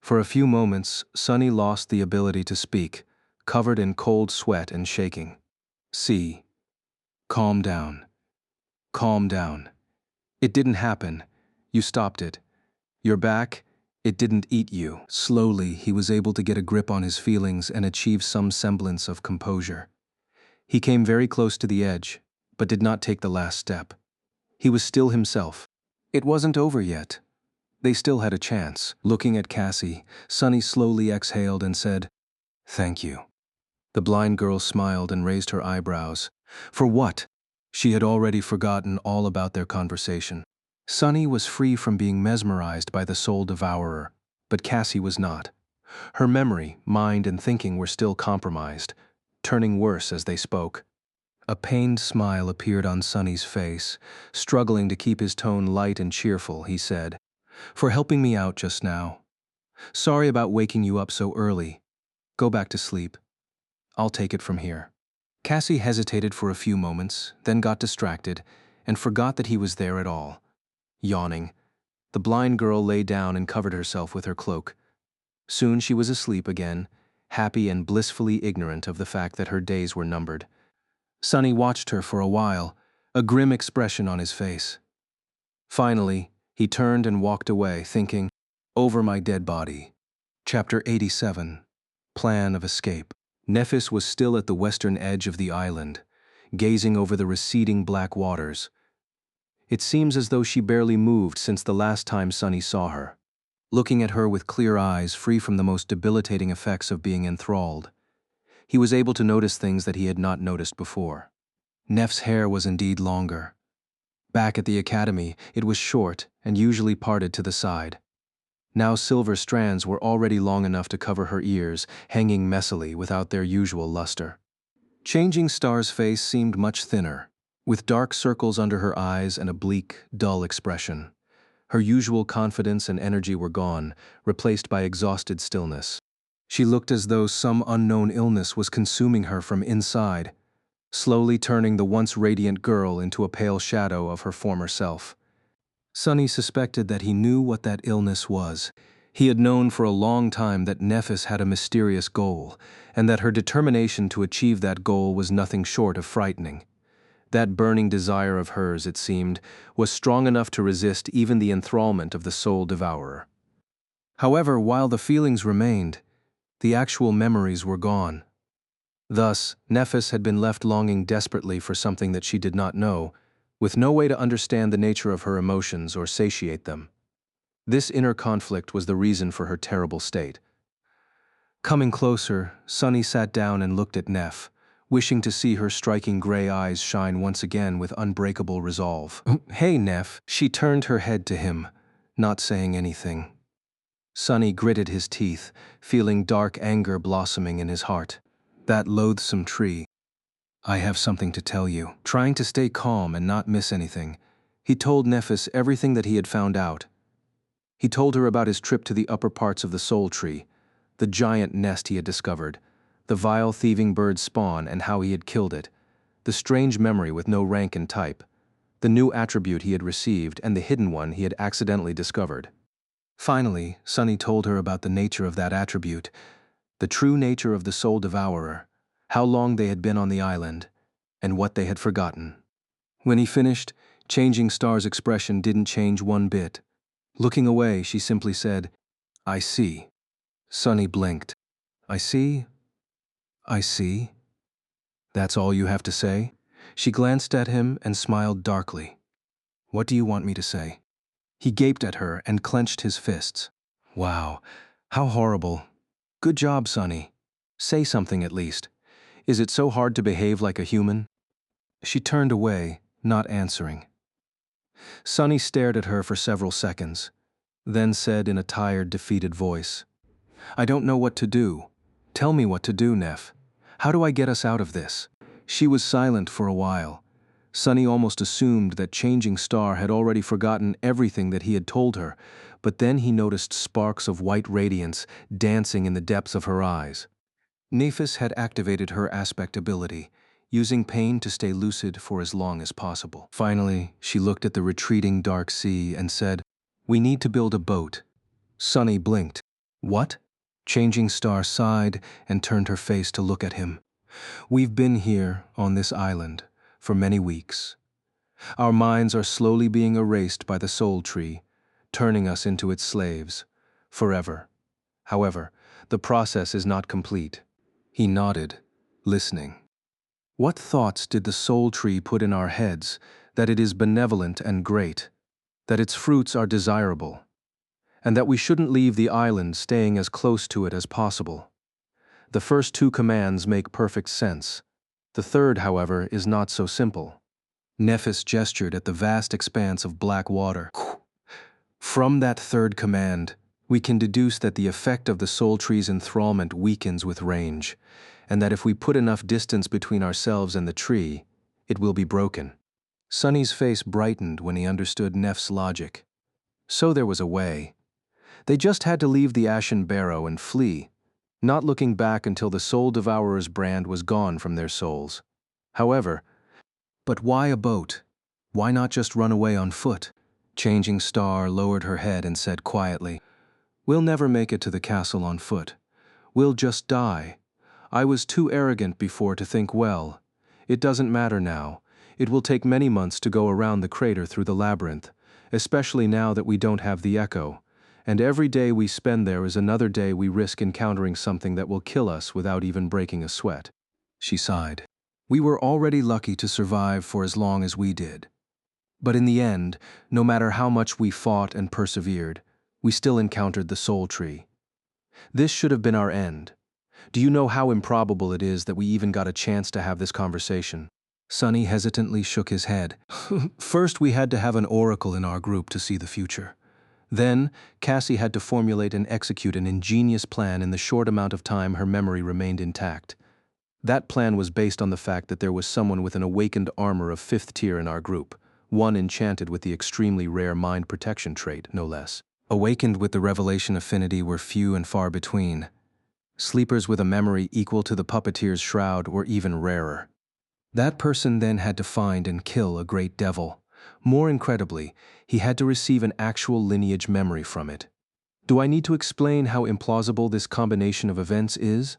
For a few moments, Sonny lost the ability to speak, covered in cold sweat and shaking. "See. Calm down. Calm down. It didn't happen. You stopped it. You're back. It didn't eat you." Slowly, he was able to get a grip on his feelings and achieve some semblance of composure. He came very close to the edge, but did not take the last step. He was still himself. It wasn't over yet. They still had a chance. Looking at Cassie, Sonny slowly exhaled and said, "Thank you." The blind girl smiled and raised her eyebrows. For what? She had already forgotten all about their conversation. Sonny was free from being mesmerized by the soul devourer, but Cassie was not. Her memory, mind, and thinking were still compromised, turning worse as they spoke. A pained smile appeared on Sonny's face. Struggling to keep his tone light and cheerful, he said, "For helping me out just now. Sorry about waking you up so early. Go back to sleep. I'll take it from here." Cassie hesitated for a few moments, then got distracted, and forgot that he was there at all. Yawning, the blind girl lay down and covered herself with her cloak. Soon she was asleep again, happy and blissfully ignorant of the fact that her days were numbered. Sonny watched her for a while, a grim expression on his face. Finally, he turned and walked away, thinking, "Over my dead body." Chapter 87. Plan of Escape. Nephis was still at the western edge of the island, gazing over the receding black waters. It seems as though she barely moved since the last time Sonny saw her. Looking at her with clear eyes, free from the most debilitating effects of being enthralled, he was able to notice things that he had not noticed before. Neph's hair was indeed longer. Back at the academy, it was short and usually parted to the side. Now silver strands were already long enough to cover her ears, hanging messily without their usual luster. Changing Star's face seemed much thinner, with dark circles under her eyes and a bleak, dull expression. Her usual confidence and energy were gone, replaced by exhausted stillness. She looked as though some unknown illness was consuming her from inside, slowly turning the once radiant girl into a pale shadow of her former self. Sonny suspected that he knew what that illness was. He had known for a long time that Nephis had a mysterious goal, and that her determination to achieve that goal was nothing short of frightening. That burning desire of hers, it seemed, was strong enough to resist even the enthrallment of the soul devourer. However, while the feelings remained, the actual memories were gone. Thus, Nephis had been left longing desperately for something that she did not know, with no way to understand the nature of her emotions or satiate them. This inner conflict was the reason for her terrible state. Coming closer, Sonny sat down and looked at Neph, wishing to see her striking gray eyes shine once again with unbreakable resolve. "Hey, Neph." She turned her head to him, not saying anything. Sonny gritted his teeth, feeling dark anger blossoming in his heart. "That loathsome tree. I have something to tell you." Trying to stay calm and not miss anything, he told Nephis everything that he had found out. He told her about his trip to the upper parts of the soul tree, the giant nest he had discovered, the vile thieving bird's spawn and how he had killed it, the strange memory with no rank and type, the new attribute he had received and the hidden one he had accidentally discovered. Finally, Sonny told her about the nature of that attribute, the true nature of the soul devourer, how long they had been on the island, and what they had forgotten. When he finished, Changing Star's expression didn't change one bit. Looking away, she simply said, "I see." Sonny blinked. "I see? I see? That's all you have to say?" She glanced at him and smiled darkly. "What do you want me to say?" He gaped at her and clenched his fists. Wow, how horrible. Good job, Sunny. Say something at least. Is it so hard to behave like a human? She turned away, not answering. Sunny stared at her for several seconds, then said in a tired, defeated voice, I don't know what to do. Tell me what to do, Neff. How do I get us out of this? She was silent for a while. Sunny almost assumed that Changing Star had already forgotten everything that he had told her, but then he noticed sparks of white radiance dancing in the depths of her eyes. Nephis had activated her aspect ability, using pain to stay lucid for as long as possible. Finally, she looked at the retreating dark sea and said, We need to build a boat. Sunny blinked. What? Changing Star sighed and turned her face to look at him. We've been here, on this island, for many weeks. Our minds are slowly being erased by the soul tree, turning us into its slaves, forever. However, the process is not complete. He nodded, listening. What thoughts did the soul tree put in our heads that it is benevolent and great, that its fruits are desirable, and that we shouldn't leave the island staying as close to it as possible? The first two commands make perfect sense. The third, however, is not so simple. Nephis gestured at the vast expanse of black water. From that third command, we can deduce that the effect of the soul tree's enthrallment weakens with range, and that if we put enough distance between ourselves and the tree, it will be broken. Sunny's face brightened when he understood Neff's logic. So there was a way. They just had to leave the Ashen Barrow and flee, not looking back until the Soul Devourer's brand was gone from their souls. However, but why a boat? Why not just run away on foot? Changing Star lowered her head and said quietly, We'll never make it to the castle on foot. We'll just die. I was too arrogant before to think well. It doesn't matter now. It will take many months to go around the crater through the labyrinth, especially now that we don't have the echo. And every day we spend there is another day we risk encountering something that will kill us without even breaking a sweat. She sighed. We were already lucky to survive for as long as we did. But in the end, no matter how much we fought and persevered, we still encountered the soul tree. This should have been our end. Do you know how improbable it is that we even got a chance to have this conversation? Sunny hesitantly shook his head. First, we had to have an oracle in our group to see the future. Then, Cassie had to formulate and execute an ingenious plan in the short amount of time her memory remained intact. That plan was based on the fact that there was someone with an awakened armor of 5th tier in our group, one enchanted with the extremely rare mind protection trait, no less. Awakened with the revelation affinity were few and far between. Sleepers with a memory equal to the puppeteer's shroud were even rarer. That person then had to find and kill a great devil. More incredibly, he had to receive an actual lineage memory from it. Do I need to explain how implausible this combination of events is?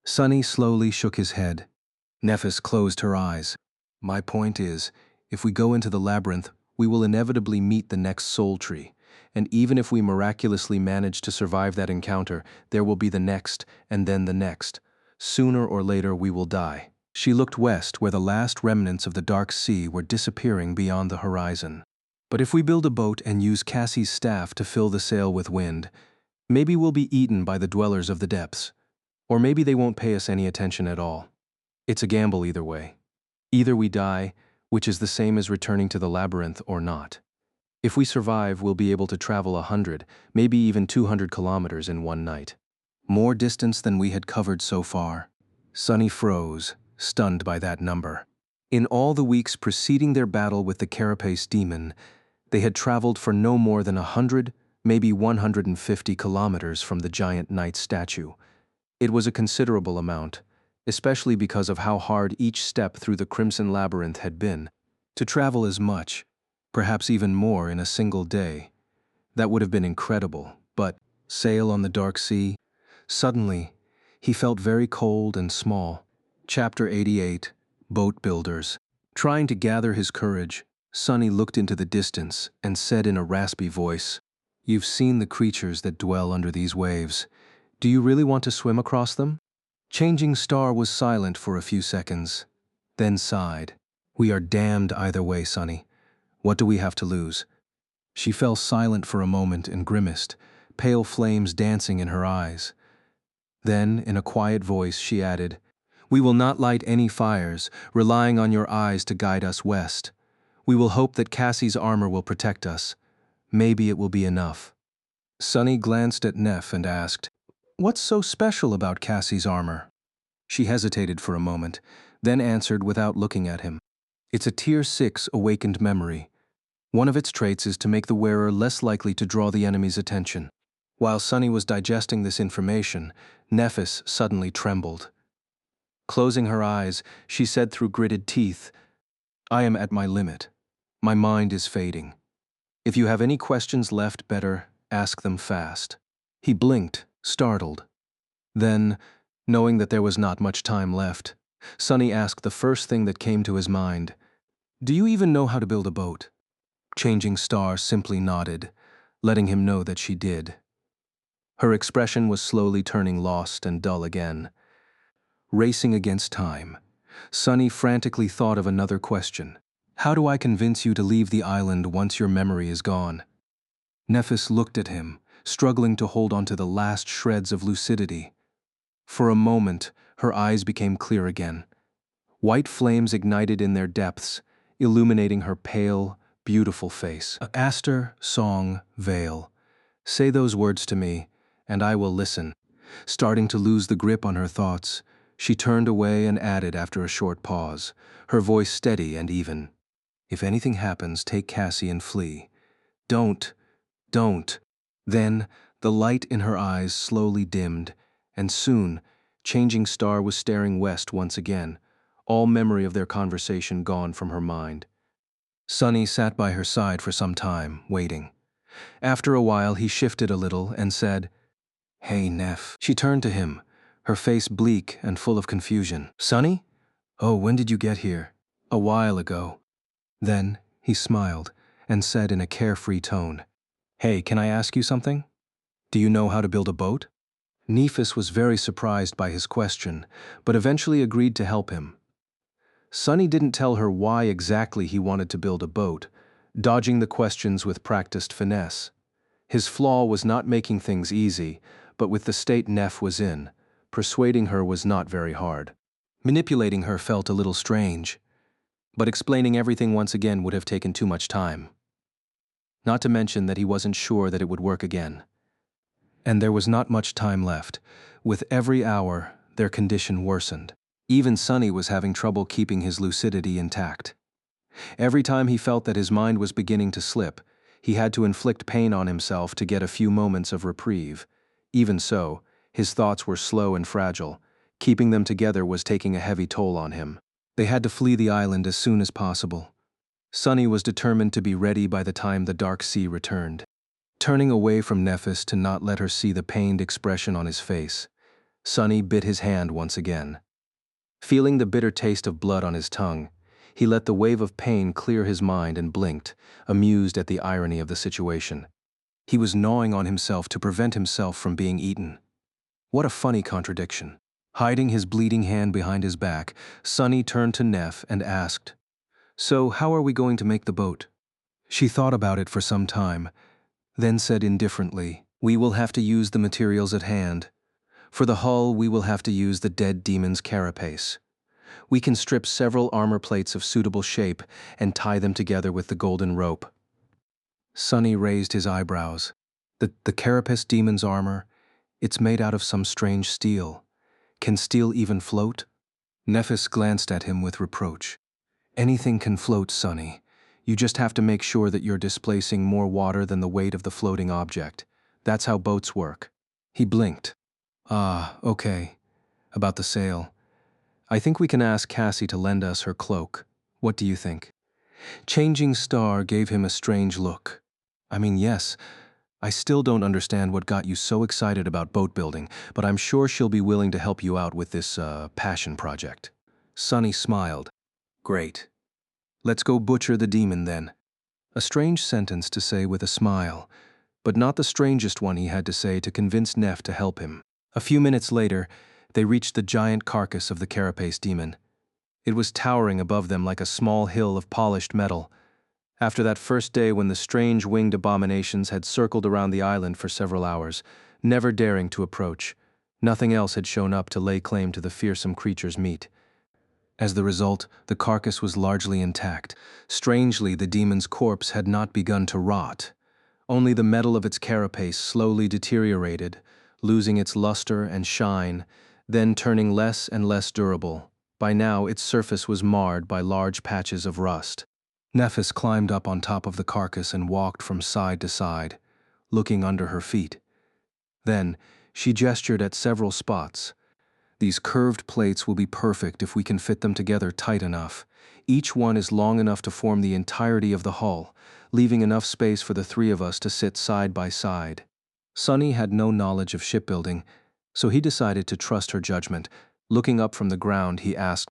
Sunny slowly shook his head. Nephis closed her eyes. My point is, if we go into the labyrinth, we will inevitably meet the next soul tree. And even if we miraculously manage to survive that encounter, there will be the next, and then the next. Sooner or later we will die. She looked west where the last remnants of the dark sea were disappearing beyond the horizon. But if we build a boat and use Cassie's staff to fill the sail with wind, maybe we'll be eaten by the dwellers of the depths. Or maybe they won't pay us any attention at all. It's a gamble either way. Either we die, which is the same as returning to the labyrinth, or not. If we survive, we'll be able to travel 100, maybe even 200 kilometers in one night. More distance than we had covered so far. Sunny froze, stunned by that number. In all the weeks preceding their battle with the carapace demon, they had traveled for no more than 100, maybe 150 kilometers from the giant knight statue. It was a considerable amount, especially because of how hard each step through the Crimson Labyrinth had been. To travel as much, perhaps even more in a single day, that would have been incredible, but sail on the dark sea? Suddenly, he felt very cold and small. Chapter 88, Boat Builders. Trying to gather his courage, Sunny looked into the distance and said in a raspy voice, You've seen the creatures that dwell under these waves. Do you really want to swim across them? Changing Star was silent for a few seconds, then sighed. We are damned either way, Sunny. What do we have to lose? She fell silent for a moment and grimaced, pale flames dancing in her eyes. Then, in a quiet voice, she added, "We will not light any fires, relying on your eyes to guide us west. We will hope that Cassie's armor will protect us. Maybe it will be enough." Sunny glanced at Neff and asked, "What's so special about Cassie's armor?" She hesitated for a moment, then answered without looking at him. "It's a Tier 6 awakened memory. One of its traits is to make the wearer less likely to draw the enemy's attention." While Sunny was digesting this information, Nephis suddenly trembled. Closing her eyes, she said through gritted teeth, "I am at my limit. My mind is fading. If you have any questions left, better ask them fast." He blinked, startled. Then, knowing that there was not much time left, Sunny asked the first thing that came to his mind, "Do you even know how to build a boat?" Changing Star simply nodded, letting him know that she did. Her expression was slowly turning lost and dull again. Racing against time, Sunny frantically thought of another question. "How do I convince you to leave the island once your memory is gone?" Nephis looked at him, struggling to hold on to the last shreds of lucidity. For a moment, her eyes became clear again. White flames ignited in their depths, illuminating her pale, beautiful face. "Aster, Song, Veil. Say those words to me, and I will listen." Starting to lose the grip on her thoughts, she turned away and added after a short pause, her voice steady and even, "If anything happens, take Cassie and flee. Don't. Then, the light in her eyes slowly dimmed, and soon, Changing Star was staring west once again, all memory of their conversation gone from her mind. Sunny sat by her side for some time, waiting. After a while, he shifted a little and said, "Hey, Neff." She turned to him, her face bleak and full of confusion. "Sunny? Oh, when did you get here?" "A while ago." Then, he smiled and said in a carefree tone, "Hey, can I ask you something? Do you know how to build a boat?" Nephis was very surprised by his question, but eventually agreed to help him. Sunny didn't tell her why exactly he wanted to build a boat, dodging the questions with practiced finesse. His flaw was not making things easy, but with the state Neff was in, persuading her was not very hard. Manipulating her felt a little strange, but explaining everything once again would have taken too much time. Not to mention that he wasn't sure that it would work again. And there was not much time left. With every hour, their condition worsened. Even Sunny was having trouble keeping his lucidity intact. Every time he felt that his mind was beginning to slip, he had to inflict pain on himself to get a few moments of reprieve. Even so, his thoughts were slow and fragile. Keeping them together was taking a heavy toll on him. They had to flee the island as soon as possible. Sunny was determined to be ready by the time the dark sea returned. Turning away from Nephis to not let her see the pained expression on his face, Sunny bit his hand once again. Feeling the bitter taste of blood on his tongue, he let the wave of pain clear his mind and blinked, amused at the irony of the situation. He was gnawing on himself to prevent himself from being eaten. What a funny contradiction. Hiding his bleeding hand behind his back, Sunny turned to Neff and asked, "So how are we going to make the boat?" She thought about it for some time, then said indifferently, "We will have to use the materials at hand. For the hull, we will have to use the dead demon's carapace. We can strip several armor plates of suitable shape and tie them together with the golden rope." Sunny raised his eyebrows. The carapace demon's armor, it's made out of some strange steel. Can steel even float?" Nephis glanced at him with reproach. "Anything can float, Sunny. You just have to make sure that you're displacing more water than the weight of the floating object. That's how boats work." He blinked. "Ah, okay. About the sail. I think we can ask Cassie to lend us her cloak. What do you think?" Changing Star gave him a strange look. "I mean, yes, I still don't understand what got you so excited about boat building, but I'm sure she'll be willing to help you out with this, passion project." Sunny smiled. "Great. Let's go butcher the demon then." A strange sentence to say with a smile, but not the strangest one he had to say to convince Neff to help him. A few minutes later, they reached the giant carcass of the carapace demon. It was towering above them like a small hill of polished metal. After that first day when the strange winged abominations had circled around the island for several hours, never daring to approach, Nothing else had shown up to lay claim to the fearsome creature's meat. As the result, the carcass was largely intact. Strangely, the demon's corpse had not begun to rot. Only the metal of its carapace slowly deteriorated, losing its luster and shine, then turning less and less durable. By now, its surface was marred by large patches of rust. Nephis climbed up on top of the carcass and walked from side to side, looking under her feet. Then, she gestured at several spots. These curved plates will be perfect if we can fit them together tight enough. Each one is long enough to form the entirety of the hull, leaving enough space for the three of us to sit side by side. Sonny had no knowledge of shipbuilding, so he decided to trust her judgment. Looking up from the ground, he asked,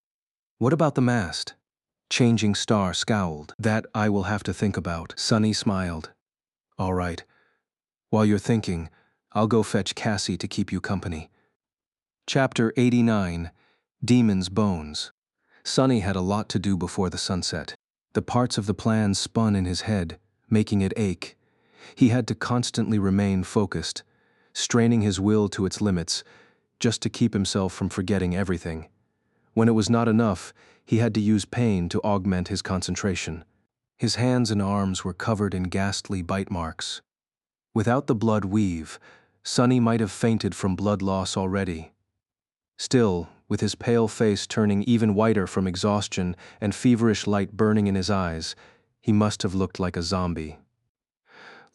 "What about the mast?" Changing Star scowled. "That I will have to think about." Sonny smiled. "All right. While you're thinking, I'll go fetch Cassie to keep you company." Chapter 89, Demon's Bones. Sonny had a lot to do before the sunset. The parts of the plan spun in his head, making it ache. He had to constantly remain focused, straining his will to its limits, just to keep himself from forgetting everything. When it was not enough, he had to use pain to augment his concentration. His hands and arms were covered in ghastly bite marks. Without the blood weave, Sonny might have fainted from blood loss already. Still, with his pale face turning even whiter from exhaustion and feverish light burning in his eyes, he must have looked like a zombie.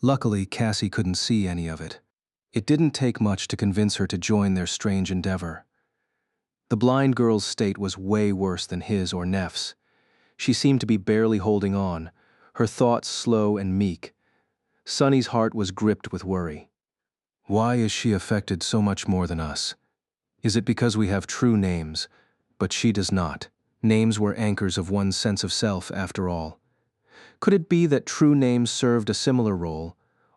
Luckily, Cassie couldn't see any of it. It didn't take much to convince her to join their strange endeavor. The blind girl's state was way worse than his or Neff's. She seemed to be barely holding on, her thoughts slow and meek. Sonny's heart was gripped with worry. Why is she affected so much more than us? Is it because we have true names, but she does not? Names were anchors of one's sense of self, after all. Could it be that true names served a similar role,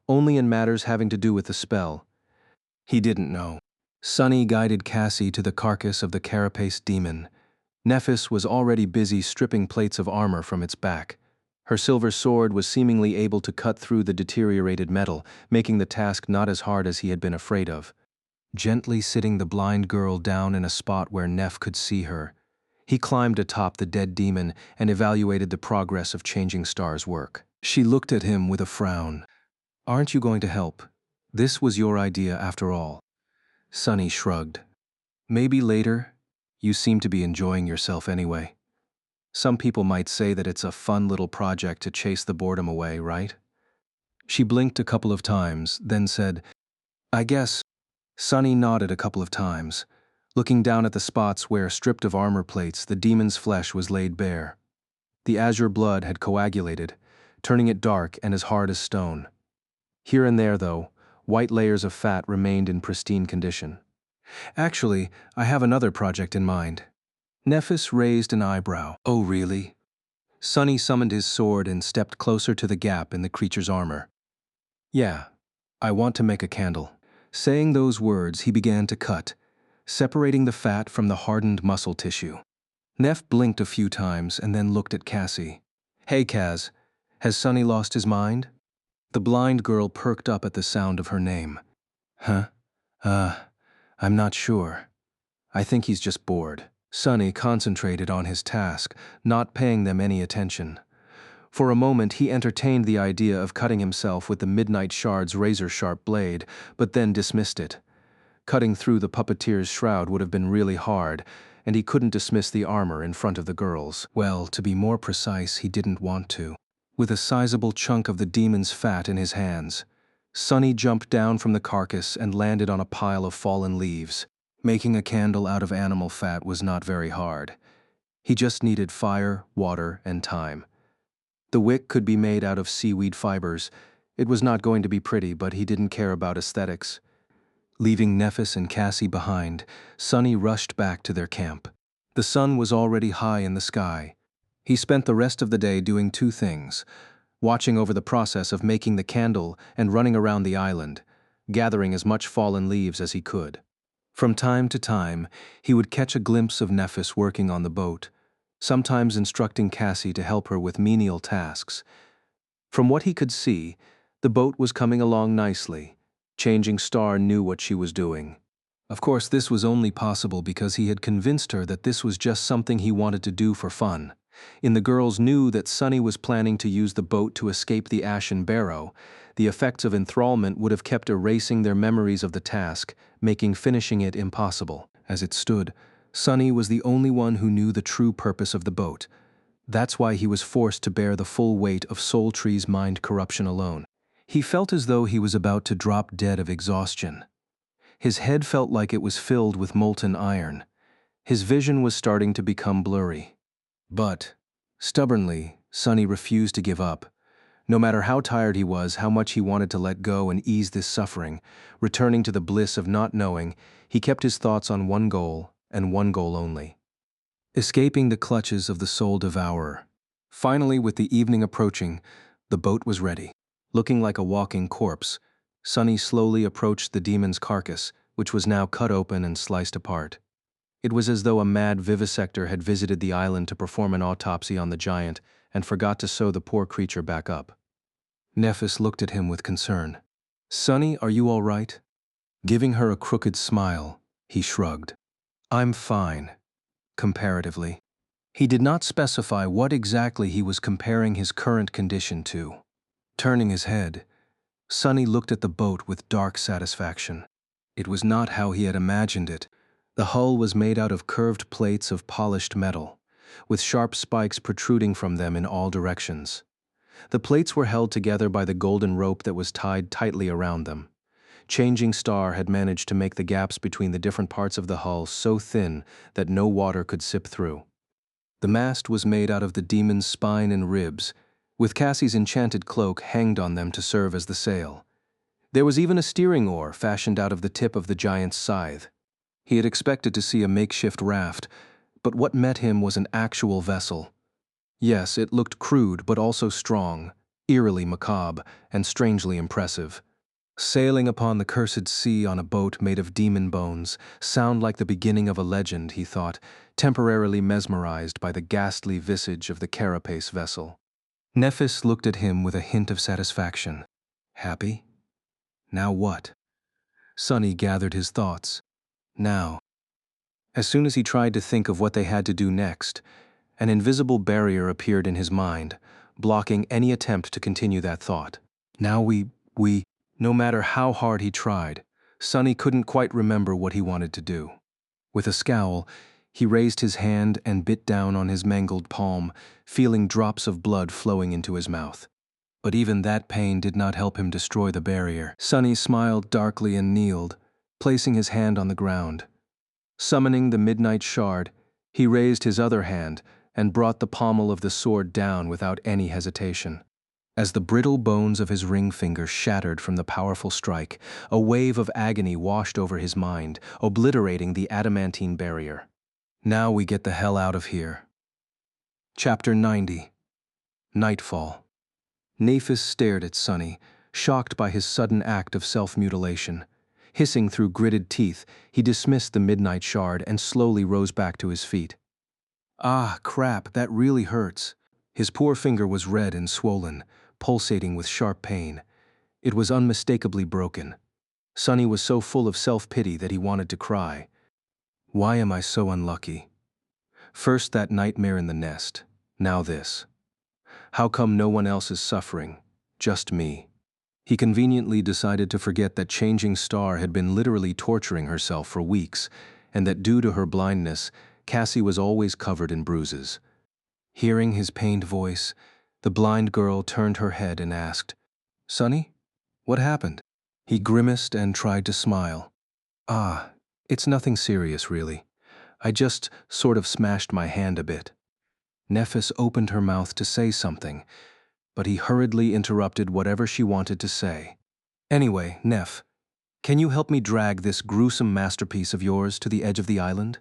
only in matters having to do with the spell? He didn't know. Sonny guided Cassie to the carcass of the carapace demon. Nephis was already busy stripping plates of armor from its back. Her silver sword was seemingly able to cut through the deteriorated metal, making the task not as hard as he had been afraid of. Gently sitting the blind girl down in a spot where Neph could see her, he climbed atop the dead demon and evaluated the progress of Changing Star's work. She looked at him with a frown. "Aren't you going to help? This was your idea after all." Sonny shrugged. "Maybe later. You seem to be enjoying yourself anyway. Some people might say that it's a fun little project to chase the boredom away, right?" She blinked a couple of times, then said, "I guess." Sonny nodded a couple of times, looking down at the spots where, stripped of armor plates, the demon's flesh was laid bare. The azure blood had coagulated, turning it dark and as hard as stone. Here and there, though, white layers of fat remained in pristine condition. "Actually, I have another project in mind." Nephis raised an eyebrow. "Oh, really?" Sonny summoned his sword and stepped closer to the gap in the creature's armor. "Yeah, I want to make a candle." Saying those words, he began to cut, separating the fat from the hardened muscle tissue. Neff blinked a few times and then looked at Cassie. "Hey, Kaz, has Sonny lost his mind?" The blind girl perked up at the sound of her name. "Huh? I'm not sure. I think he's just bored." Sonny concentrated on his task, not paying them any attention. For a moment, he entertained the idea of cutting himself with the Midnight Shard's razor-sharp blade, but then dismissed it. Cutting through the puppeteer's shroud would have been really hard, and he couldn't dismiss the armor in front of the girls. Well, to be more precise, he didn't want to. With a sizable chunk of the demon's fat in his hands, Sonny jumped down from the carcass and landed on a pile of fallen leaves. Making a candle out of animal fat was not very hard. He just needed fire, water, and time. The wick could be made out of seaweed fibers. It was not going to be pretty, but he didn't care about aesthetics. Leaving Nephis and Cassie behind, Sonny rushed back to their camp. The sun was already high in the sky. He spent the rest of the day doing two things: watching over the process of making the candle and running around the island, gathering as much fallen leaves as he could. From time to time, he would catch a glimpse of Nephis working on the boat, sometimes instructing Cassie to help her with menial tasks. From what he could see, the boat was coming along nicely. Changing Star knew what she was doing. Of course, this was only possible because he had convinced her that this was just something he wanted to do for fun. The girls knew that Sunny was planning to use the boat to escape the Ashen Barrow. The effects of enthrallment would have kept erasing their memories of the task, making finishing it impossible. As it stood, Sunny was the only one who knew the true purpose of the boat. That's why he was forced to bear the full weight of Soul Tree's mind corruption alone. He felt as though he was about to drop dead of exhaustion. His head felt like it was filled with molten iron. His vision was starting to become blurry. But, stubbornly, Sunny refused to give up. No matter how tired he was, how much he wanted to let go and ease this suffering, returning to the bliss of not knowing, he kept his thoughts on one goal, and one goal only: escaping the clutches of the soul devourer. Finally, with the evening approaching, the boat was ready. Looking like a walking corpse, Sunny slowly approached the demon's carcass, which was now cut open and sliced apart. It was as though a mad vivisector had visited the island to perform an autopsy on the giant and forgot to sew the poor creature back up. Nephis looked at him with concern. "Sunny, are you all right?" Giving her a crooked smile, he shrugged. "I'm fine, comparatively." He did not specify what exactly he was comparing his current condition to. Turning his head, Sunny looked at the boat with dark satisfaction. It was not how he had imagined it. The hull was made out of curved plates of polished metal, with sharp spikes protruding from them in all directions. The plates were held together by the golden rope that was tied tightly around them. Changing Star had managed to make the gaps between the different parts of the hull so thin that no water could sip through. The mast was made out of the demon's spine and ribs, with Cassie's enchanted cloak hanged on them to serve as the sail. There was even a steering oar fashioned out of the tip of the giant's scythe. He had expected to see a makeshift raft, but what met him was an actual vessel. Yes, it looked crude, but also strong, eerily macabre, and strangely impressive. Sailing upon the cursed sea on a boat made of demon bones sound like the beginning of a legend, he thought, temporarily mesmerized by the ghastly visage of the carapace vessel. Nephis looked at him with a hint of satisfaction. Happy? Now what? Sunny gathered his thoughts. Now. As soon as he tried to think of what they had to do next, an invisible barrier appeared in his mind, blocking any attempt to continue that thought. Now no matter how hard he tried, Sunny couldn't quite remember what he wanted to do. With a scowl, he raised his hand and bit down on his mangled palm, feeling drops of blood flowing into his mouth. But even that pain did not help him destroy the barrier. Sunny smiled darkly and kneeled, placing his hand on the ground. Summoning the midnight shard, he raised his other hand and brought the pommel of the sword down without any hesitation. As the brittle bones of his ring finger shattered from the powerful strike, a wave of agony washed over his mind, obliterating the adamantine barrier. Now we get the hell out of here. Chapter 90. Nightfall. Nephis stared at Sunny, shocked by his sudden act of self-mutilation. Hissing through gritted teeth, he dismissed the midnight shard and slowly rose back to his feet. Ah, crap, that really hurts. His poor finger was red and swollen, pulsating with sharp pain. It was unmistakably broken. Sunny was so full of self-pity that he wanted to cry. Why am I so unlucky? First that nightmare in the nest, now this. How come no one else is suffering? Just me. He conveniently decided to forget that Changing Star had been literally torturing herself for weeks, and that due to her blindness, Cassie was always covered in bruises. Hearing his pained voice, the blind girl turned her head and asked, "Sunny, what happened?" He grimaced and tried to smile. "Ah, it's nothing serious, really. I just sort of smashed my hand a bit." Nephis opened her mouth to say something, but he hurriedly interrupted whatever she wanted to say. "Anyway, Neph, can you help me drag this gruesome masterpiece of yours to the edge of the island?"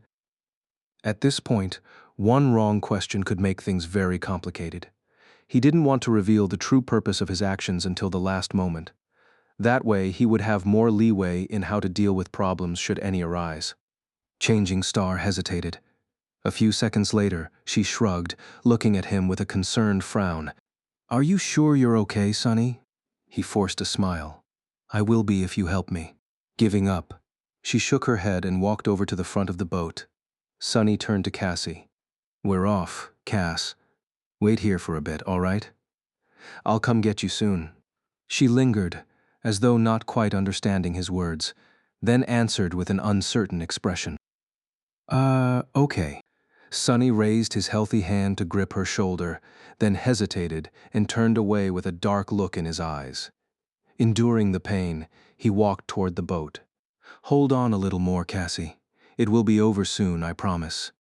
At this point, one wrong question could make things very complicated. He didn't want to reveal the true purpose of his actions until the last moment. That way, he would have more leeway in how to deal with problems should any arise. Changing Star hesitated. A few seconds later, she shrugged, looking at him with a concerned frown. "Are you sure you're okay, Sunny?" He forced a smile. "I will be if you help me." Giving up, She shook her head and walked over to the front of the boat. Sunny turned to Cassie. "We're off, Cass. Wait here for a bit, all right? I'll come get you soon." She lingered, as though not quite understanding his words, then answered with an uncertain expression. Okay." Sunny raised his healthy hand to grip her shoulder, then hesitated and turned away with a dark look in his eyes. Enduring the pain, he walked toward the boat. "Hold on a little more, Cassie. It will be over soon, I promise."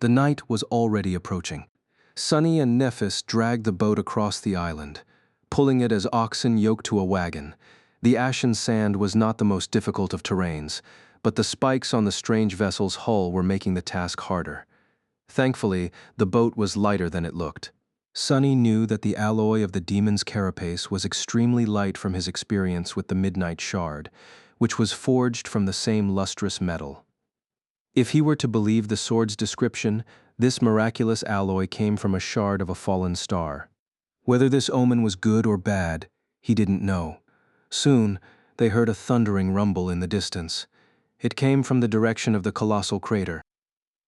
The night was already approaching. Sunny and Nephis dragged the boat across the island, pulling it as oxen yoked to a wagon. The ashen sand was not the most difficult of terrains, but the spikes on the strange vessel's hull were making the task harder. Thankfully, the boat was lighter than it looked. Sunny knew that the alloy of the demon's carapace was extremely light from his experience with the Midnight Shard, which was forged from the same lustrous metal. If he were to believe the sword's description, this miraculous alloy came from a shard of a fallen star. Whether this omen was good or bad, he didn't know. Soon, they heard a thundering rumble in the distance. It came from the direction of the colossal crater.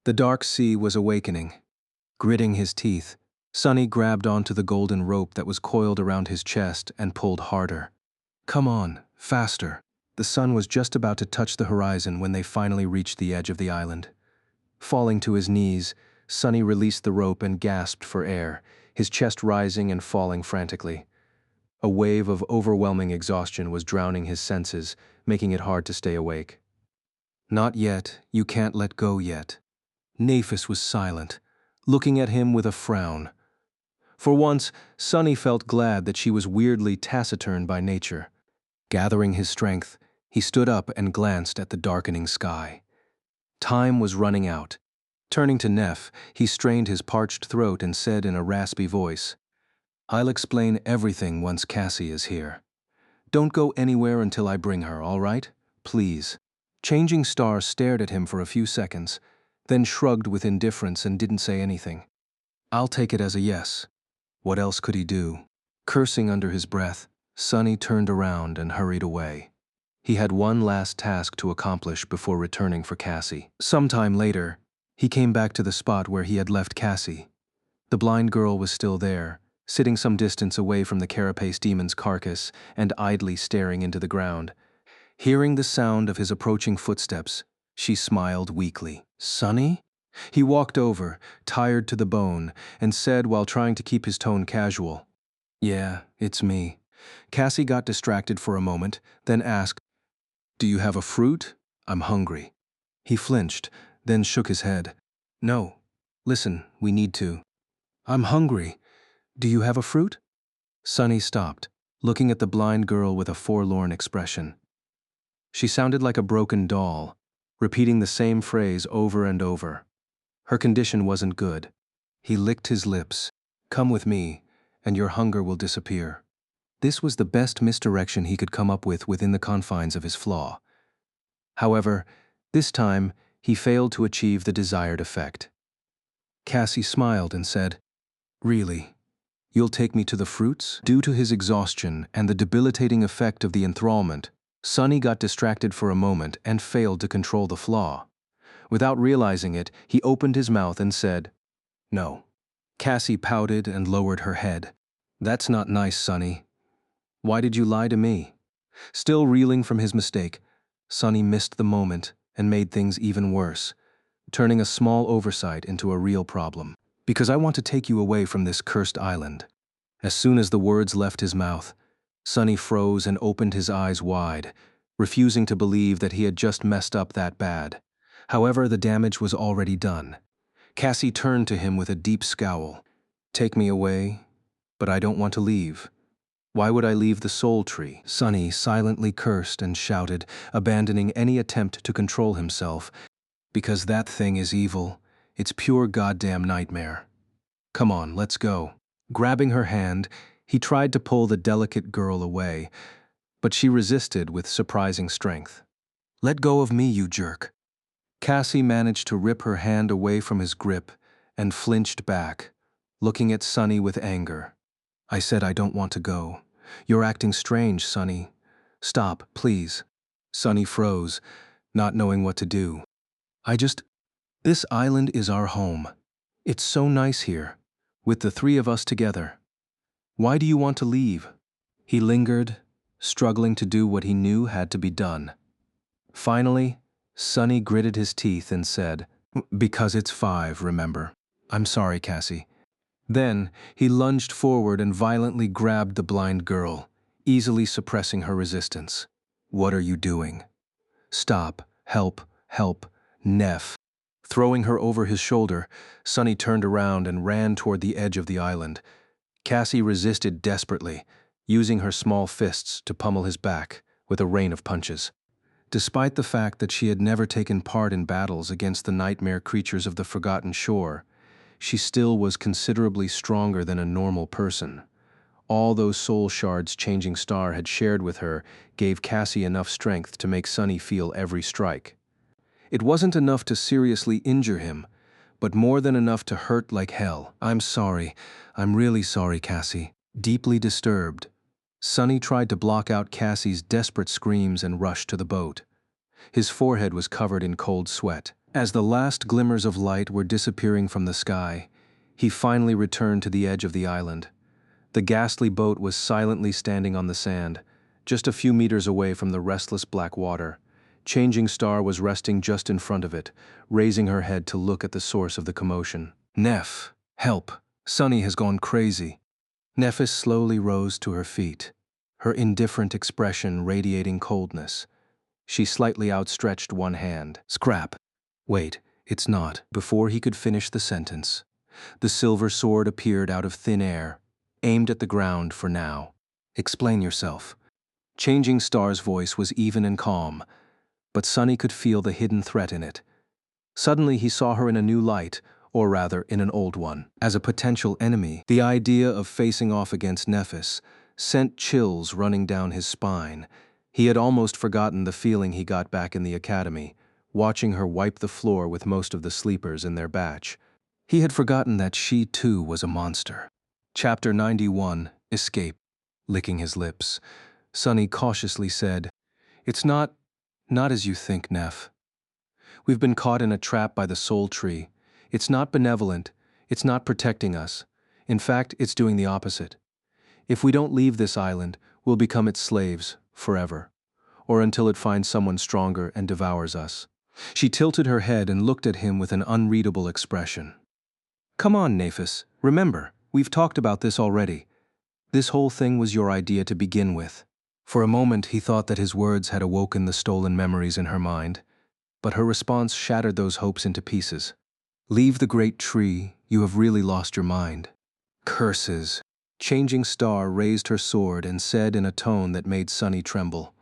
The dark sea was awakening. Gritting his teeth, Sunny grabbed onto the golden rope that was coiled around his chest and pulled harder. "Come on, faster." The sun was just about to touch the horizon when they finally reached the edge of the island. Falling to his knees, Sunny released the rope and gasped for air, his chest rising and falling frantically. A wave of overwhelming exhaustion was drowning his senses, making it hard to stay awake. "Not yet, you can't let go yet." Nephis was silent, looking at him with a frown. For once, Sunny felt glad that she was weirdly taciturn by nature. Gathering his strength, he stood up and glanced at the darkening sky. Time was running out. Turning to Neph, he strained his parched throat and said in a raspy voice, "I'll explain everything once Cassie is here. Don't go anywhere until I bring her, all right? Please." Changing Star stared at him for a few seconds, then shrugged with indifference and didn't say anything. "I'll take it as a yes." What else could he do? Cursing under his breath, Sunny turned around and hurried away. He had one last task to accomplish before returning for Cassie. Sometime later, he came back to the spot where he had left Cassie. The blind girl was still there, sitting some distance away from the carapace demon's carcass and idly staring into the ground. Hearing the sound of his approaching footsteps, she smiled weakly. "Sunny?" He walked over, tired to the bone, and said while trying to keep his tone casual, "Yeah, it's me." Cassie got distracted for a moment, then asked, "Do you have a fruit? I'm hungry." He flinched, then shook his head. "No. Listen, we need to." "I'm hungry. Do you have a fruit?" Sunny stopped, looking at the blind girl with a forlorn expression. She sounded like a broken doll, repeating the same phrase over and over. Her condition wasn't good. He licked his lips. "Come with me, and your hunger will disappear." This was the best misdirection he could come up with within the confines of his flaw. However, this time, he failed to achieve the desired effect. Cassie smiled and said, "Really? You'll take me to the fruits?" Due to his exhaustion and the debilitating effect of the enthrallment, Sunny got distracted for a moment and failed to control the flaw. Without realizing it, he opened his mouth and said, "No." Cassie pouted and lowered her head. "That's not nice, Sunny. Why did you lie to me?" Still reeling from his mistake, Sunny missed the moment and made things even worse, turning a small oversight into a real problem. "Because I want to take you away from this cursed island." As soon as the words left his mouth, Sunny froze and opened his eyes wide, refusing to believe that he had just messed up that bad. However, the damage was already done. Cassie turned to him with a deep scowl. "Take me away, but I don't want to leave. Why would I leave the soul tree?" Sunny silently cursed and shouted, abandoning any attempt to control himself. "Because that thing is evil. It's pure goddamn nightmare. Come on, let's go." Grabbing her hand, he tried to pull the delicate girl away, but she resisted with surprising strength. "Let go of me, you jerk." Cassie managed to rip her hand away from his grip and flinched back, looking at Sunny with anger. "I said I don't want to go. You're acting strange, Sunny. Stop, please." Sunny froze, not knowing what to do. This island is our home. It's so nice here, with the three of us together. Why do you want to leave? He lingered, struggling to do what he knew had to be done. Finally, Sonny gritted his teeth and said, "Because it's 5, remember. I'm sorry, Cassie." Then, he lunged forward and violently grabbed the blind girl, easily suppressing her resistance. "What are you doing? Stop, help, help, Neff." Throwing her over his shoulder, Sonny turned around and ran toward the edge of the island. Cassie resisted desperately, using her small fists to pummel his back with a rain of punches. Despite the fact that she had never taken part in battles against the nightmare creatures of the Forgotten Shore, she still was considerably stronger than a normal person. All those soul shards Changing Star had shared with her gave Cassie enough strength to make Sonny feel every strike. It wasn't enough to seriously injure him, but more than enough to hurt like hell. "I'm sorry. I'm really sorry, Cassie." Deeply disturbed, Sonny tried to block out Cassie's desperate screams and rushed to the boat. His forehead was covered in cold sweat. As the last glimmers of light were disappearing from the sky, he finally returned to the edge of the island. The ghastly boat was silently standing on the sand, just a few meters away from the restless black water. Changing Star was resting just in front of it, raising her head to look at the source of the commotion. "Neff, help! Sonny has gone crazy." Neffis slowly rose to her feet, her indifferent expression radiating coldness. She slightly outstretched one hand. "Scrap. Wait, it's not." Before he could finish the sentence, the silver sword appeared out of thin air, aimed at the ground for now. "Explain yourself." Changing Star's voice was even and calm, but Sonny could feel the hidden threat in it. Suddenly he saw her in a new light, or rather in an old one. As a potential enemy, the idea of facing off against Neffis sent chills running down his spine. He had almost forgotten the feeling he got back in the academy, watching her wipe the floor with most of the sleepers in their batch. He had forgotten that she too was a monster. Chapter 91, Escape. Licking his lips, Sonny cautiously said, "It's not as you think, Neff. We've been caught in a trap by the Soul Tree. It's not benevolent. It's not protecting us. In fact, it's doing the opposite. If we don't leave this island, we'll become its slaves, forever. Or until it finds someone stronger and devours us." She tilted her head and looked at him with an unreadable expression. "Come on, Nefis. Remember, we've talked about this already. This whole thing was your idea to begin with." For a moment he thought that his words had awoken the stolen memories in her mind, but her response shattered those hopes into pieces. "Leave the great tree, you have really lost your mind." Curses. Changing Star raised her sword and said in a tone that made Sonny tremble,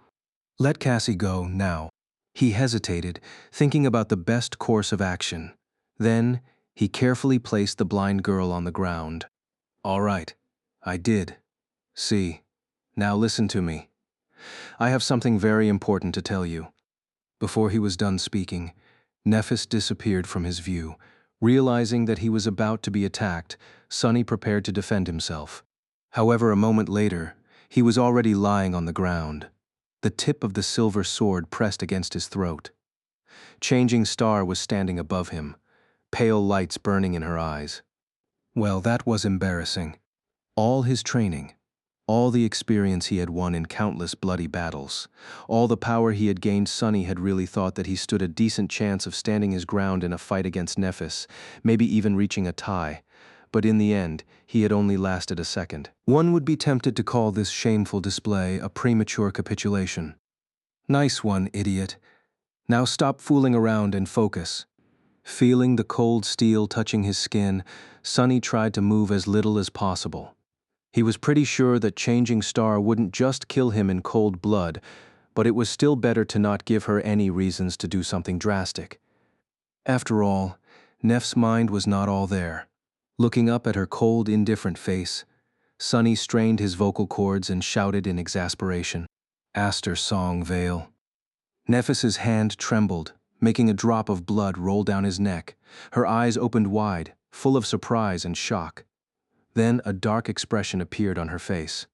"Let Cassie go, now." He hesitated, thinking about the best course of action. Then, he carefully placed the blind girl on the ground. "All right, I did. See, now listen to me. I have something very important to tell you." Before he was done speaking, Neffis disappeared from his view. Realizing that he was about to be attacked, Sonny prepared to defend himself. However, a moment later, he was already lying on the ground, the tip of the silver sword pressed against his throat. Changing Star was standing above him, pale lights burning in her eyes. Well, that was embarrassing. All his training, all the experience he had won in countless bloody battles, all the power he had gained, Sonny had really thought that he stood a decent chance of standing his ground in a fight against Neffis, maybe even reaching a tie. But in the end, he had only lasted a second. One would be tempted to call this shameful display a premature capitulation. "Nice one, idiot. Now stop fooling around and focus." Feeling the cold steel touching his skin, Sonny tried to move as little as possible. He was pretty sure that Changing Star wouldn't just kill him in cold blood, but it was still better to not give her any reasons to do something drastic. After all, Neff's mind was not all there. Looking up at her cold, indifferent face, Sonny strained his vocal cords and shouted in exasperation, "Aster Song Vale." Neffis's hand trembled, making a drop of blood roll down his neck. Her eyes opened wide, full of surprise and shock. Then a dark expression appeared on her face.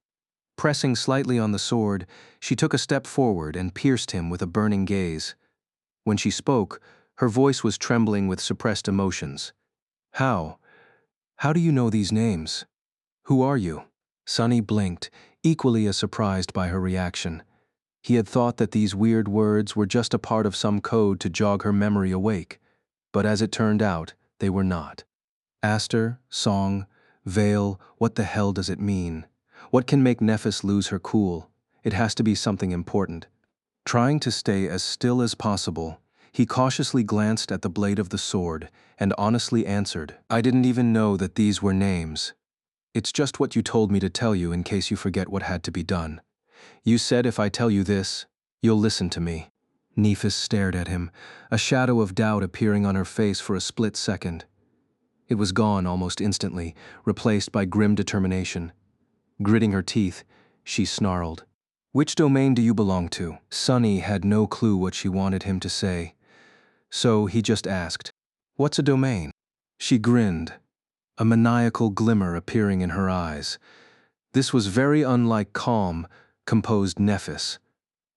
Pressing slightly on the sword, she took a step forward and pierced him with a burning gaze. When she spoke, her voice was trembling with suppressed emotions. How? How do you know these names? Who are you? Sunny blinked, equally as surprised by her reaction. He had thought that these weird words were just a part of some code to jog her memory awake, but as it turned out, they were not. Aster, song, veil, what the hell does it mean? What can make Nephis lose her cool? It has to be something important. Trying to stay as still as possible, he cautiously glanced at the blade of the sword and honestly answered, I didn't even know that these were names. It's just what you told me to tell you in case you forget what had to be done. You said if I tell you this, you'll listen to me. Nephis stared at him, a shadow of doubt appearing on her face for a split second. It was gone almost instantly, replaced by grim determination. Gritting her teeth, she snarled, Which domain do you belong to? Sunny had no clue what she wanted him to say, so he just asked, What's a domain? She grinned, a maniacal glimmer appearing in her eyes. This was very unlike calm, composed Nephis.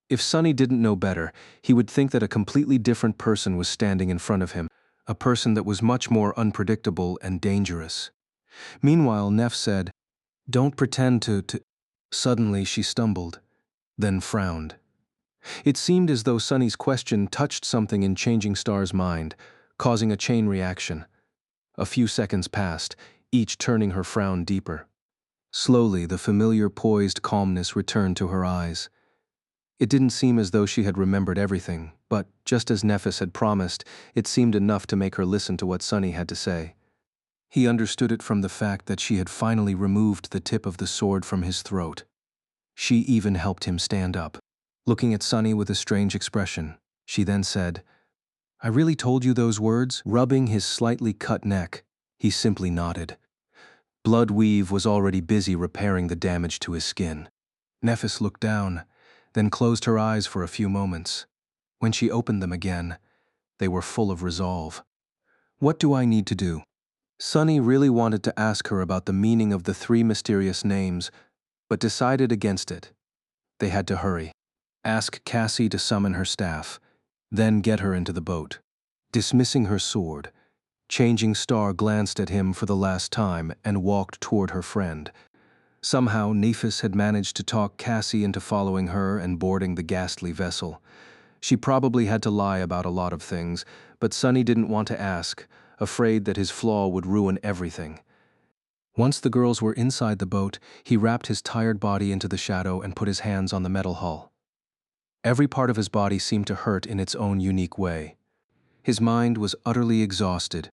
If Sunny didn't know better, he would think that a completely different person was standing in front of him, a person that was much more unpredictable and dangerous. Meanwhile, Neph said, Don't pretend to. Suddenly she stumbled, then frowned. It seemed as though Sunny's question touched something in Changing Star's mind, causing a chain reaction. A few seconds passed, each turning her frown deeper. Slowly, the familiar poised calmness returned to her eyes. It didn't seem as though she had remembered everything, but, just as Nephis had promised, it seemed enough to make her listen to what Sunny had to say. He understood it from the fact that she had finally removed the tip of the sword from his throat. She even helped him stand up. Looking at Sunny with a strange expression, she then said, I really told you those words? Rubbing his slightly cut neck, he simply nodded. Blood Weave was already busy repairing the damage to his skin. Nephis looked down, then closed her eyes for a few moments. When she opened them again, they were full of resolve. What do I need to do? Sunny really wanted to ask her about the meaning of the 3 mysterious names, but decided against it. They had to hurry. Ask Cassie to summon her staff, then get her into the boat. Dismissing her sword, Changing Star glanced at him for the last time and walked toward her friend. Somehow, Nephis had managed to talk Cassie into following her and boarding the ghastly vessel. She probably had to lie about a lot of things, but Sunny didn't want to ask, afraid that his flaw would ruin everything. Once the girls were inside the boat, he wrapped his tired body into the shadow and put his hands on the metal hull. Every part of his body seemed to hurt in its own unique way. His mind was utterly exhausted.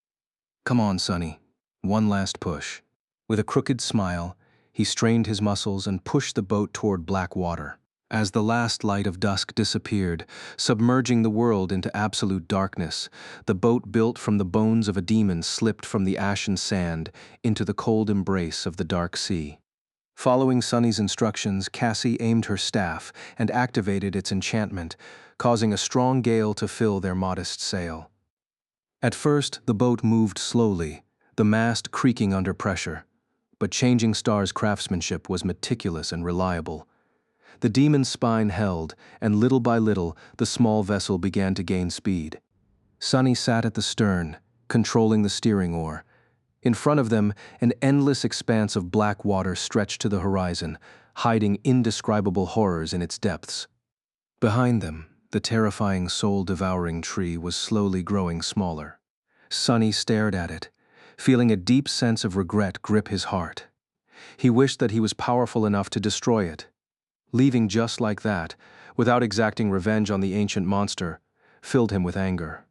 Come on, Sunny. One last push. With a crooked smile, he strained his muscles and pushed the boat toward black water. As the last light of dusk disappeared, submerging the world into absolute darkness, the boat built from the bones of a demon slipped from the ashen sand into the cold embrace of the dark sea. Following Sunny's instructions, Cassie aimed her staff and activated its enchantment, causing a strong gale to fill their modest sail. At first, the boat moved slowly, the mast creaking under pressure, but Changing Star's craftsmanship was meticulous and reliable. The demon's spine held, and little by little, the small vessel began to gain speed. Sunny sat at the stern, controlling the steering oar. In front of them, an endless expanse of black water stretched to the horizon, hiding indescribable horrors in its depths. Behind them, the terrifying soul-devouring tree was slowly growing smaller. Sunny stared at it, feeling a deep sense of regret grip his heart. He wished that he was powerful enough to destroy it. Leaving just like that, without exacting revenge on the ancient monster, filled him with anger.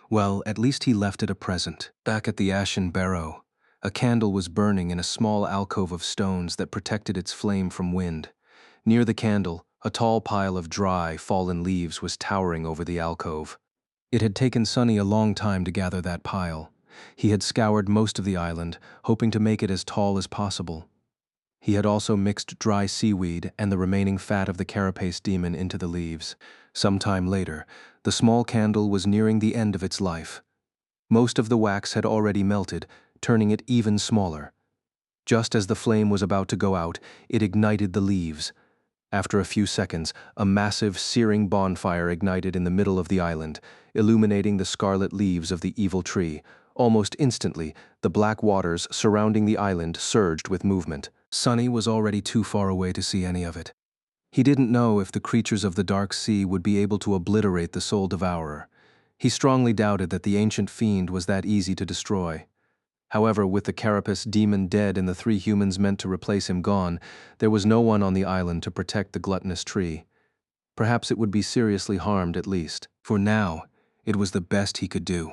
Well, at least he left it a present. Back at the Ashen Barrow, a candle was burning in a small alcove of stones that protected its flame from wind. Near the candle, a tall pile of dry, fallen leaves was towering over the alcove. It had taken Sunny a long time to gather that pile. He had scoured most of the island, hoping to make it as tall as possible. He had also mixed dry seaweed and the remaining fat of the carapace demon into the leaves. Some time later, the small candle was nearing the end of its life. Most of the wax had already melted, turning it even smaller. Just as the flame was about to go out, it ignited the leaves. After a few seconds, a massive, searing bonfire ignited in the middle of the island, illuminating the scarlet leaves of the evil tree. Almost instantly, the black waters surrounding the island surged with movement. Sunny was already too far away to see any of it. He didn't know if the creatures of the dark sea would be able to obliterate the soul devourer. He strongly doubted that the ancient fiend was that easy to destroy. However, with the carapace demon dead and the 3 humans meant to replace him gone, there was no one on the island to protect the gluttonous tree. Perhaps it would be seriously harmed at least. For now, it was the best he could do.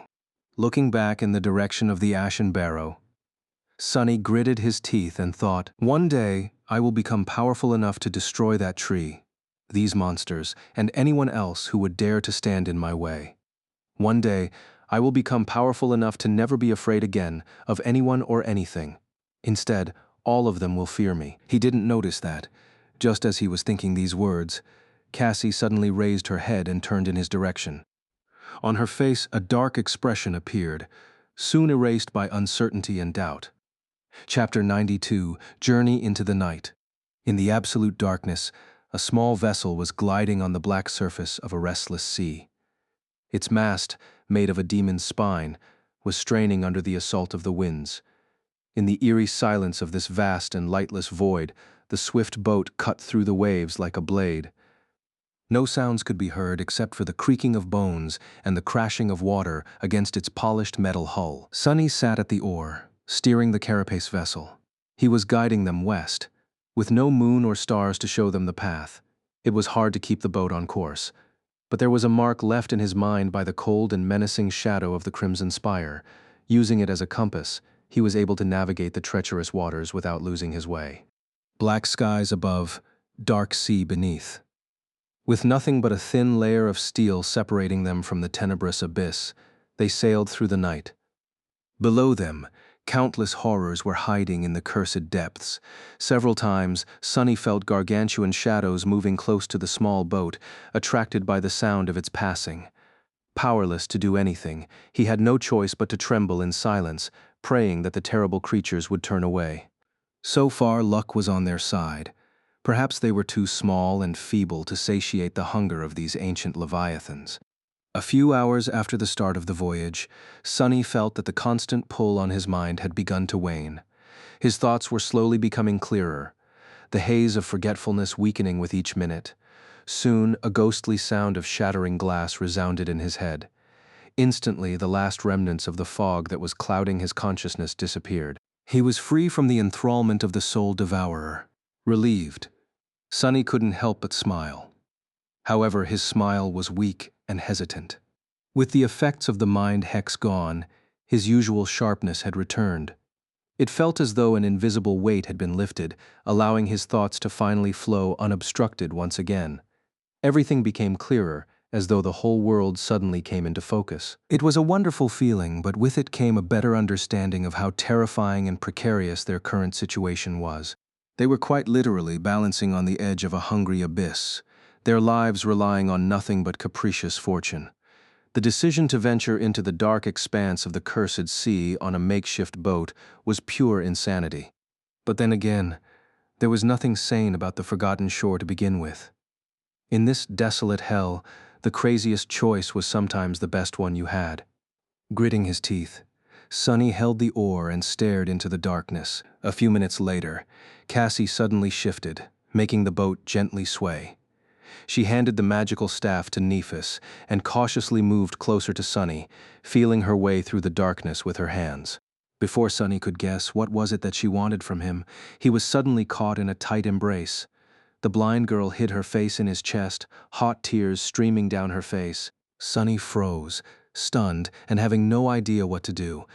Looking back in the direction of the ashen barrow, Sunny gritted his teeth and thought, "One day, I will become powerful enough to destroy that tree, these monsters, and anyone else who would dare to stand in my way. One day, I will become powerful enough to never be afraid again of anyone or anything. Instead, all of them will fear me." He didn't notice that, just as he was thinking these words, Cassie suddenly raised her head and turned in his direction. On her face, a dark expression appeared, soon erased by uncertainty and doubt. Chapter 92, Journey into the Night. In the absolute darkness, a small vessel was gliding on the black surface of a restless sea. Its mast, made of a demon's spine, was straining under the assault of the winds. In the eerie silence of this vast and lightless void, the swift boat cut through the waves like a blade. No sounds could be heard except for the creaking of bones and the crashing of water against its polished metal hull. Sunny sat at the oar, steering the carapace vessel. He was guiding them west, with no moon or stars to show them the path. It was hard to keep the boat on course, but there was a mark left in his mind by the cold and menacing shadow of the Crimson Spire. Using it as a compass, he was able to navigate the treacherous waters without losing his way. Black skies above, dark sea beneath. With nothing but a thin layer of steel separating them from the tenebrous abyss, they sailed through the night. Below them, countless horrors were hiding in the cursed depths. Several times, Sunny felt gargantuan shadows moving close to the small boat, attracted by the sound of its passing. Powerless to do anything, he had no choice but to tremble in silence, praying that the terrible creatures would turn away. So far, luck was on their side. Perhaps they were too small and feeble to satiate the hunger of these ancient leviathans. A few hours after the start of the voyage, Sunny felt that the constant pull on his mind had begun to wane. His thoughts were slowly becoming clearer, the haze of forgetfulness weakening with each minute. Soon, a ghostly sound of shattering glass resounded in his head. Instantly, the last remnants of the fog that was clouding his consciousness disappeared. He was free from the enthrallment of the soul devourer. Relieved, Sunny couldn't help but smile. However, his smile was weak and hesitant. With the effects of the mind hex gone, his usual sharpness had returned. It felt as though an invisible weight had been lifted, allowing his thoughts to finally flow unobstructed once again. Everything became clearer, as though the whole world suddenly came into focus. It was a wonderful feeling, but with it came a better understanding of how terrifying and precarious their current situation was. They were quite literally balancing on the edge of a hungry abyss, their lives relying on nothing but capricious fortune. The decision to venture into the dark expanse of the cursed sea on a makeshift boat was pure insanity. But then again, there was nothing sane about the forgotten shore to begin with. In this desolate hell, the craziest choice was sometimes the best one you had. Gritting his teeth, Sunny held the oar and stared into the darkness. A few minutes later, Cassie suddenly shifted, making the boat gently sway. She handed the magical staff to Nephis and cautiously moved closer to Sunny, feeling her way through the darkness with her hands. Before Sunny could guess what was it that she wanted from him, he was suddenly caught in a tight embrace. The blind girl hid her face in his chest, hot tears streaming down her face. Sunny froze, stunned and having no idea what to do.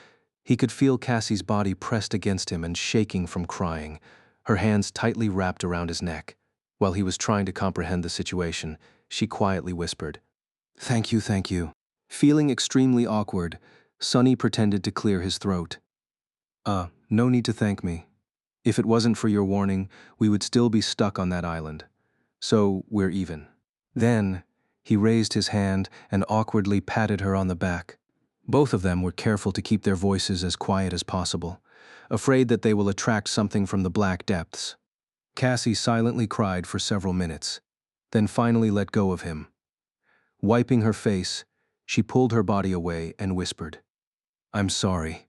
He could feel Cassie's body pressed against him and shaking from crying, her hands tightly wrapped around his neck. While he was trying to comprehend the situation, she quietly whispered, "Thank you, thank you." Feeling extremely awkward, Sunny pretended to clear his throat. No need to thank me. If it wasn't for your warning, we would still be stuck on that island. So, we're even." Then, he raised his hand and awkwardly patted her on the back. Both of them were careful to keep their voices as quiet as possible, afraid that they will attract something from the black depths. Cassie silently cried for several minutes, then finally let go of him. Wiping her face, she pulled her body away and whispered, "I'm sorry."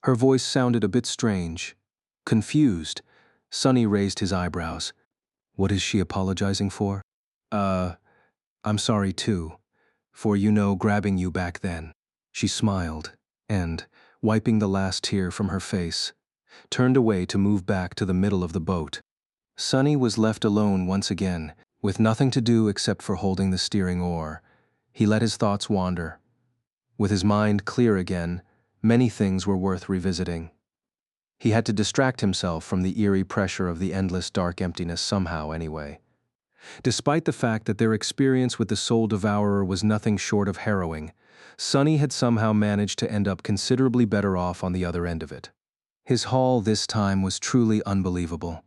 Her voice sounded a bit strange. Confused, Sonny raised his eyebrows. What is she apologizing for? I'm sorry too, for grabbing you back then. She smiled, and, wiping the last tear from her face, turned away to move back to the middle of the boat. Sonny was left alone once again, with nothing to do except for holding the steering oar. He let his thoughts wander. With his mind clear again, many things were worth revisiting. He had to distract himself from the eerie pressure of the endless dark emptiness somehow anyway. Despite the fact that their experience with the Soul Devourer was nothing short of harrowing, Sonny had somehow managed to end up considerably better off on the other end of it. His haul this time was truly unbelievable.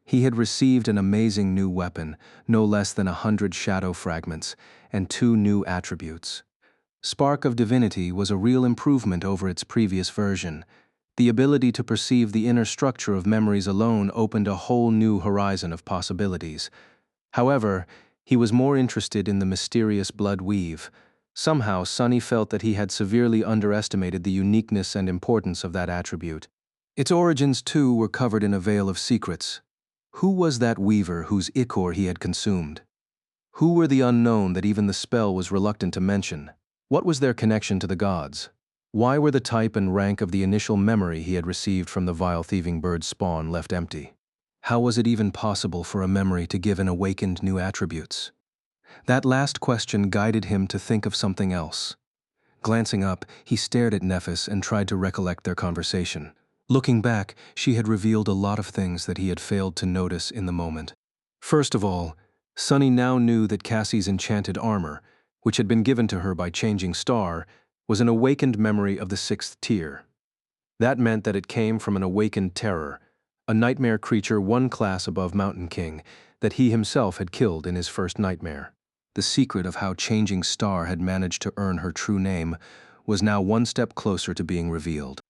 He had received an amazing new weapon, no less than 100 shadow fragments, and 2 new attributes. Spark of Divinity was a real improvement over its previous version. The ability to perceive the inner structure of memories alone opened a whole new horizon of possibilities. However, he was more interested in the mysterious blood weave. Somehow, Sonny felt that he had severely underestimated the uniqueness and importance of that attribute. Its origins, too, were covered in a veil of secrets. Who was that weaver whose ichor he had consumed? Who were the unknown that even the spell was reluctant to mention? What was their connection to the gods? Why were the type and rank of the initial memory he had received from the vile thieving bird's spawn left empty? How was it even possible for a memory to give an awakened new attributes? That last question guided him to think of something else. Glancing up, he stared at Nephis and tried to recollect their conversation. Looking back, she had revealed a lot of things that he had failed to notice in the moment. First of all, Sonny now knew that Cassie's enchanted armor, which had been given to her by Changing Star, was an awakened memory of the 6th tier. That meant that it came from an awakened terror, a nightmare creature 1 class above Mountain King, that he himself had killed in his first nightmare. The secret of how Changing Star had managed to earn her true name was now 1 step closer to being revealed.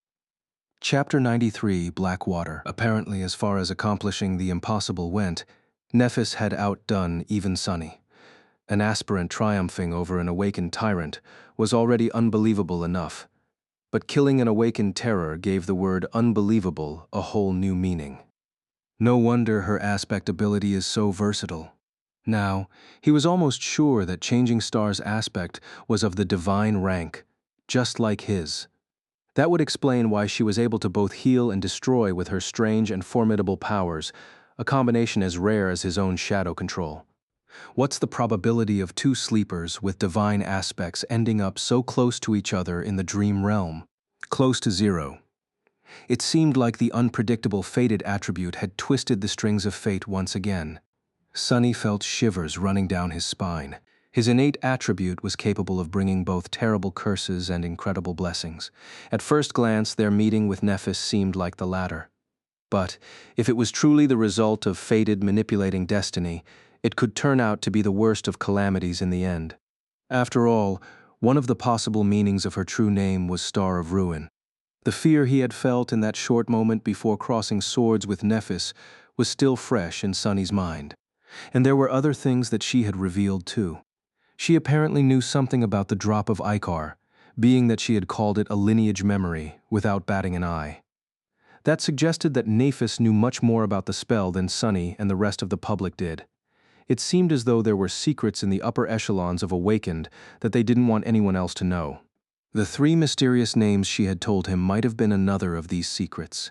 Chapter 93, Blackwater. Apparently, as far as accomplishing the impossible went, Nephis had outdone even Sonny. An aspirant triumphing over an awakened tyrant was already unbelievable enough, but killing an awakened terror gave the word unbelievable a whole new meaning. No wonder her aspect ability is so versatile. Now, he was almost sure that Changing Star's aspect was of the divine rank, just like his. That would explain why she was able to both heal and destroy with her strange and formidable powers, a combination as rare as his own shadow control. What's the probability of 2 sleepers with divine aspects ending up so close to each other in the dream realm? Close to 0. It seemed like the unpredictable fated attribute had twisted the strings of fate once again. Sonny felt shivers running down his spine. His innate attribute was capable of bringing both terrible curses and incredible blessings. At first glance, their meeting with Nephis seemed like the latter. But if it was truly the result of fated manipulating destiny, it could turn out to be the worst of calamities in the end. After all, one of the possible meanings of her true name was Star of Ruin. The fear he had felt in that short moment before crossing swords with Nephis was still fresh in Sonny's mind. And there were other things that she had revealed too. She apparently knew something about the drop of Ichar, being that she had called it a lineage memory, without batting an eye. That suggested that Nephis knew much more about the spell than Sonny and the rest of the public did. It seemed as though there were secrets in the upper echelons of Awakened that they didn't want anyone else to know. The 3 mysterious names she had told him might have been another of these secrets.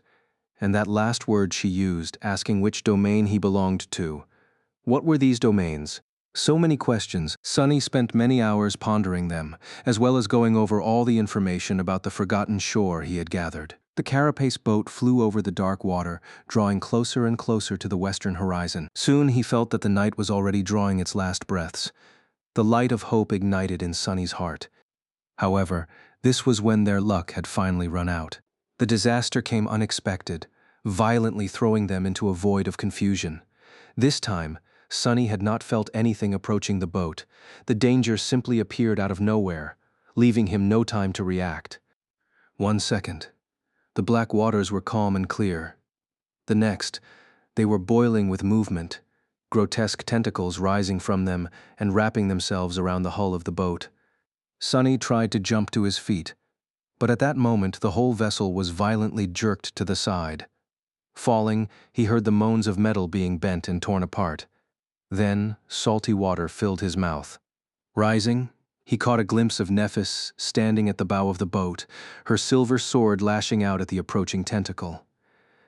And that last word she used, asking which domain he belonged to. What were these domains? So many questions. Sonny spent many hours pondering them, as well as going over all the information about the forgotten shore he had gathered. The carapace boat flew over the dark water, drawing closer and closer to the western horizon. Soon he felt that the night was already drawing its last breaths. The light of hope ignited in Sonny's heart. However, this was when their luck had finally run out. The disaster came unexpected, violently throwing them into a void of confusion. This time, Sonny had not felt anything approaching the boat. The danger simply appeared out of nowhere, leaving him no time to react. 1 second. The black waters were calm and clear. The next, They were boiling with movement, grotesque tentacles rising from them and wrapping themselves around the hull of the boat. Sonny tried to jump to his feet, but at that moment the whole vessel was violently jerked to the side. Falling, he heard the moans of metal being bent and torn apart. Then, salty water filled his mouth. Rising, he caught a glimpse of Nephis standing at the bow of the boat, her silver sword lashing out at the approaching tentacle.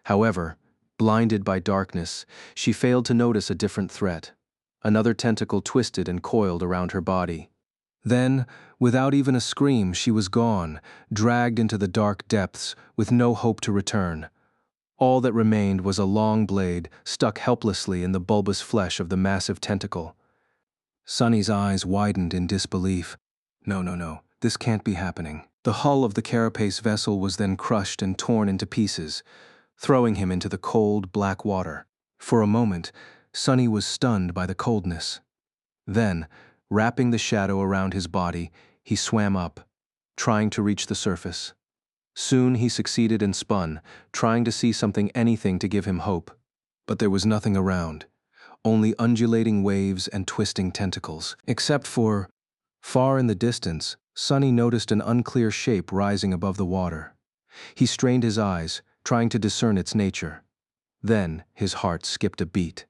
However, blinded by darkness, she failed to notice a different threat. Another tentacle twisted and coiled around her body. Then, without even a scream, she was gone, dragged into the dark depths with no hope to return. All that remained was a long blade stuck helplessly in the bulbous flesh of the massive tentacle. Sonny's eyes widened in disbelief. No, this can't be happening. The hull of the carapace vessel was then crushed and torn into pieces, throwing him into the cold, black water. For a moment, Sonny was stunned by the coldness. Then, wrapping the shadow around his body, he swam up, trying to reach the surface. Soon he succeeded and spun, trying to see anything to give him hope. But there was nothing around, only undulating waves and twisting tentacles. Except for, far in the distance, Sonny noticed an unclear shape rising above the water. He strained his eyes, trying to discern its nature. Then his heart skipped a beat.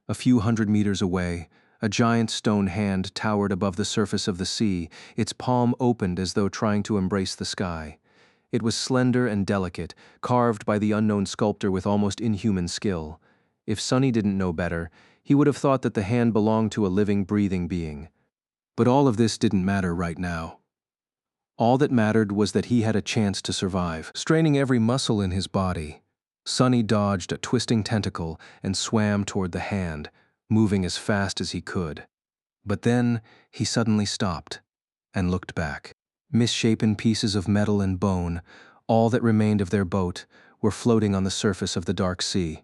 A few hundred meters away, a giant stone hand towered above the surface of the sea, its palm opened as though trying to embrace the sky. It was slender and delicate, carved by the unknown sculptor with almost inhuman skill. If Sonny didn't know better, he would have thought that the hand belonged to a living, breathing being. But all of this didn't matter right now. All that mattered was that he had a chance to survive. Straining every muscle in his body, Sonny dodged a twisting tentacle and swam toward the hand, moving as fast as he could. But then he suddenly stopped and looked back. Misshapen pieces of metal and bone, all that remained of their boat, were floating on the surface of the dark sea.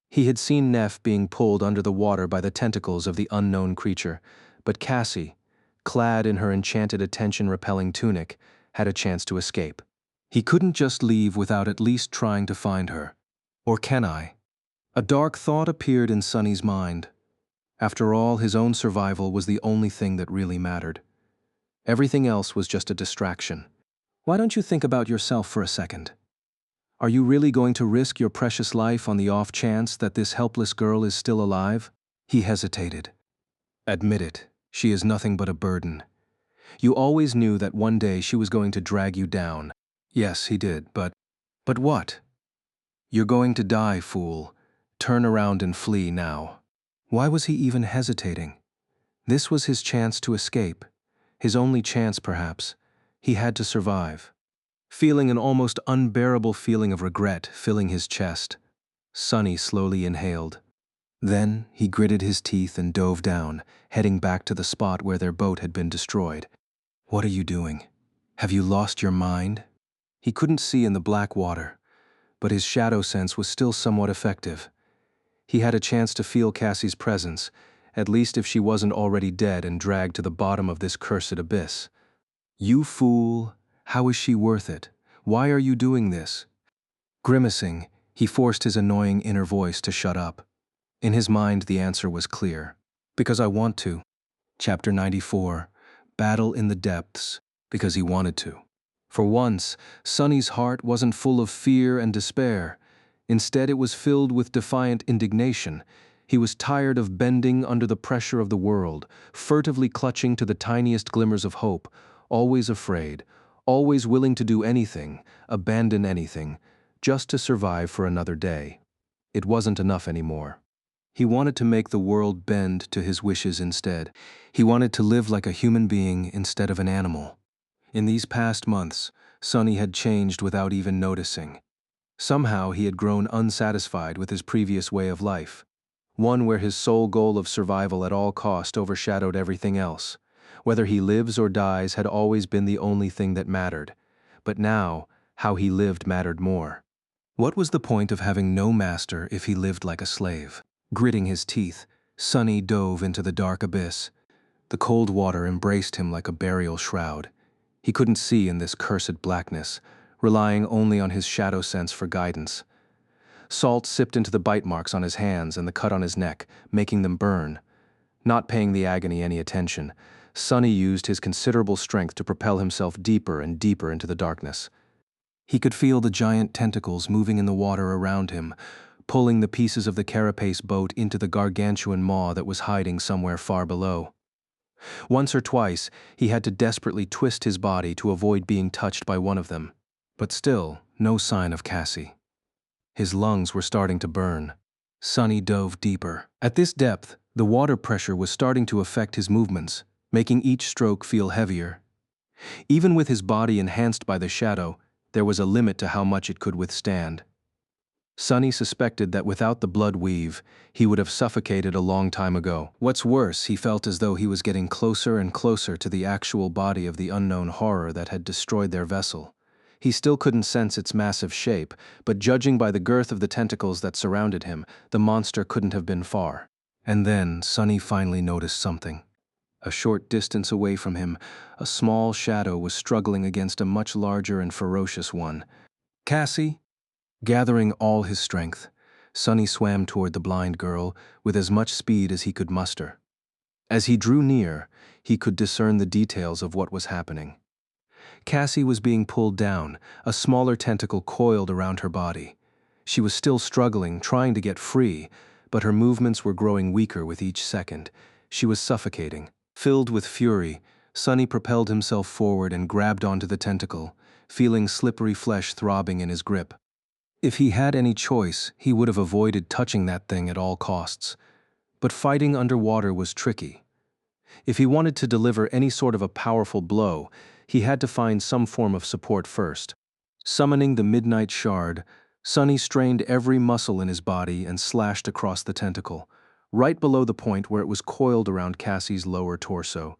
He had seen Neff being pulled under the water by the tentacles of the unknown creature, but Cassie, clad in her enchanted attention-repelling tunic, had a chance to escape. He couldn't just leave without at least trying to find her. Or can I? A dark thought appeared in Sonny's mind. After all, his own survival was the only thing that really mattered. Everything else was just a distraction. Why don't you think about yourself for a second? Are you really going to risk your precious life on the off chance that this helpless girl is still alive? He hesitated. Admit it, she is nothing but a burden. You always knew that one day she was going to drag you down. Yes, he did, but what? You're going to die, fool. Turn around and flee now. Why was he even hesitating? This was his chance to escape. His only chance, perhaps. He had to survive. Feeling an almost unbearable feeling of regret filling his chest, Sonny slowly inhaled. Then he gritted his teeth and dove down, heading back to the spot where their boat had been destroyed. What are you doing? Have you lost your mind? He couldn't see in the black water, but his shadow sense was still somewhat effective. He had a chance to feel Cassie's presence, at least if she wasn't already dead and dragged to the bottom of this cursed abyss. You fool! How is she worth it? Why are you doing this? Grimacing, he forced his annoying inner voice to shut up. In his mind, the answer was clear. Because I want to. Chapter 94. Battle in the Depths. Because he wanted to. For once, Sonny's heart wasn't full of fear and despair. Instead, it was filled with defiant indignation. He was tired of bending under the pressure of the world, furtively clutching to the tiniest glimmers of hope, always afraid, always willing to do anything, abandon anything, just to survive for another day. It wasn't enough anymore. He wanted to make the world bend to his wishes instead. He wanted to live like a human being instead of an animal. In these past months, Sonny had changed without even noticing. Somehow he had grown unsatisfied with his previous way of life, one where his sole goal of survival at all cost overshadowed everything else. Whether he lives or dies had always been the only thing that mattered. But now, how he lived mattered more. What was the point of having no master if he lived like a slave? Gritting his teeth, Sonny dove into the dark abyss. The cold water embraced him like a burial shroud. He couldn't see in this cursed blackness, relying only on his shadow sense for guidance. Salt sipped into the bite marks on his hands and the cut on his neck, making them burn. Not paying the agony any attention, Sonny used his considerable strength to propel himself deeper and deeper into the darkness. He could feel the giant tentacles moving in the water around him, pulling the pieces of the carapace boat into the gargantuan maw that was hiding somewhere far below. Once or twice, he had to desperately twist his body to avoid being touched by one of them. But still, no sign of Cassie. His lungs were starting to burn. Sonny dove deeper. At this depth, the water pressure was starting to affect his movements, making each stroke feel heavier. Even with his body enhanced by the shadow, there was a limit to how much it could withstand. Sonny suspected that without the blood weave, he would have suffocated a long time ago. What's worse, he felt as though he was getting closer and closer to the actual body of the unknown horror that had destroyed their vessel. He still couldn't sense its massive shape, but judging by the girth of the tentacles that surrounded him, the monster couldn't have been far. And then, Sonny finally noticed something. A short distance away from him, a small shadow was struggling against a much larger and ferocious one. "Cassie?" Gathering all his strength, Sonny swam toward the blind girl with as much speed as he could muster. As he drew near, he could discern the details of what was happening. Cassie was being pulled down, a smaller tentacle coiled around her body. She was still struggling, trying to get free, but her movements were growing weaker with each second. She was suffocating. Filled with fury, Sonny propelled himself forward and grabbed onto the tentacle, feeling slippery flesh throbbing in his grip. If he had any choice, he would have avoided touching that thing at all costs. But fighting underwater was tricky. If he wanted to deliver any sort of a powerful blow, he had to find some form of support first. Summoning the midnight shard, Sonny strained every muscle in his body and slashed across the tentacle, right below the point where it was coiled around Cassie's lower torso.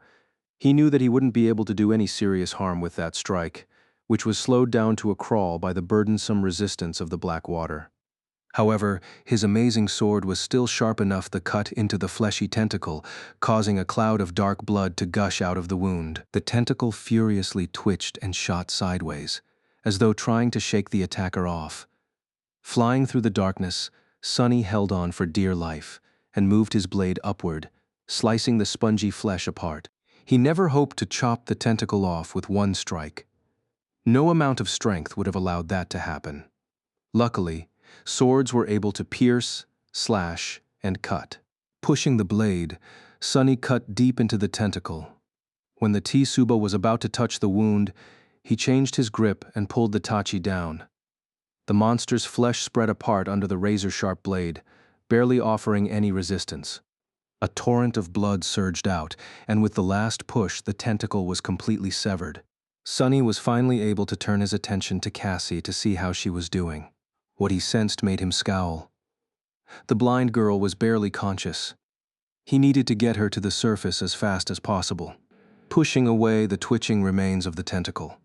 He knew that he wouldn't be able to do any serious harm with that strike, which was slowed down to a crawl by the burdensome resistance of the black water. However, his amazing sword was still sharp enough to cut into the fleshy tentacle, causing a cloud of dark blood to gush out of the wound. The tentacle furiously twitched and shot sideways, as though trying to shake the attacker off. Flying through the darkness, Sonny held on for dear life and moved his blade upward, slicing the spongy flesh apart. He never hoped to chop the tentacle off with one strike. No amount of strength would have allowed that to happen. Luckily, swords were able to pierce, slash, and cut. Pushing the blade, Sonny cut deep into the tentacle. When the Tsuba was about to touch the wound, he changed his grip and pulled the tachi down. The monster's flesh spread apart under the razor-sharp blade, barely offering any resistance. A torrent of blood surged out, and with the last push, the tentacle was completely severed. Sonny was finally able to turn his attention to Cassie to see how she was doing. What he sensed made him scowl. The blind girl was barely conscious. He needed to get her to the surface as fast as possible, pushing away the twitching remains of the tentacle.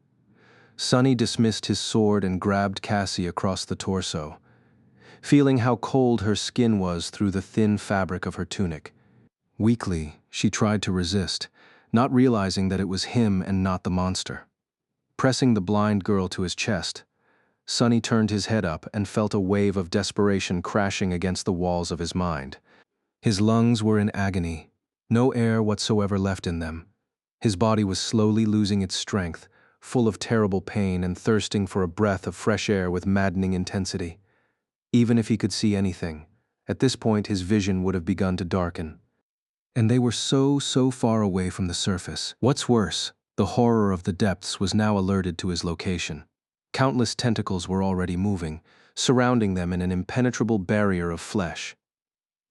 Sonny dismissed his sword and grabbed Cassie across the torso, feeling how cold her skin was through the thin fabric of her tunic. Weakly, she tried to resist, not realizing that it was him and not the monster. Pressing the blind girl to his chest, Sonny turned his head up and felt a wave of desperation crashing against the walls of his mind. His lungs were in agony, no air whatsoever left in them. His body was slowly losing its strength, full of terrible pain and thirsting for a breath of fresh air with maddening intensity. Even if he could see anything, at this point his vision would have begun to darken. And they were so far away from the surface. What's worse, the horror of the depths was now alerted to his location. Countless tentacles were already moving, surrounding them in an impenetrable barrier of flesh.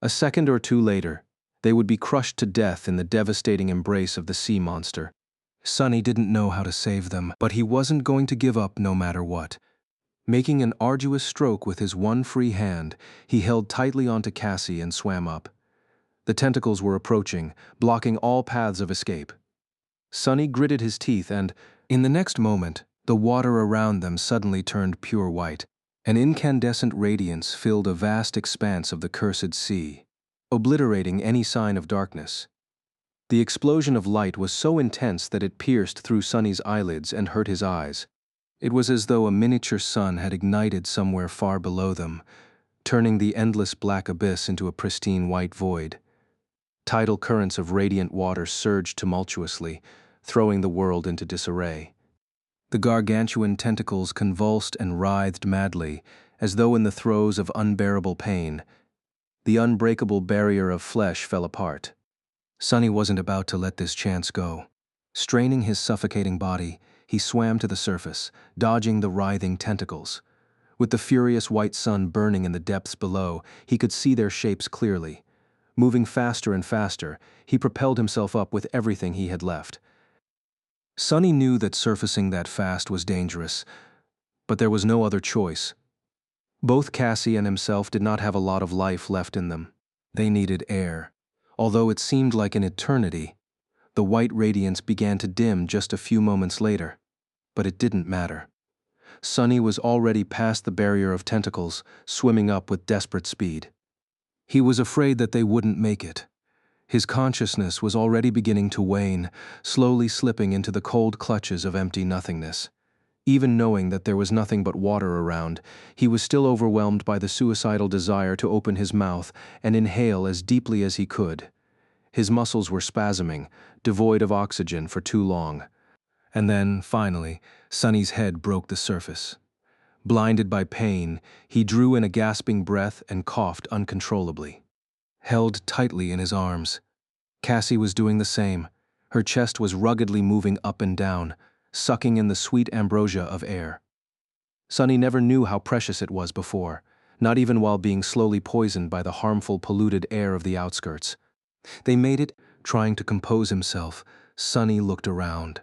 A second or two later, they would be crushed to death in the devastating embrace of the sea monster. Sonny didn't know how to save them, but he wasn't going to give up no matter what. Making an arduous stroke with his one free hand, he held tightly onto Cassie and swam up. The tentacles were approaching, blocking all paths of escape. Sonny gritted his teeth and, in the next moment, the water around them suddenly turned pure white. An incandescent radiance filled a vast expanse of the cursed sea, obliterating any sign of darkness. The explosion of light was so intense that it pierced through Sonny's eyelids and hurt his eyes. It was as though a miniature sun had ignited somewhere far below them, turning the endless black abyss into a pristine white void. Tidal currents of radiant water surged tumultuously, throwing the world into disarray. The gargantuan tentacles convulsed and writhed madly, as though in the throes of unbearable pain. The unbreakable barrier of flesh fell apart. Sonny wasn't about to let this chance go. Straining his suffocating body, he swam to the surface, dodging the writhing tentacles. With the furious white sun burning in the depths below, he could see their shapes clearly. Moving faster and faster, he propelled himself up with everything he had left. Sonny knew that surfacing that fast was dangerous, but there was no other choice. Both Cassie and himself did not have a lot of life left in them. They needed air. Although it seemed like an eternity, the white radiance began to dim just a few moments later. But it didn't matter. Sonny was already past the barrier of tentacles, swimming up with desperate speed. He was afraid that they wouldn't make it. His consciousness was already beginning to wane, slowly slipping into the cold clutches of empty nothingness. Even knowing that there was nothing but water around, he was still overwhelmed by the suicidal desire to open his mouth and inhale as deeply as he could. His muscles were spasming, devoid of oxygen for too long. And then, finally, Sonny's head broke the surface. Blinded by pain, he drew in a gasping breath and coughed uncontrollably. Held tightly in his arms, Cassie was doing the same. Her chest was ruggedly moving up and down, sucking in the sweet ambrosia of air. Sonny never knew how precious it was before, not even while being slowly poisoned by the harmful, polluted air of the outskirts. They made it. Trying to compose himself, Sonny looked around.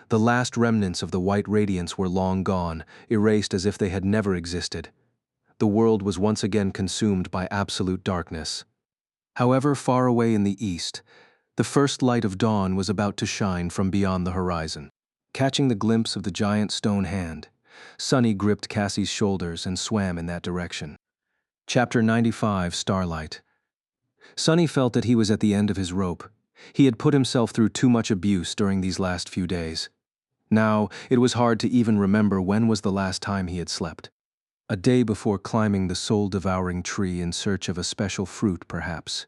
The last remnants of the white radiance were long gone, erased as if they had never existed. The world was once again consumed by absolute darkness. However, far away in the east, the first light of dawn was about to shine from beyond the horizon. Catching the glimpse of the giant stone hand, Sonny gripped Cassie's shoulders and swam in that direction. Chapter 95, Starlight. Sonny felt that he was at the end of his rope. He had put himself through too much abuse during these last few days. Now, it was hard to even remember when was the last time he had slept. A day before climbing the soul-devouring tree in search of a special fruit, perhaps.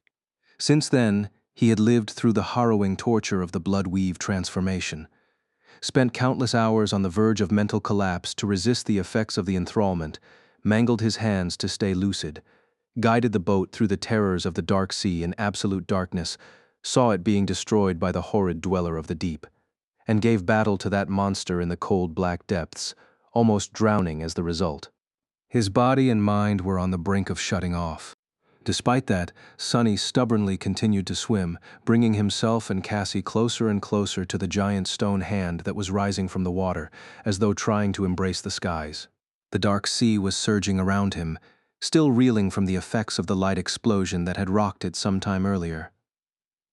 Since then, he had lived through the harrowing torture of the blood-weave transformation. Spent countless hours on the verge of mental collapse to resist the effects of the enthrallment, mangled his hands to stay lucid, guided the boat through the terrors of the dark sea in absolute darkness, saw it being destroyed by the horrid dweller of the deep, and gave battle to that monster in the cold black depths, almost drowning as the result. His body and mind were on the brink of shutting off. Despite that, Sonny stubbornly continued to swim, bringing himself and Cassie closer and closer to the giant stone hand that was rising from the water, as though trying to embrace the skies. The dark sea was surging around him, still reeling from the effects of the light explosion that had rocked it some time earlier.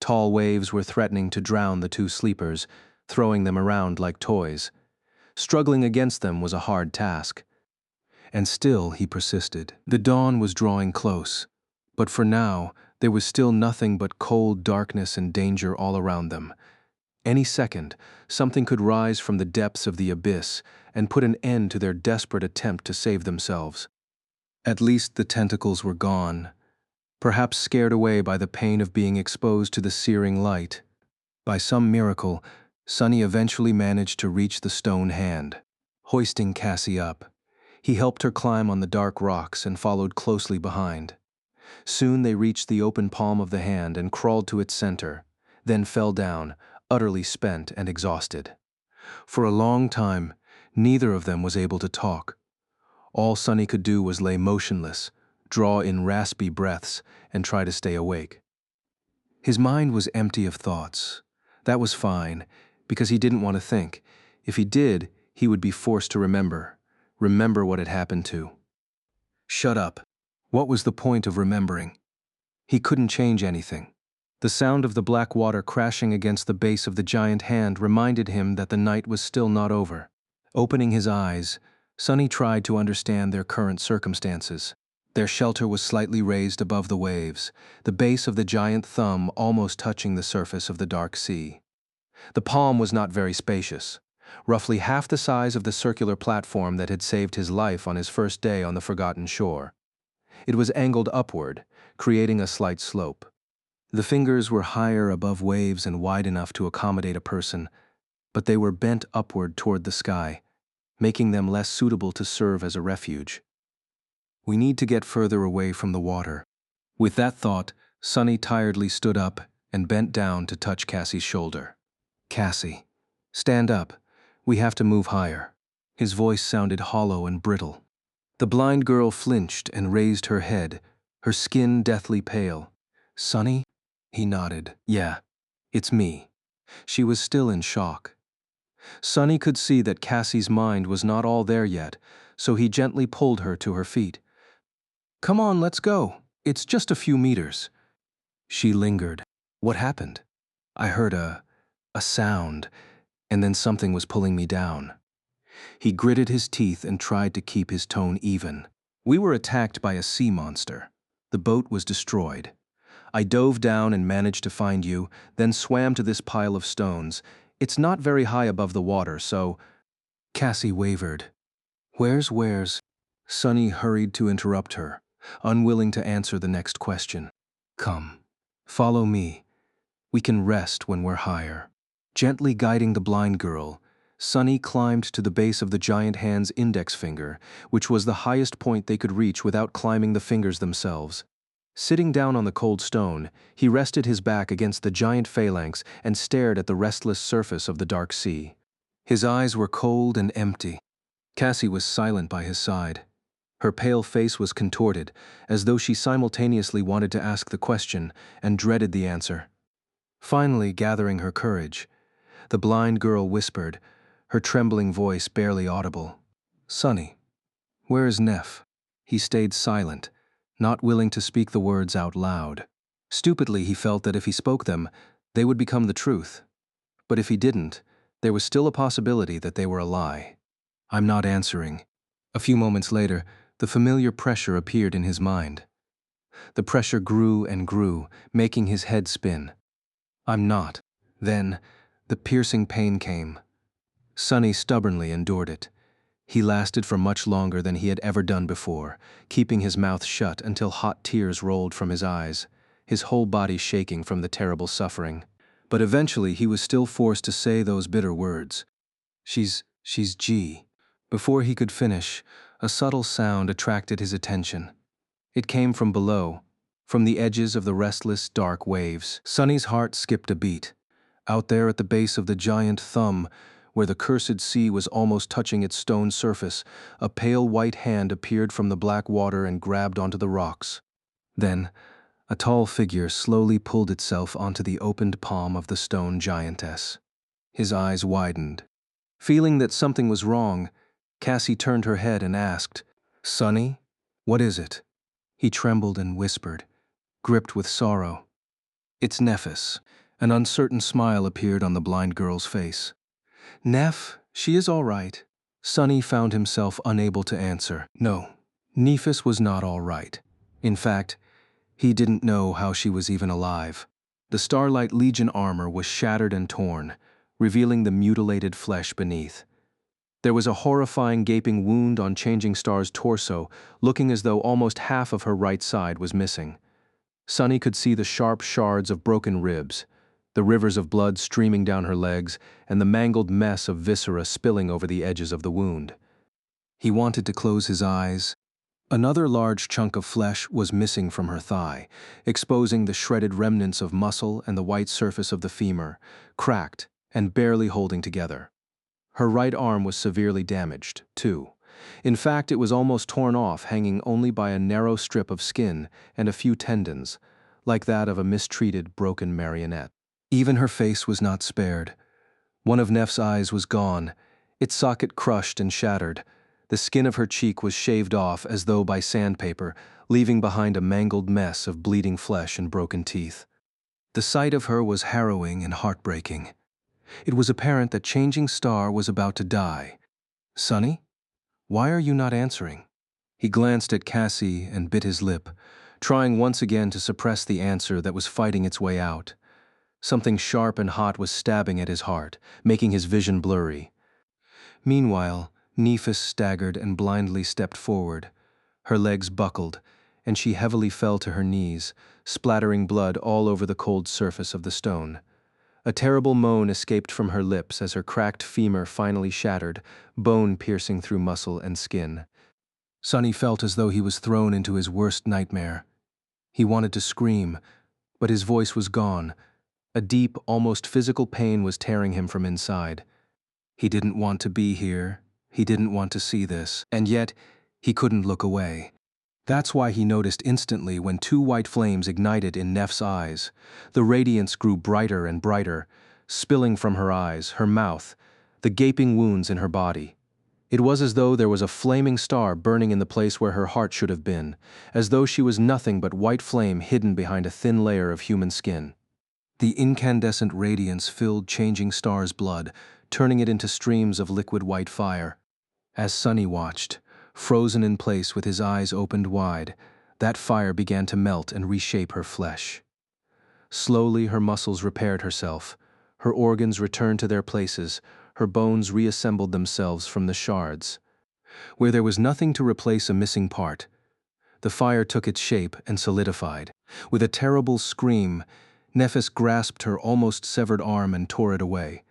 Tall waves were threatening to drown the two sleepers, throwing them around like toys. Struggling against them was a hard task. And still he persisted. The dawn was drawing close, but for now there was still nothing but cold darkness and danger all around them. Any second, something could rise from the depths of the abyss and put an end to their desperate attempt to save themselves. At least the tentacles were gone, perhaps scared away by the pain of being exposed to the searing light. By some miracle, Sonny eventually managed to reach the stone hand. Hoisting Cassie up, he helped her climb on the dark rocks and followed closely behind. Soon they reached the open palm of the hand and crawled to its center, then fell down, utterly spent and exhausted. For a long time, neither of them was able to talk. All Sonny could do was lay motionless, draw in raspy breaths, and try to stay awake. His mind was empty of thoughts. That was fine, because he didn't want to think. If he did, he would be forced to remember what had happened to. Shut up. What was the point of remembering? He couldn't change anything. The sound of the black water crashing against the base of the giant hand reminded him that the night was still not over. Opening his eyes, Sonny tried to understand their current circumstances. Their shelter was slightly raised above the waves, the base of the giant thumb almost touching the surface of the dark sea. The palm was not very spacious, roughly half the size of the circular platform that had saved his life on his first day on the forgotten shore. It was angled upward, creating a slight slope. The fingers were higher above waves and wide enough to accommodate a person, but they were bent upward toward the sky, making them less suitable to serve as a refuge. We need to get further away from the water. With that thought, Sonny tiredly stood up and bent down to touch Cassie's shoulder. Cassie, stand up. We have to move higher. His voice sounded hollow and brittle. The blind girl flinched and raised her head, her skin deathly pale. Sonny? He nodded. Yeah, it's me. She was still in shock. Sonny could see that Cassie's mind was not all there yet, so he gently pulled her to her feet. Come on, let's go. It's just a few meters. She lingered. What happened? I heard a sound, and then something was pulling me down. He gritted his teeth and tried to keep his tone even. We were attacked by a sea monster. The boat was destroyed. I dove down and managed to find you, then swam to this pile of stones. It's not very high above the water, so... Cassie wavered. Where's? Sonny hurried to interrupt her, unwilling to answer the next question. Come, follow me. We can rest when we're higher. Gently guiding the blind girl, Sonny climbed to the base of the giant hand's index finger, which was the highest point they could reach without climbing the fingers themselves. Sitting down on the cold stone, he rested his back against the giant phalanx and stared at the restless surface of the dark sea. His eyes were cold and empty. Cassie was silent by his side. Her pale face was contorted, as though she simultaneously wanted to ask the question and dreaded the answer. Finally, gathering her courage, the blind girl whispered, her trembling voice barely audible. Sonny, where is Neff? He stayed silent, not willing to speak the words out loud. Stupidly, he felt that if he spoke them, they would become the truth. But if he didn't, there was still a possibility that they were a lie. I'm not answering. A few moments later, the familiar pressure appeared in his mind. The pressure grew and grew, making his head spin. I'm not. Then, the piercing pain came. Sonny stubbornly endured it. He lasted for much longer than he had ever done before, keeping his mouth shut until hot tears rolled from his eyes, his whole body shaking from the terrible suffering. But eventually he was still forced to say those bitter words. She's G. Before he could finish, a subtle sound attracted his attention. It came from below, from the edges of the restless, dark waves. Sonny's heart skipped a beat. Out there at the base of the giant thumb, where the cursed sea was almost touching its stone surface, a pale white hand appeared from the black water and grabbed onto the rocks. Then, a tall figure slowly pulled itself onto the opened palm of the stone giantess. His eyes widened. Feeling that something was wrong, Cassie turned her head and asked, Sonny, what is it? He trembled and whispered, gripped with sorrow. It's Nephis. An uncertain smile appeared on the blind girl's face. Neff, she is all right. Sonny found himself unable to answer. No, Nephis was not all right. In fact, he didn't know how she was even alive. The Starlight Legion armor was shattered and torn, revealing the mutilated flesh beneath. There was a horrifying gaping wound on Changing Star's torso, looking as though almost half of her right side was missing. Sonny could see the sharp shards of broken ribs, the rivers of blood streaming down her legs, and the mangled mess of viscera spilling over the edges of the wound. He wanted to close his eyes. Another large chunk of flesh was missing from her thigh, exposing the shredded remnants of muscle and the white surface of the femur, cracked and barely holding together. Her right arm was severely damaged, too. In fact, it was almost torn off, hanging only by a narrow strip of skin and a few tendons, like that of a mistreated, broken marionette. Even her face was not spared. One of Neff's eyes was gone, its socket crushed and shattered. The skin of her cheek was shaved off as though by sandpaper, leaving behind a mangled mess of bleeding flesh and broken teeth. The sight of her was harrowing and heartbreaking. It was apparent that Changing Star was about to die. Sonny? Why are you not answering? He glanced at Cassie and bit his lip, trying once again to suppress the answer that was fighting its way out. Something sharp and hot was stabbing at his heart, making his vision blurry. Meanwhile, Nephis staggered and blindly stepped forward. Her legs buckled, and she heavily fell to her knees, splattering blood all over the cold surface of the stone. A terrible moan escaped from her lips as her cracked femur finally shattered, bone piercing through muscle and skin. Sonny felt as though he was thrown into his worst nightmare. He wanted to scream, but his voice was gone. A deep, almost physical pain was tearing him from inside. He didn't want to be here. He didn't want to see this, and yet he couldn't look away. That's why he noticed instantly when two white flames ignited in Neff's eyes. The radiance grew brighter and brighter, spilling from her eyes, her mouth, the gaping wounds in her body. It was as though there was a flaming star burning in the place where her heart should have been, as though she was nothing but white flame hidden behind a thin layer of human skin. The incandescent radiance filled Changing Star's blood, turning it into streams of liquid white fire. As Sonny watched, frozen in place with his eyes opened wide, that fire began to melt and reshape her flesh. Slowly her muscles repaired herself, her organs returned to their places, her bones reassembled themselves from the shards. Where there was nothing to replace a missing part, the fire took its shape and solidified. With a terrible scream, Nephis grasped her almost severed arm and tore it away,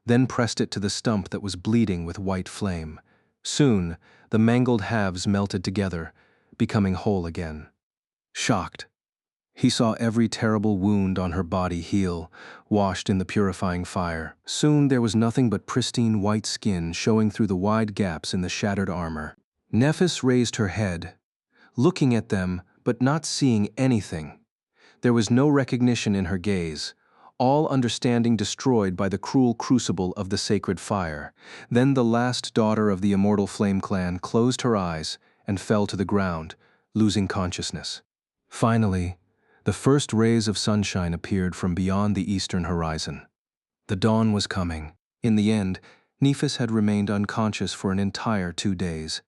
then pressed it to the stump that was bleeding with white flame. Soon, the mangled halves melted together, becoming whole again. Shocked, he saw every terrible wound on her body heal, washed in the purifying fire. Soon there was nothing but pristine white skin showing through the wide gaps in the shattered armor. Nephis raised her head, looking at them but not seeing anything. There was no recognition in her gaze, all understanding destroyed by the cruel crucible of the sacred fire. Then the last daughter of the immortal Flame Clan closed her eyes and fell to the ground, losing consciousness. Finally, the first rays of sunshine appeared from beyond the eastern horizon. The dawn was coming. In the end, Nephis had remained unconscious for an entire 2 days.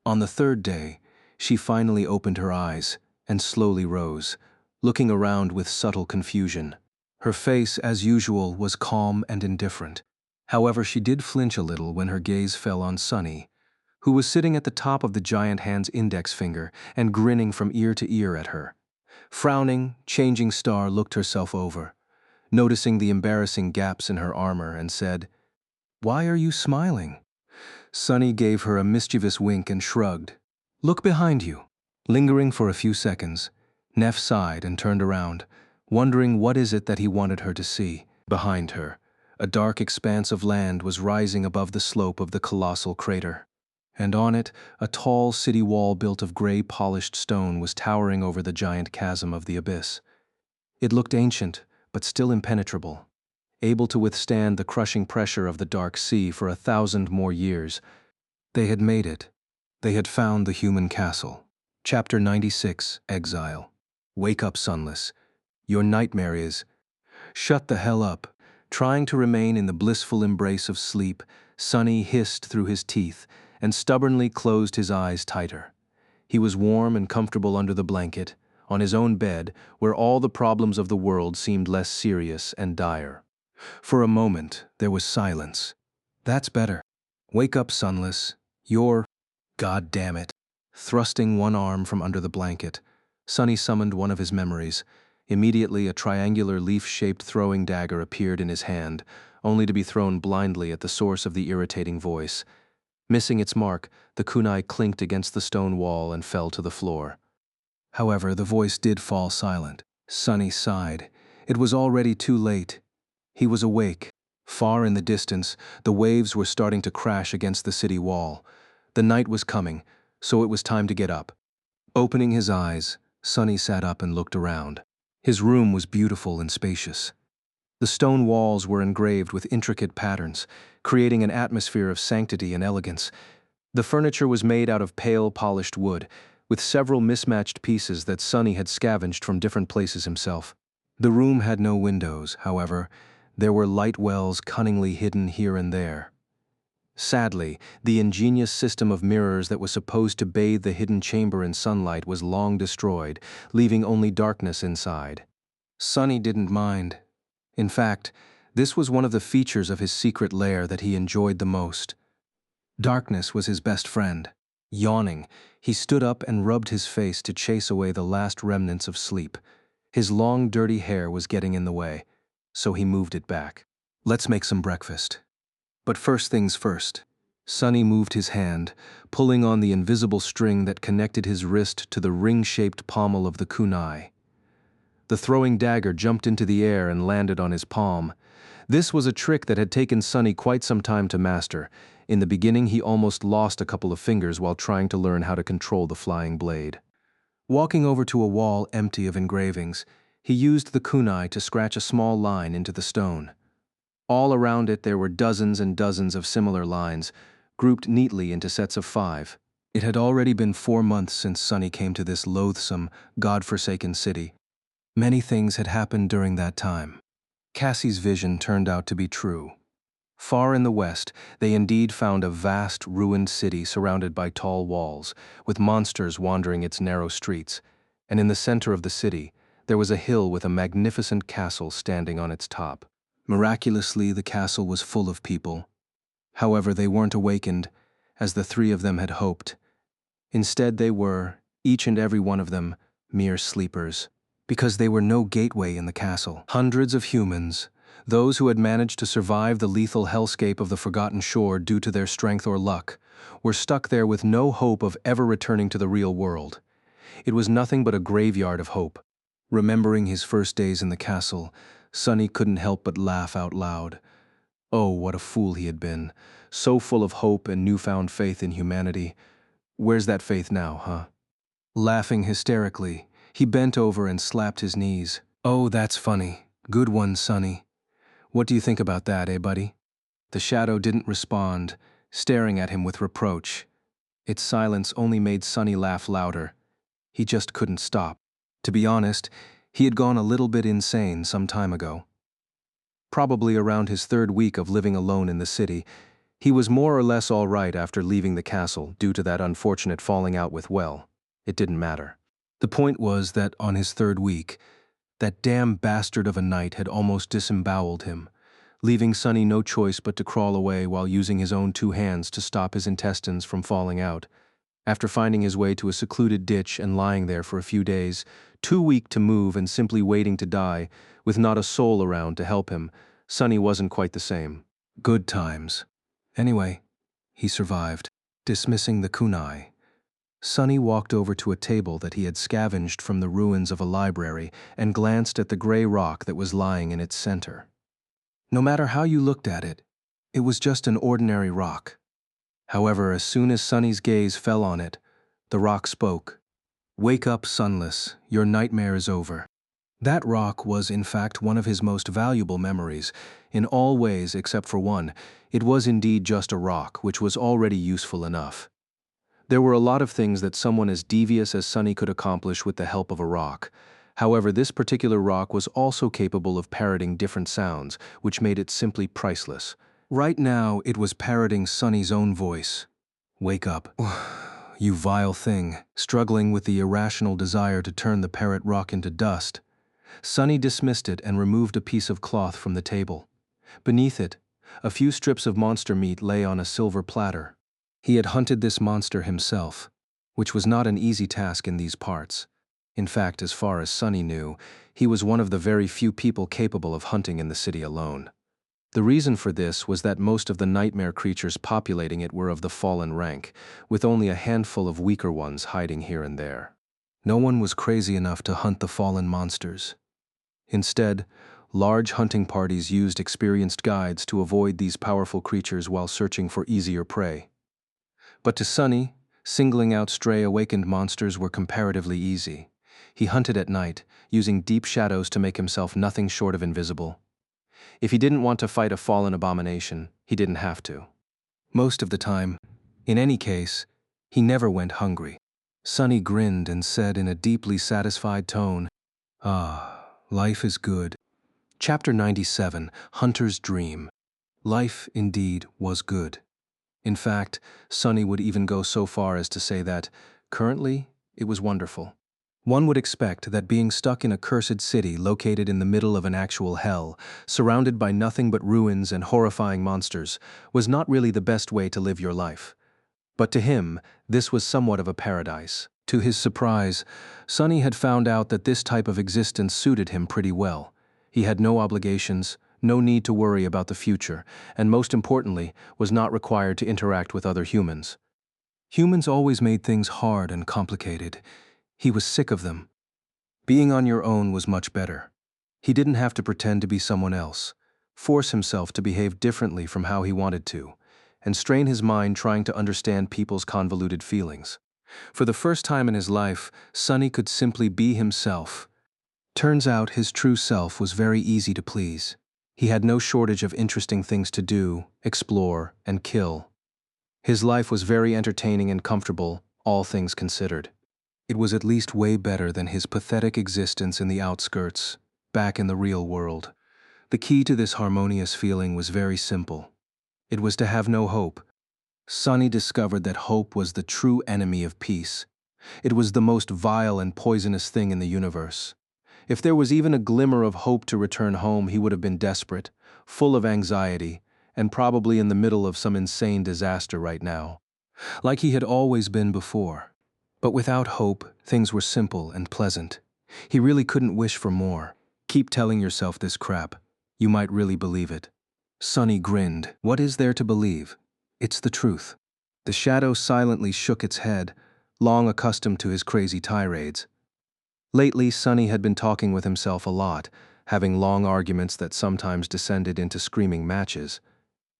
On the third day, she finally opened her eyes and slowly rose, looking around with subtle confusion. Her face, as usual, was calm and indifferent. However, she did flinch a little when her gaze fell on Sonny, who was sitting at the top of the giant hand's index finger and grinning from ear to ear at her. Frowning, Changing Star looked herself over, noticing the embarrassing gaps in her armor, and said, "Why are you smiling?" Sonny gave her a mischievous wink and shrugged. "Look behind you." Lingering for a few seconds, Neff sighed and turned around, wondering what is it that he wanted her to see. Behind her, a dark expanse of land was rising above the slope of the colossal crater, and on it, a tall city wall built of gray polished stone was towering over the giant chasm of the abyss. It looked ancient, but still impenetrable, able to withstand the crushing pressure of the dark sea for 1,000 more years. They had made it. They had found the human castle. Chapter 96, Exile. Wake up, Sunless. Your nightmare is... Shut the hell up. Trying to remain in the blissful embrace of sleep, Sonny hissed through his teeth and stubbornly closed his eyes tighter. He was warm and comfortable under the blanket, on his own bed, where all the problems of the world seemed less serious and dire. For a moment, there was silence. That's better. Wake up, Sunless. You're... God damn it. Thrusting one arm from under the blanket, Sonny summoned one of his memories. Immediately, a triangular leaf-shaped throwing dagger appeared in his hand, only to be thrown blindly at the source of the irritating voice. Missing its mark, the kunai clinked against the stone wall and fell to the floor. However, the voice did fall silent. Sonny sighed. It was already too late. He was awake. Far in the distance, the waves were starting to crash against the city wall. The night was coming, so it was time to get up. Opening his eyes, Sonny sat up and looked around. His room was beautiful and spacious. The stone walls were engraved with intricate patterns, creating an atmosphere of sanctity and elegance. The furniture was made out of pale, polished wood, with several mismatched pieces that Sonny had scavenged from different places himself. The room had no windows, however. There were light wells cunningly hidden here and there. Sadly, the ingenious system of mirrors that was supposed to bathe the hidden chamber in sunlight was long destroyed, leaving only darkness inside. Sonny didn't mind. In fact, this was one of the features of his secret lair that he enjoyed the most. Darkness was his best friend. Yawning, he stood up and rubbed his face to chase away the last remnants of sleep. His long, dirty hair was getting in the way, so he moved it back. Let's make some breakfast. But first things first. Sonny moved his hand, pulling on the invisible string that connected his wrist to the ring-shaped pommel of the kunai. The throwing dagger jumped into the air and landed on his palm. This was a trick that had taken Sonny quite some time to master. In the beginning, he almost lost a couple of fingers while trying to learn how to control the flying blade. Walking over to a wall empty of engravings, he used the kunai to scratch a small line into the stone. All around it there were dozens and dozens of similar lines, grouped neatly into sets of 5. It had already been 4 months since Sonny came to this loathsome, God-forsaken city. Many things had happened during that time. Cassie's vision turned out to be true. Far in the west, they indeed found a vast, ruined city surrounded by tall walls, with monsters wandering its narrow streets, and in the center of the city, there was a hill with a magnificent castle standing on its top. Miraculously, the castle was full of people. However, they weren't awakened, as the 3 of them had hoped. Instead, they were, each and every one of them, mere sleepers. Because they were no gateway in the castle. Hundreds of humans, those who had managed to survive the lethal hellscape of the Forgotten Shore due to their strength or luck, were stuck there with no hope of ever returning to the real world. It was nothing but a graveyard of hope. Remembering his first days in the castle, Sonny couldn't help but laugh out loud. Oh, what a fool he had been, so full of hope and newfound faith in humanity. Where's that faith now, huh? Laughing hysterically, he bent over and slapped his knees. Oh, that's funny. Good one, Sonny. What do you think about that, buddy? The shadow didn't respond, staring at him with reproach. Its silence only made Sonny laugh louder. He just couldn't stop. To be honest, he had gone a little bit insane some time ago. Probably around his 3rd week of living alone in the city, he was more or less all right after leaving the castle due to that unfortunate falling out with Well. It didn't matter. The point was that on his 3rd week, that damn bastard of a knight had almost disemboweled him, leaving Sonny no choice but to crawl away while using his own 2 hands to stop his intestines from falling out. After finding his way to a secluded ditch and lying there for a few days, too weak to move and simply waiting to die, with not a soul around to help him, Sonny wasn't quite the same. Good times. Anyway, he survived. Dismissing the kunai, Sonny walked over to a table that he had scavenged from the ruins of a library and glanced at the gray rock that was lying in its center. No matter how you looked at it, it was just an ordinary rock. However, as soon as Sonny's gaze fell on it, the rock spoke. "Wake up, Sunless, your nightmare is over." That rock was in fact one of his most valuable memories. In all ways except for one, it was indeed just a rock, which was already useful enough. There were a lot of things that someone as devious as Sonny could accomplish with the help of a rock. However, this particular rock was also capable of parroting different sounds, which made it simply priceless. Right now, it was parroting Sonny's own voice. "Wake up, you vile thing." Struggling with the irrational desire to turn the parrot rock into dust, Sonny dismissed it and removed a piece of cloth from the table. Beneath it, a few strips of monster meat lay on a silver platter. He had hunted this monster himself, which was not an easy task in these parts. In fact, as far as Sonny knew, he was one of the very few people capable of hunting in the city alone. The reason for this was that most of the nightmare creatures populating it were of the fallen rank, with only a handful of weaker ones hiding here and there. No one was crazy enough to hunt the fallen monsters. Instead, large hunting parties used experienced guides to avoid these powerful creatures while searching for easier prey. But to Sonny, singling out stray awakened monsters were comparatively easy. He hunted at night, using deep shadows to make himself nothing short of invisible. If he didn't want to fight a fallen abomination, he didn't have to. Most of the time, in any case, he never went hungry. Sonny grinned and said in a deeply satisfied tone, "Ah, life is good." Chapter 97, Hunter's Dream. Life, indeed, was good. In fact, Sonny would even go so far as to say that, currently, it was wonderful. One would expect that being stuck in a cursed city located in the middle of an actual hell, surrounded by nothing but ruins and horrifying monsters, was not really the best way to live your life. But to him, this was somewhat of a paradise. To his surprise, Sonny had found out that this type of existence suited him pretty well. He had no obligations, no need to worry about the future, and most importantly, was not required to interact with other humans. Humans always made things hard and complicated. He was sick of them. Being on your own was much better. He didn't have to pretend to be someone else, force himself to behave differently from how he wanted to, and strain his mind trying to understand people's convoluted feelings. For the first time in his life, Sonny could simply be himself. Turns out his true self was very easy to please. He had no shortage of interesting things to do, explore, and kill. His life was very entertaining and comfortable, all things considered. It was at least way better than his pathetic existence in the outskirts, back in the real world. The key to this harmonious feeling was very simple. It was to have no hope. Sonny discovered that hope was the true enemy of peace. It was the most vile and poisonous thing in the universe. If there was even a glimmer of hope to return home, he would have been desperate, full of anxiety, and probably in the middle of some insane disaster right now, like he had always been before. But without hope, things were simple and pleasant. He really couldn't wish for more. Keep telling yourself this crap. You might really believe it. Sonny grinned. What is there to believe? It's the truth. The shadow silently shook its head, long accustomed to his crazy tirades. Lately, Sonny had been talking with himself a lot, having long arguments that sometimes descended into screaming matches.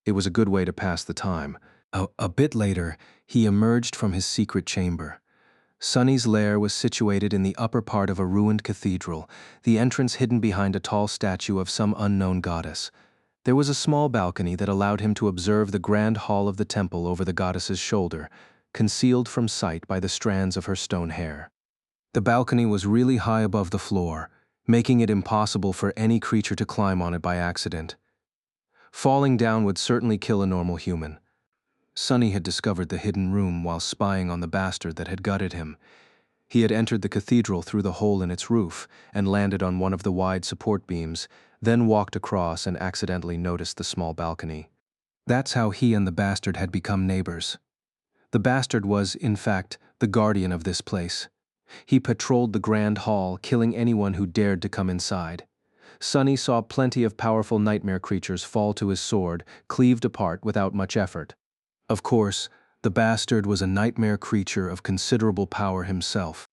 It was a good way to pass the time. A bit later, he emerged from his secret chamber. Sonny's lair was situated in the upper part of a ruined cathedral, the entrance hidden behind a tall statue of some unknown goddess. There was a small balcony that allowed him to observe the grand hall of the temple over the goddess's shoulder, concealed from sight by the strands of her stone hair. The balcony was really high above the floor, making it impossible for any creature to climb on it by accident. Falling down would certainly kill a normal human. Sonny had discovered the hidden room while spying on the bastard that had gutted him. He had entered the cathedral through the hole in its roof and landed on one of the wide support beams, then walked across and accidentally noticed the small balcony. That's how he and the bastard had become neighbors. The bastard was, in fact, the guardian of this place. He patrolled the grand hall, killing anyone who dared to come inside. Sonny saw plenty of powerful nightmare creatures fall to his sword, cleaved apart without much effort. Of course, the bastard was a nightmare creature of considerable power himself.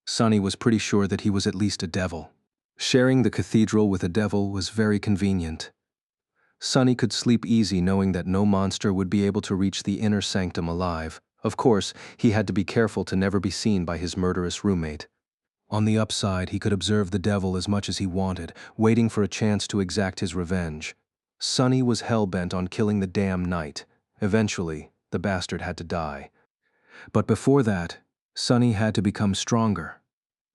Sonny was pretty sure that he was at least a devil. Sharing the cathedral with a devil was very convenient. Sonny could sleep easy knowing that no monster would be able to reach the inner sanctum alive. Of course, he had to be careful to never be seen by his murderous roommate. On the upside, he could observe the devil as much as he wanted, waiting for a chance to exact his revenge. Sonny was hell-bent on killing the damn knight. Eventually, the bastard had to die. But before that, Sonny had to become stronger.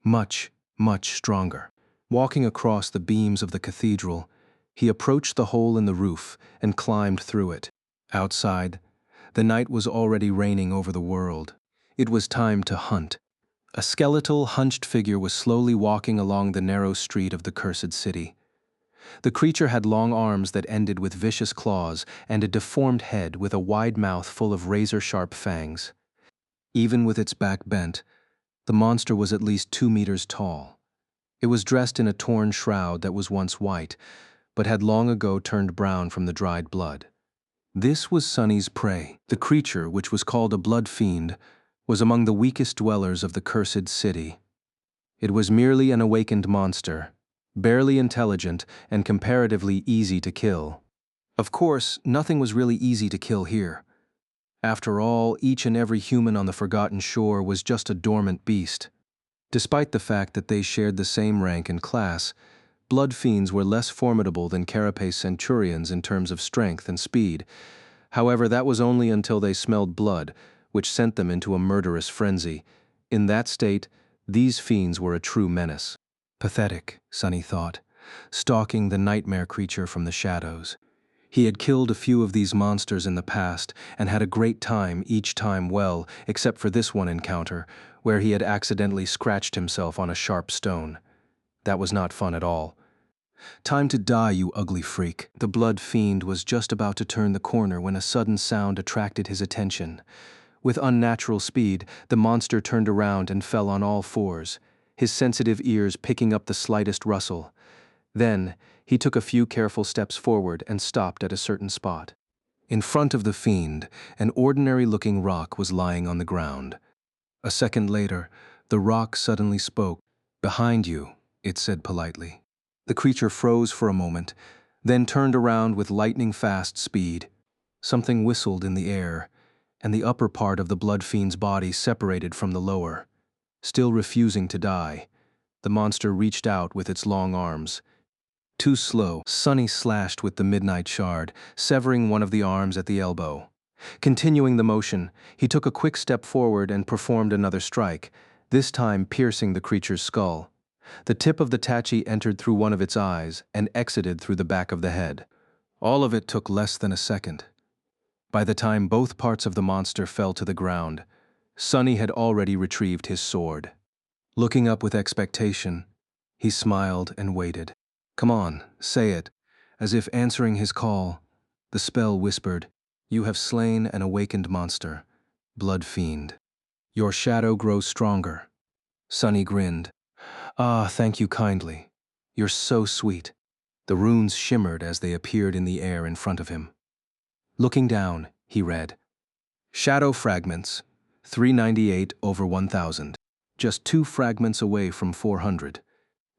Much, much stronger. Walking across the beams of the cathedral, he approached the hole in the roof and climbed through it. Outside, the night was already reigning over the world. It was time to hunt. A skeletal, hunched figure was slowly walking along the narrow street of the cursed city. The creature had long arms that ended with vicious claws and a deformed head with a wide mouth full of razor-sharp fangs. Even with its back bent, the monster was at least 2 meters tall. It was dressed in a torn shroud that was once white, but had long ago turned brown from the dried blood. This was Sonny's prey. The creature, which was called a blood fiend, was among the weakest dwellers of the cursed city. It was merely an awakened monster, barely intelligent and comparatively easy to kill. Of course, nothing was really easy to kill here. After all, each and every human on the Forgotten Shore was just a dormant beast. Despite the fact that they shared the same rank and class, blood fiends were less formidable than carapace centurions in terms of strength and speed. However, that was only until they smelled blood, which sent them into a murderous frenzy. In that state, these fiends were a true menace. Pathetic, Sonny thought, stalking the nightmare creature from the shadows. He had killed a few of these monsters in the past and had a great time each time, well, except for this one encounter, where he had accidentally scratched himself on a sharp stone. That was not fun at all. Time to die, you ugly freak. The blood fiend was just about to turn the corner when a sudden sound attracted his attention. With unnatural speed, the monster turned around and fell on all fours, his sensitive ears picking up the slightest rustle. Then, he took a few careful steps forward and stopped at a certain spot. In front of the fiend, an ordinary-looking rock was lying on the ground. A second later, the rock suddenly spoke. "Behind you," it said politely. The creature froze for a moment, then turned around with lightning-fast speed. Something whistled in the air, and the upper part of the blood fiend's body separated from the lower. Still refusing to die, the monster reached out with its long arms. Too slow, Sonny slashed with the midnight shard, severing one of the arms at the elbow. Continuing the motion, he took a quick step forward and performed another strike, this time piercing the creature's skull. The tip of the tachi entered through one of its eyes and exited through the back of the head. All of it took less than a second. By the time both parts of the monster fell to the ground, Sonny had already retrieved his sword. Looking up with expectation, he smiled and waited. "Come on, say it." As if answering his call, the spell whispered, "You have slain an awakened monster, blood fiend. Your shadow grows stronger." Sonny grinned. "Ah, thank you kindly. You're so sweet." The runes shimmered as they appeared in the air in front of him. Looking down, he read, "Shadow fragments, 398 over 1000. Just 2 fragments away from 400.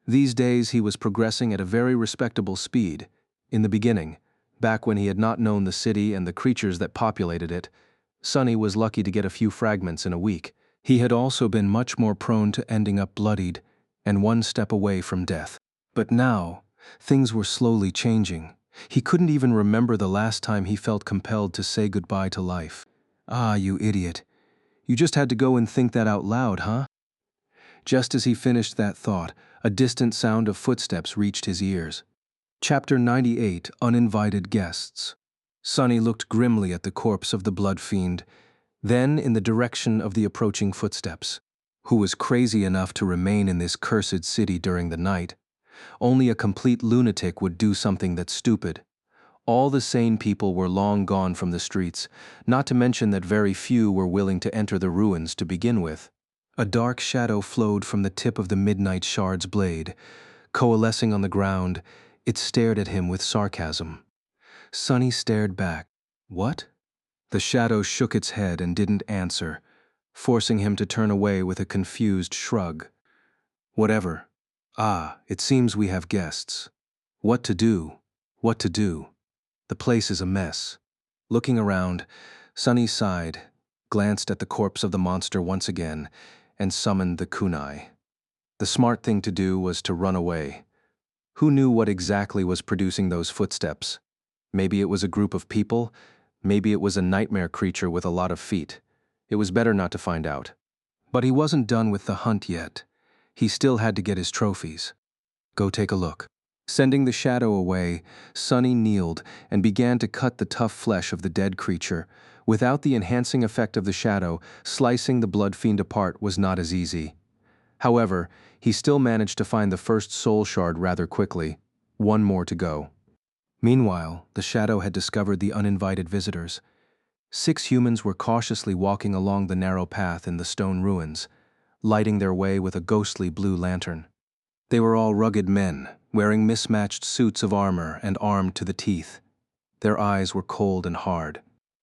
These days he was progressing at a very respectable speed. In the beginning, back when he had not known the city and the creatures that populated it, Sonny was lucky to get a few fragments in a week. He had also been much more prone to ending up bloodied and one step away from death. But now, things were slowly changing. He couldn't even remember the last time he felt compelled to say goodbye to life. "Ah, you idiot. You just had to go and think that out loud, huh?" Just as he finished that thought, a distant sound of footsteps reached his ears. Chapter 98, Uninvited Guests. Sonny looked grimly at the corpse of the blood fiend, then in the direction of the approaching footsteps. Who was crazy enough to remain in this cursed city during the night? Only a complete lunatic would do something that stupid. All the sane people were long gone from the streets, not to mention that very few were willing to enter the ruins to begin with. A dark shadow flowed from the tip of the midnight shard's blade. Coalescing on the ground, it stared at him with sarcasm. Sonny stared back. "What?" The shadow shook its head and didn't answer, forcing him to turn away with a confused shrug. "Whatever. Ah, it seems we have guests. What to do? What to do? The place is a mess." Looking around, Sonny sighed, glanced at the corpse of the monster once again, and summoned the kunai. The smart thing to do was to run away. Who knew what exactly was producing those footsteps? Maybe it was a group of people, maybe it was a nightmare creature with a lot of feet. It was better not to find out. But he wasn't done with the hunt yet. He still had to get his trophies. "Go take a look." Sending the shadow away, Sonny kneeled and began to cut the tough flesh of the dead creature. Without the enhancing effect of the shadow, slicing the blood fiend apart was not as easy. However, he still managed to find the first soul shard rather quickly. One more to go. Meanwhile, the shadow had discovered the uninvited visitors. 6 humans were cautiously walking along the narrow path in the stone ruins, lighting their way with a ghostly blue lantern. They were all rugged men, wearing mismatched suits of armor and armed to the teeth. Their eyes were cold and hard.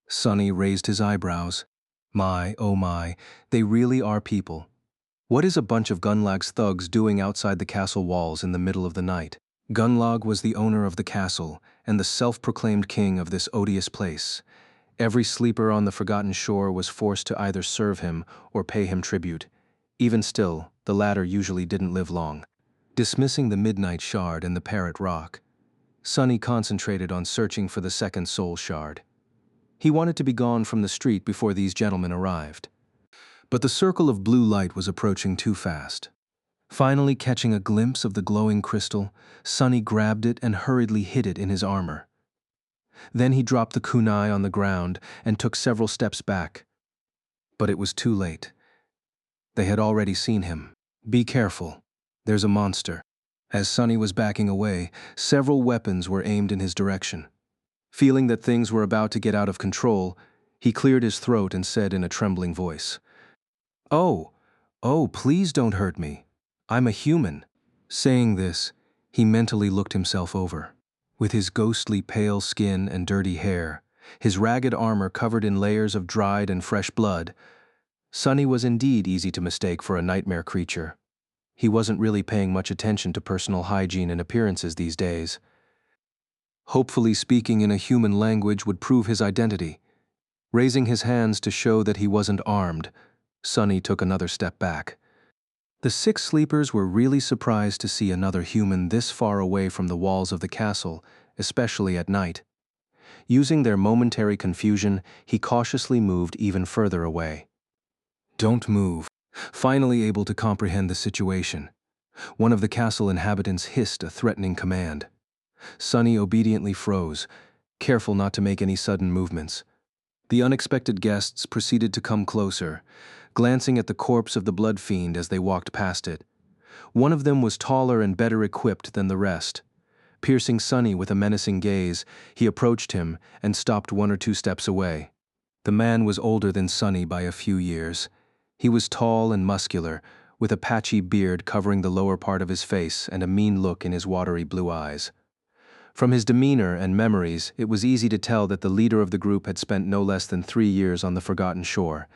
Sonny raised his eyebrows. My, oh my, they really are people. What is a bunch of Gunlag's thugs doing outside the castle walls in the middle of the night? Gunlag was the owner of the castle and the self-proclaimed king of this odious place. Every sleeper on the Forgotten Shore was forced to either serve him or pay him tribute. Even still, the latter usually didn't live long. Dismissing the Midnight Shard and the Parrot Rock, Sonny concentrated on searching for the second soul shard. He wanted to be gone from the street before these gentlemen arrived. But the circle of blue light was approaching too fast. Finally catching a glimpse of the glowing crystal, Sonny grabbed it and hurriedly hid it in his armor. Then he dropped the kunai on the ground and took several steps back. But it was too late. They had already seen him. "Be careful. There's a monster." As Sonny was backing away, several weapons were aimed in his direction. Feeling that things were about to get out of control, He cleared his throat and said in a trembling voice, "Oh, oh, please don't hurt me. I'm a human." Saying this, he mentally looked himself over. With his ghostly pale skin and dirty hair, his ragged armor covered in layers of dried and fresh blood, Sonny was indeed easy to mistake for a nightmare creature. He wasn't really paying much attention to personal hygiene and appearances these days. Hopefully speaking in a human language would prove his identity. Raising his hands to show that he wasn't armed, Sonny took another step back. The six sleepers were really surprised to see another human this far away from the walls of the castle, especially at night. Using their momentary confusion, he cautiously moved even further away. "Don't move." Finally able to comprehend the situation, one of the castle inhabitants hissed a threatening command. Sonny obediently froze, careful not to make any sudden movements. The unexpected guests proceeded to come closer, glancing at the corpse of the blood fiend as they walked past it. One of them was taller and better equipped than the rest. Piercing Sonny with a menacing gaze, he approached him and stopped 1 or 2 steps away. The man was older than Sonny by a few years. He was tall and muscular, with a patchy beard covering the lower part of his face and a mean look in his watery blue eyes. From his demeanor and memories, it was easy to tell that the leader of the group had spent no less than 3 years on the Forgotten Shore.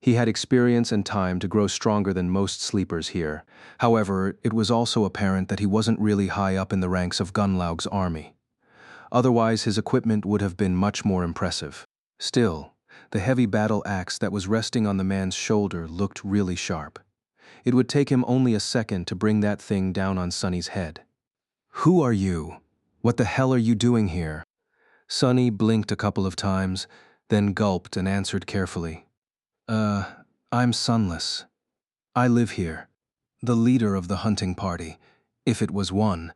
He had experience and time to grow stronger than most sleepers here. However, it was also apparent that he wasn't really high up in the ranks of Gunlaug's army. Otherwise, his equipment would have been much more impressive. Still, the heavy battle axe that was resting on the man's shoulder looked really sharp. It would take him only a second to bring that thing down on Sonny's head. "Who are you? What the hell are you doing here?" Sonny blinked a couple of times, then gulped and answered carefully. I'm Sunless. I live here." The leader of the hunting party, if it was one,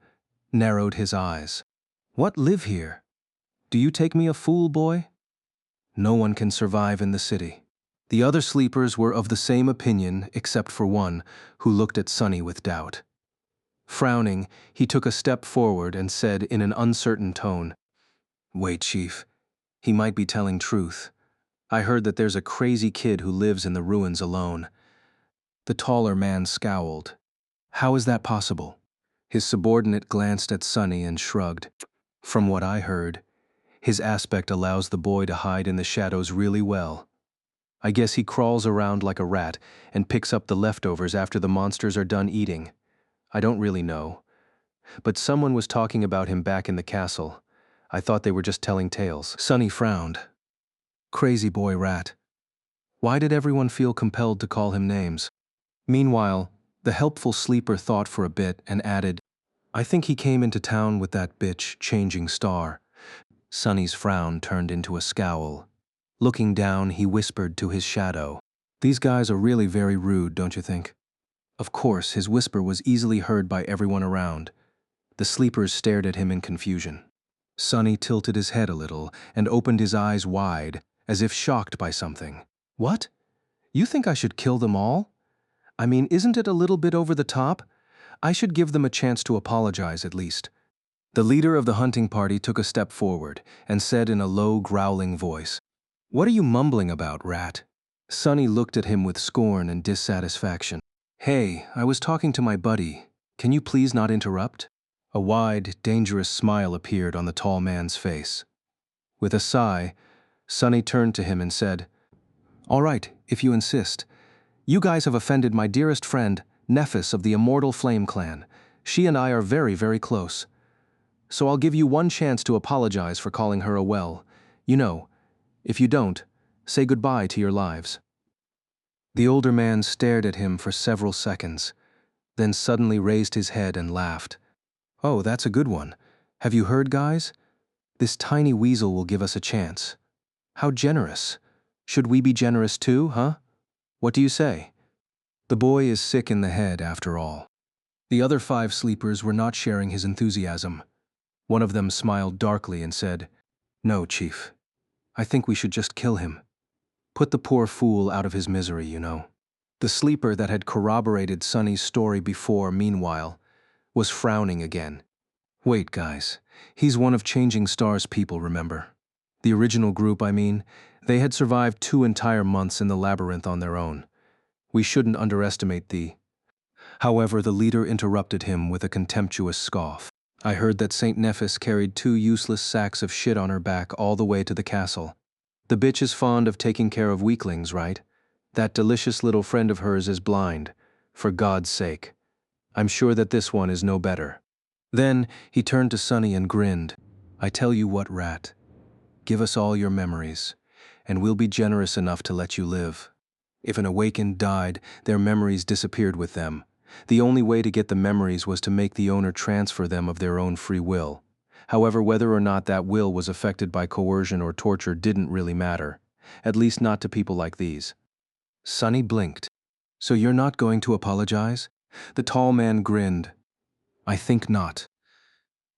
narrowed his eyes. "What live here? Do you take me a fool, boy? No one can survive in the city." The other sleepers were of the same opinion except for one, who looked at Sonny with doubt. Frowning, he took a step forward and said in an uncertain tone, "Wait, Chief. He might be telling truth. I heard that there's a crazy kid who lives in the ruins alone." The taller man scowled. "How is that possible?" His subordinate glanced at Sonny and shrugged. "From what I heard, his aspect allows the boy to hide in the shadows really well. I guess he crawls around like a rat and picks up the leftovers after the monsters are done eating. I don't really know. But someone was talking about him back in the castle. I thought they were just telling tales." Sonny frowned. Crazy boy rat. Why did everyone feel compelled to call him names? Meanwhile, the helpful sleeper thought for a bit and added, "I think he came into town with that bitch, Changing Star." Sonny's frown turned into a scowl. Looking down, he whispered to his shadow, "These guys are really very rude, don't you think?" Of course, his whisper was easily heard by everyone around. The sleepers stared at him in confusion. Sonny tilted his head a little and opened his eyes wide, as if shocked by something. "What? You think I should kill them all? I mean, isn't it a little bit over the top? I should give them a chance to apologize at least." The leader of the hunting party took a step forward and said in a low, growling voice, "What are you mumbling about, rat?" Sonny looked at him with scorn and dissatisfaction. "Hey, I was talking to my buddy. Can you please not interrupt?" A wide, dangerous smile appeared on the tall man's face. With a sigh, Sonny turned to him and said, "All right, if you insist. You guys have offended my dearest friend, Nephis of the Immortal Flame Clan. She and I are very, very close. So I'll give you one chance to apologize for calling her a well. You know, if you don't, say goodbye to your lives." The older man stared at him for several seconds, then suddenly raised his head and laughed. "Oh, that's a good one. Have you heard, guys? This tiny weasel will give us a chance. How generous. Should we be generous too, huh? What do you say?" The boy is sick in the head, after all. The other 5 sleepers were not sharing his enthusiasm. One of them smiled darkly and said, "No, Chief. I think we should just kill him. Put the poor fool out of his misery, you know." The sleeper that had corroborated Sonny's story before, meanwhile, was frowning again. "Wait, guys. He's one of Changing Star's people, remember? The original group, I mean. They had survived 2 entire months in the labyrinth on their own. We shouldn't underestimate the... However, the leader interrupted him with a contemptuous scoff. I heard that Saint Nephis carried 2 useless sacks of shit on her back all the way to the castle. The bitch is fond of taking care of weaklings, right? That delicious little friend of hers is blind. For God's sake. I'm sure that this one is no better. Then he turned to Sonny and grinned. I tell you what, rat. Give us all your memories, and we'll be generous enough to let you live. If an awakened died, their memories disappeared with them. The only way to get the memories was to make the owner transfer them of their own free will. However, whether or not that will was affected by coercion or torture didn't really matter. At least not to people like these. Sonny blinked. So you're not going to apologize? The tall man grinned. I think not.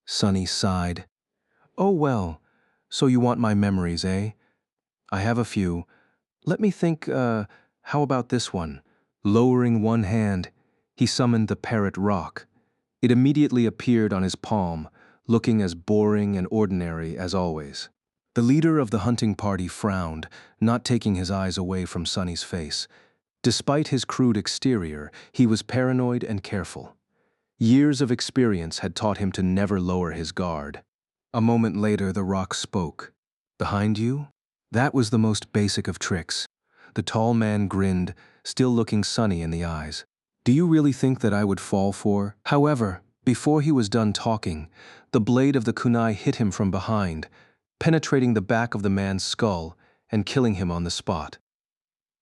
Sonny sighed. Oh well, so you want my memories, eh? I have a few. Let me think, how about this one? Lowering one hand, he summoned the parrot rock. It immediately appeared on his palm, looking as boring and ordinary as always. The leader of the hunting party frowned, not taking his eyes away from Sonny's face. Despite his crude exterior, he was paranoid and careful. Years of experience had taught him to never lower his guard. A moment later, the rock spoke. Behind you? That was the most basic of tricks. The tall man grinned, still looking Sonny in the eyes. Do you really think that I would fall for? However, before he was done talking, the blade of the kunai hit him from behind, penetrating the back of the man's skull and killing him on the spot.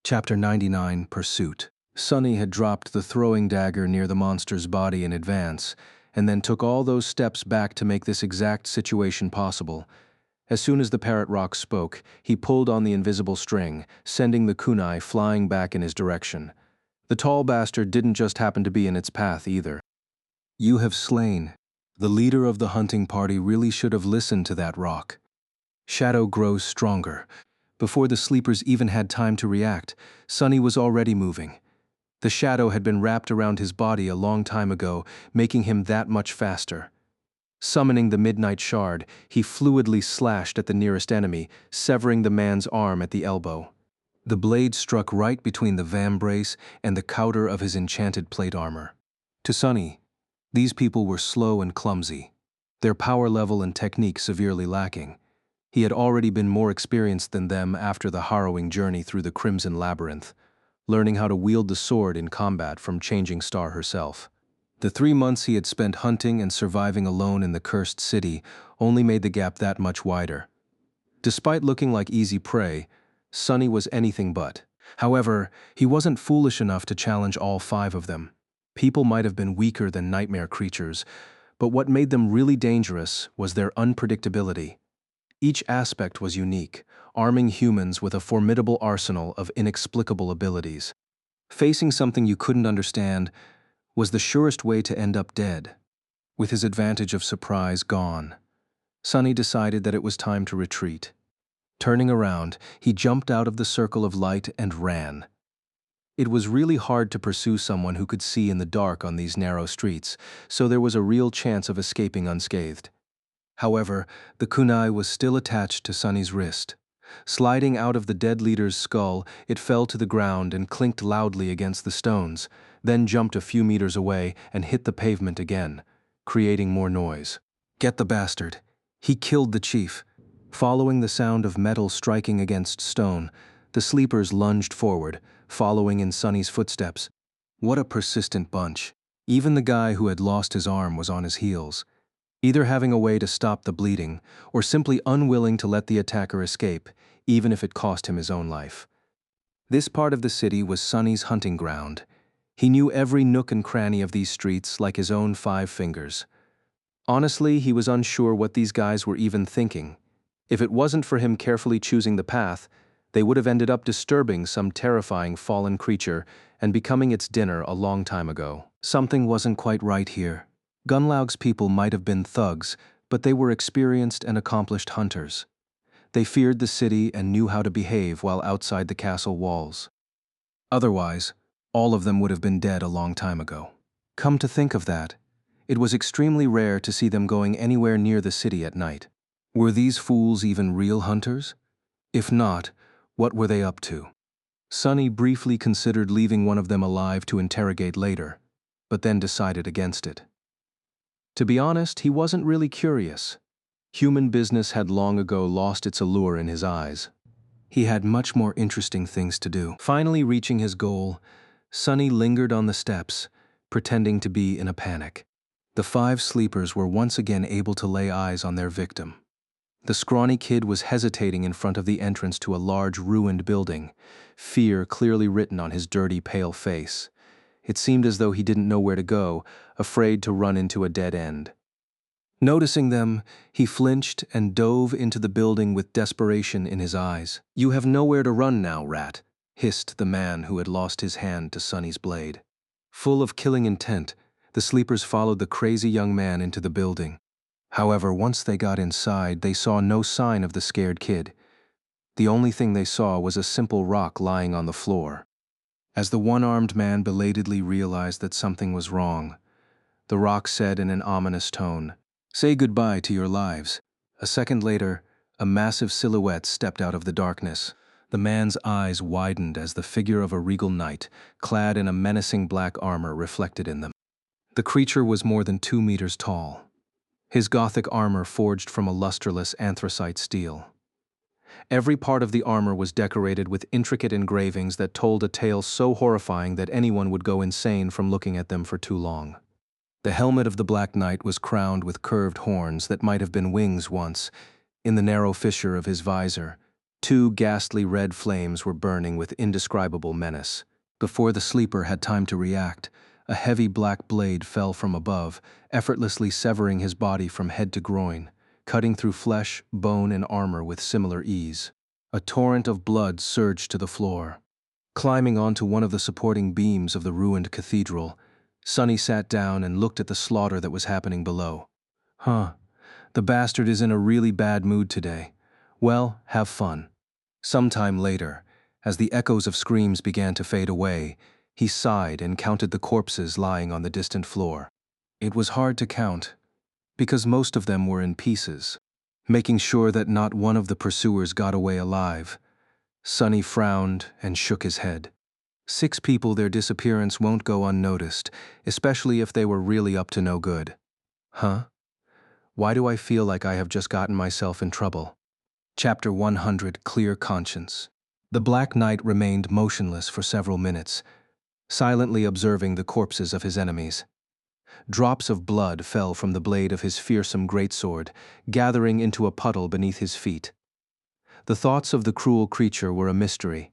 Chapter 99, Pursuit. Sonny had dropped the throwing dagger near the monster's body in advance, and then took all those steps back to make this exact situation possible. As soon as the parrot rock spoke, he pulled on the invisible string, sending the kunai flying back in his direction. The tall bastard didn't just happen to be in its path either. You have slain. The leader of the hunting party really should have listened to that rock. Shadow grows stronger. Before the sleepers even had time to react, Sonny was already moving. The shadow had been wrapped around his body a long time ago, making him that much faster. Summoning the midnight shard, he fluidly slashed at the nearest enemy, severing the man's arm at the elbow. The blade struck right between the vambrace and the cowder of his enchanted plate armor. To Sonny, these people were slow and clumsy, their power level and technique severely lacking. He had already been more experienced than them after the harrowing journey through the Crimson Labyrinth, learning how to wield the sword in combat from Changing Star herself. The 3 months he had spent hunting and surviving alone in the cursed city only made the gap that much wider. Despite looking like easy prey, Sonny was anything but. However, he wasn't foolish enough to challenge all 5 of them. People might have been weaker than nightmare creatures, but what made them really dangerous was their unpredictability. Each aspect was unique, arming humans with a formidable arsenal of inexplicable abilities. Facing something you couldn't understand was the surest way to end up dead. With his advantage of surprise gone, Sonny decided that it was time to retreat. Turning around, he jumped out of the circle of light and ran. It was really hard to pursue someone who could see in the dark on these narrow streets, so there was a real chance of escaping unscathed. However, the kunai was still attached to Sonny's wrist. Sliding out of the dead leader's skull, it fell to the ground and clinked loudly against the stones, then jumped a few meters away and hit the pavement again, creating more noise. Get the bastard. He killed the chief. Following the sound of metal striking against stone, the sleepers lunged forward, following in Sonny's footsteps. What a persistent bunch. Even the guy who had lost his arm was on his heels, either having a way to stop the bleeding or simply unwilling to let the attacker escape, even if it cost him his own life. This part of the city was Sonny's hunting ground. He knew every nook and cranny of these streets like his own 5 fingers. Honestly, he was unsure what these guys were even thinking. If it wasn't for him carefully choosing the path, they would have ended up disturbing some terrifying fallen creature and becoming its dinner a long time ago. Something wasn't quite right here. Gunlaug's people might have been thugs, but they were experienced and accomplished hunters. They feared the city and knew how to behave while outside the castle walls. Otherwise, all of them would have been dead a long time ago. Come to think of that, it was extremely rare to see them going anywhere near the city at night. Were these fools even real hunters? If not, What were they up to? Sonny briefly considered leaving one of them alive to interrogate later, but then decided against it. To be honest, he wasn't really curious. Human business had long ago lost its allure in his eyes. He had much more interesting things to do. Finally reaching his goal, Sonny lingered on the steps, pretending to be in a panic. The 5 sleepers were once again able to lay eyes on their victim. The scrawny kid was hesitating in front of the entrance to a large ruined building, fear clearly written on his dirty, pale face. It seemed as though he didn't know where to go, afraid to run into a dead end. Noticing them, he flinched and dove into the building with desperation in his eyes. "You have nowhere to run now, rat," hissed the man who had lost his hand to Sonny's blade. Full of killing intent, the sleepers followed the crazy young man into the building. However, once they got inside, they saw no sign of the scared kid. The only thing they saw was a simple rock lying on the floor. As the one-armed man belatedly realized that something was wrong, the rock said in an ominous tone, "Say goodbye to your lives." A second later, a massive silhouette stepped out of the darkness. The man's eyes widened as the figure of a regal knight, clad in a menacing black armor, reflected in them. The creature was more than 2 meters tall, his Gothic armor forged from a lusterless anthracite steel. Every part of the armor was decorated with intricate engravings that told a tale so horrifying that anyone would go insane from looking at them for too long. The helmet of the Black Knight was crowned with curved horns that might have been wings once. In the narrow fissure of his visor, 2 ghastly red flames were burning with indescribable menace. Before the sleeper had time to react, a heavy black blade fell from above, effortlessly severing his body from head to groin, cutting through flesh, bone, and armor with similar ease. A torrent of blood surged to the floor. Climbing onto one of the supporting beams of the ruined cathedral, Sonny sat down and looked at the slaughter that was happening below. The bastard is in a really bad mood today. Well, have fun. Sometime later, as the echoes of screams began to fade away, he sighed and counted the corpses lying on the distant floor. It was hard to count, because most of them were in pieces. Making sure that not one of the pursuers got away alive, Sonny frowned and shook his head. 6 people, their disappearance won't go unnoticed, especially if they were really up to no good. Why do I feel like I have just gotten myself in trouble? Chapter 100, Clear Conscience. The Black Knight remained motionless for several minutes, silently observing the corpses of his enemies. Drops of blood fell from the blade of his fearsome greatsword, gathering into a puddle beneath his feet. The thoughts of the cruel creature were a mystery.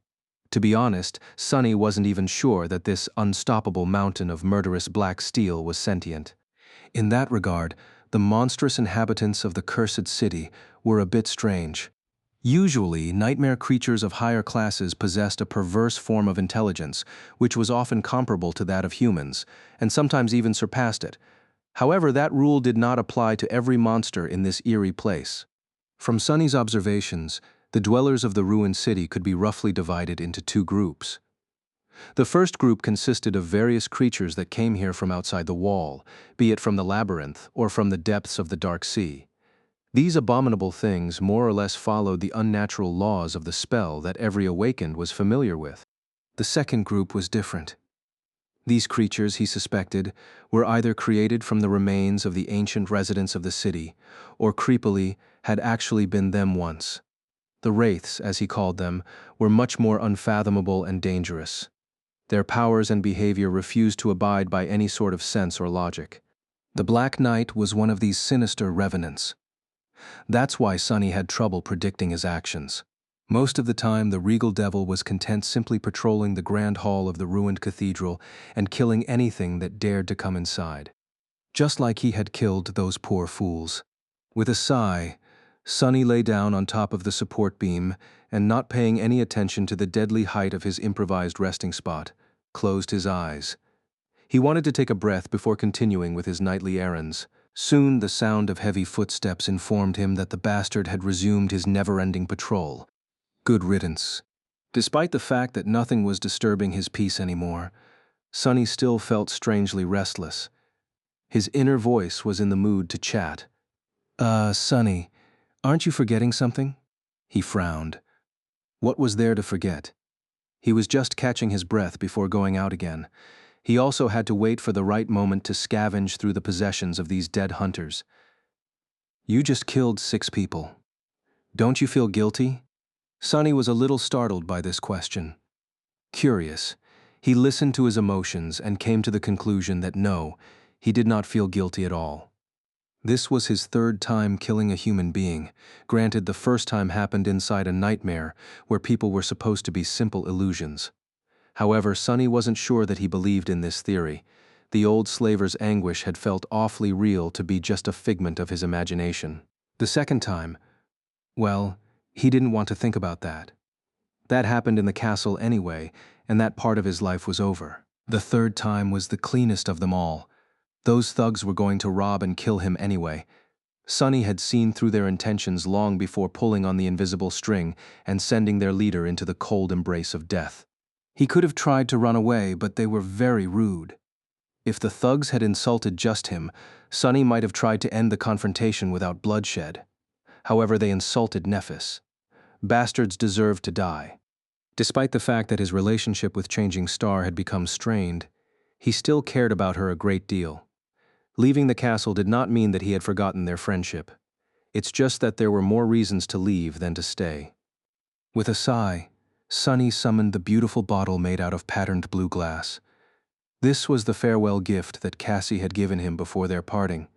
To be honest, Sonny wasn't even sure that this unstoppable mountain of murderous black steel was sentient. In that regard, the monstrous inhabitants of the cursed city were a bit strange. Usually, nightmare creatures of higher classes possessed a perverse form of intelligence, which was often comparable to that of humans, and sometimes even surpassed it. However, that rule did not apply to every monster in this eerie place. From Sonny's observations, the dwellers of the ruined city could be roughly divided into 2 groups. The first group consisted of various creatures that came here from outside the wall, be it from the labyrinth or from the depths of the dark sea. These abominable things more or less followed the unnatural laws of the spell that every awakened was familiar with. The second group was different. These creatures, he suspected, were either created from the remains of the ancient residents of the city, or creepily had actually been them once. The wraiths, as he called them, were much more unfathomable and dangerous. Their powers and behavior refused to abide by any sort of sense or logic. The Black Knight was one of these sinister revenants. That's why Sonny had trouble predicting his actions. Most of the time, the regal devil was content simply patrolling the grand hall of the ruined cathedral and killing anything that dared to come inside. Just like he had killed those poor fools. With a sigh, Sonny lay down on top of the support beam and, not paying any attention to the deadly height of his improvised resting spot, closed his eyes. He wanted to take a breath before continuing with his nightly errands. Soon the sound of heavy footsteps informed him that the bastard had resumed his never-ending patrol. Good riddance. Despite the fact that nothing was disturbing his peace anymore, Sonny still felt strangely restless. His inner voice was in the mood to chat. Sonny, aren't you forgetting something?" He frowned. What was there to forget? He was just catching his breath before going out again. He also had to wait for the right moment to scavenge through the possessions of these dead hunters. You just killed 6 people. Don't you feel guilty? Sonny was a little startled by this question. Curious, he listened to his emotions and came to the conclusion that no, he did not feel guilty at all. This was his 3rd time killing a human being. Granted, the first time happened inside a nightmare where people were supposed to be simple illusions. However, Sonny wasn't sure that he believed in this theory. The old slaver's anguish had felt awfully real to be just a figment of his imagination. The second time, well, he didn't want to think about that. That happened in the castle anyway, and that part of his life was over. The 3rd time was the cleanest of them all. Those thugs were going to rob and kill him anyway. Sonny had seen through their intentions long before pulling on the invisible string and sending their leader into the cold embrace of death. He could have tried to run away, but they were very rude. If the thugs had insulted just him, Sonny might have tried to end the confrontation without bloodshed. However, they insulted Nephis. Bastards deserved to die. Despite the fact that his relationship with Changing Star had become strained, he still cared about her a great deal. Leaving the castle did not mean that he had forgotten their friendship. It's just that there were more reasons to leave than to stay. With a sigh, Sonny summoned the beautiful bottle made out of patterned blue glass. This was the farewell gift that Cassie had given him before their parting.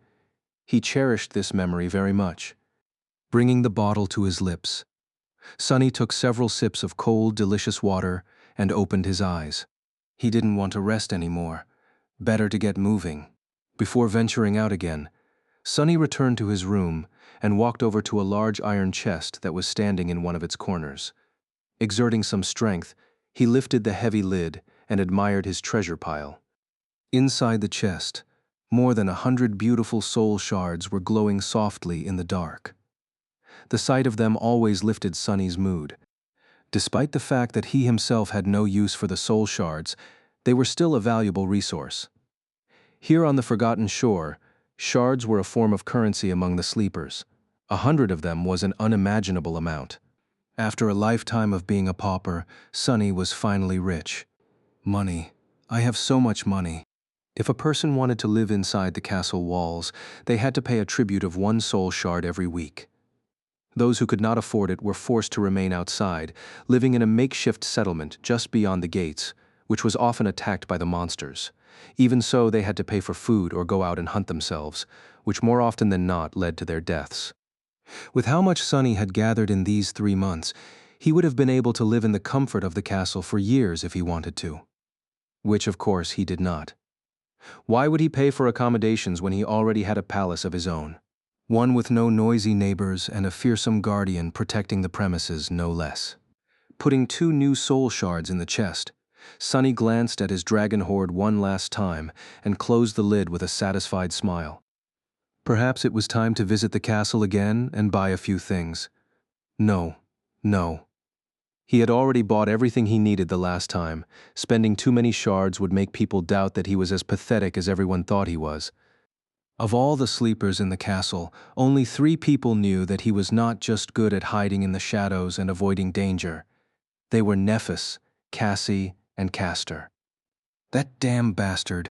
He cherished this memory very much. Bringing the bottle to his lips, Sonny took several sips of cold, delicious water and opened his eyes. He didn't want to rest anymore. Better to get moving. Before venturing out again, Sonny returned to his room and walked over to a large iron chest that was standing in one of its corners. Exerting some strength, he lifted the heavy lid and admired his treasure pile. Inside the chest, more than 100 beautiful soul shards were glowing softly in the dark. The sight of them always lifted Sonny's mood. Despite the fact that he himself had no use for the soul shards, they were still a valuable resource. Here on the Forgotten Shore, shards were a form of currency among the sleepers. 100 of them was an unimaginable amount. After a lifetime of being a pauper, Sonny was finally rich. Money. I have so much money. If a person wanted to live inside the castle walls, they had to pay a tribute of 1 soul shard every week. Those who could not afford it were forced to remain outside, living in a makeshift settlement just beyond the gates, which was often attacked by the monsters. Even so, they had to pay for food or go out and hunt themselves, which more often than not led to their deaths. With how much Sonny had gathered in these 3 months, he would have been able to live in the comfort of the castle for years if he wanted to. Which, of course, he did not. Why would he pay for accommodations when he already had a palace of his own? One with no noisy neighbors and a fearsome guardian protecting the premises, no less. Putting 2 new soul shards in the chest, Sonny glanced at his dragon hoard one last time and closed the lid with a satisfied smile. Perhaps it was time to visit the castle again and buy a few things. No. He had already bought everything he needed the last time. Spending too many shards would make people doubt that he was as pathetic as everyone thought he was. Of all the sleepers in the castle, only 3 people knew that he was not just good at hiding in the shadows and avoiding danger. They were Nephis, Cassie, and Castor. That damn bastard,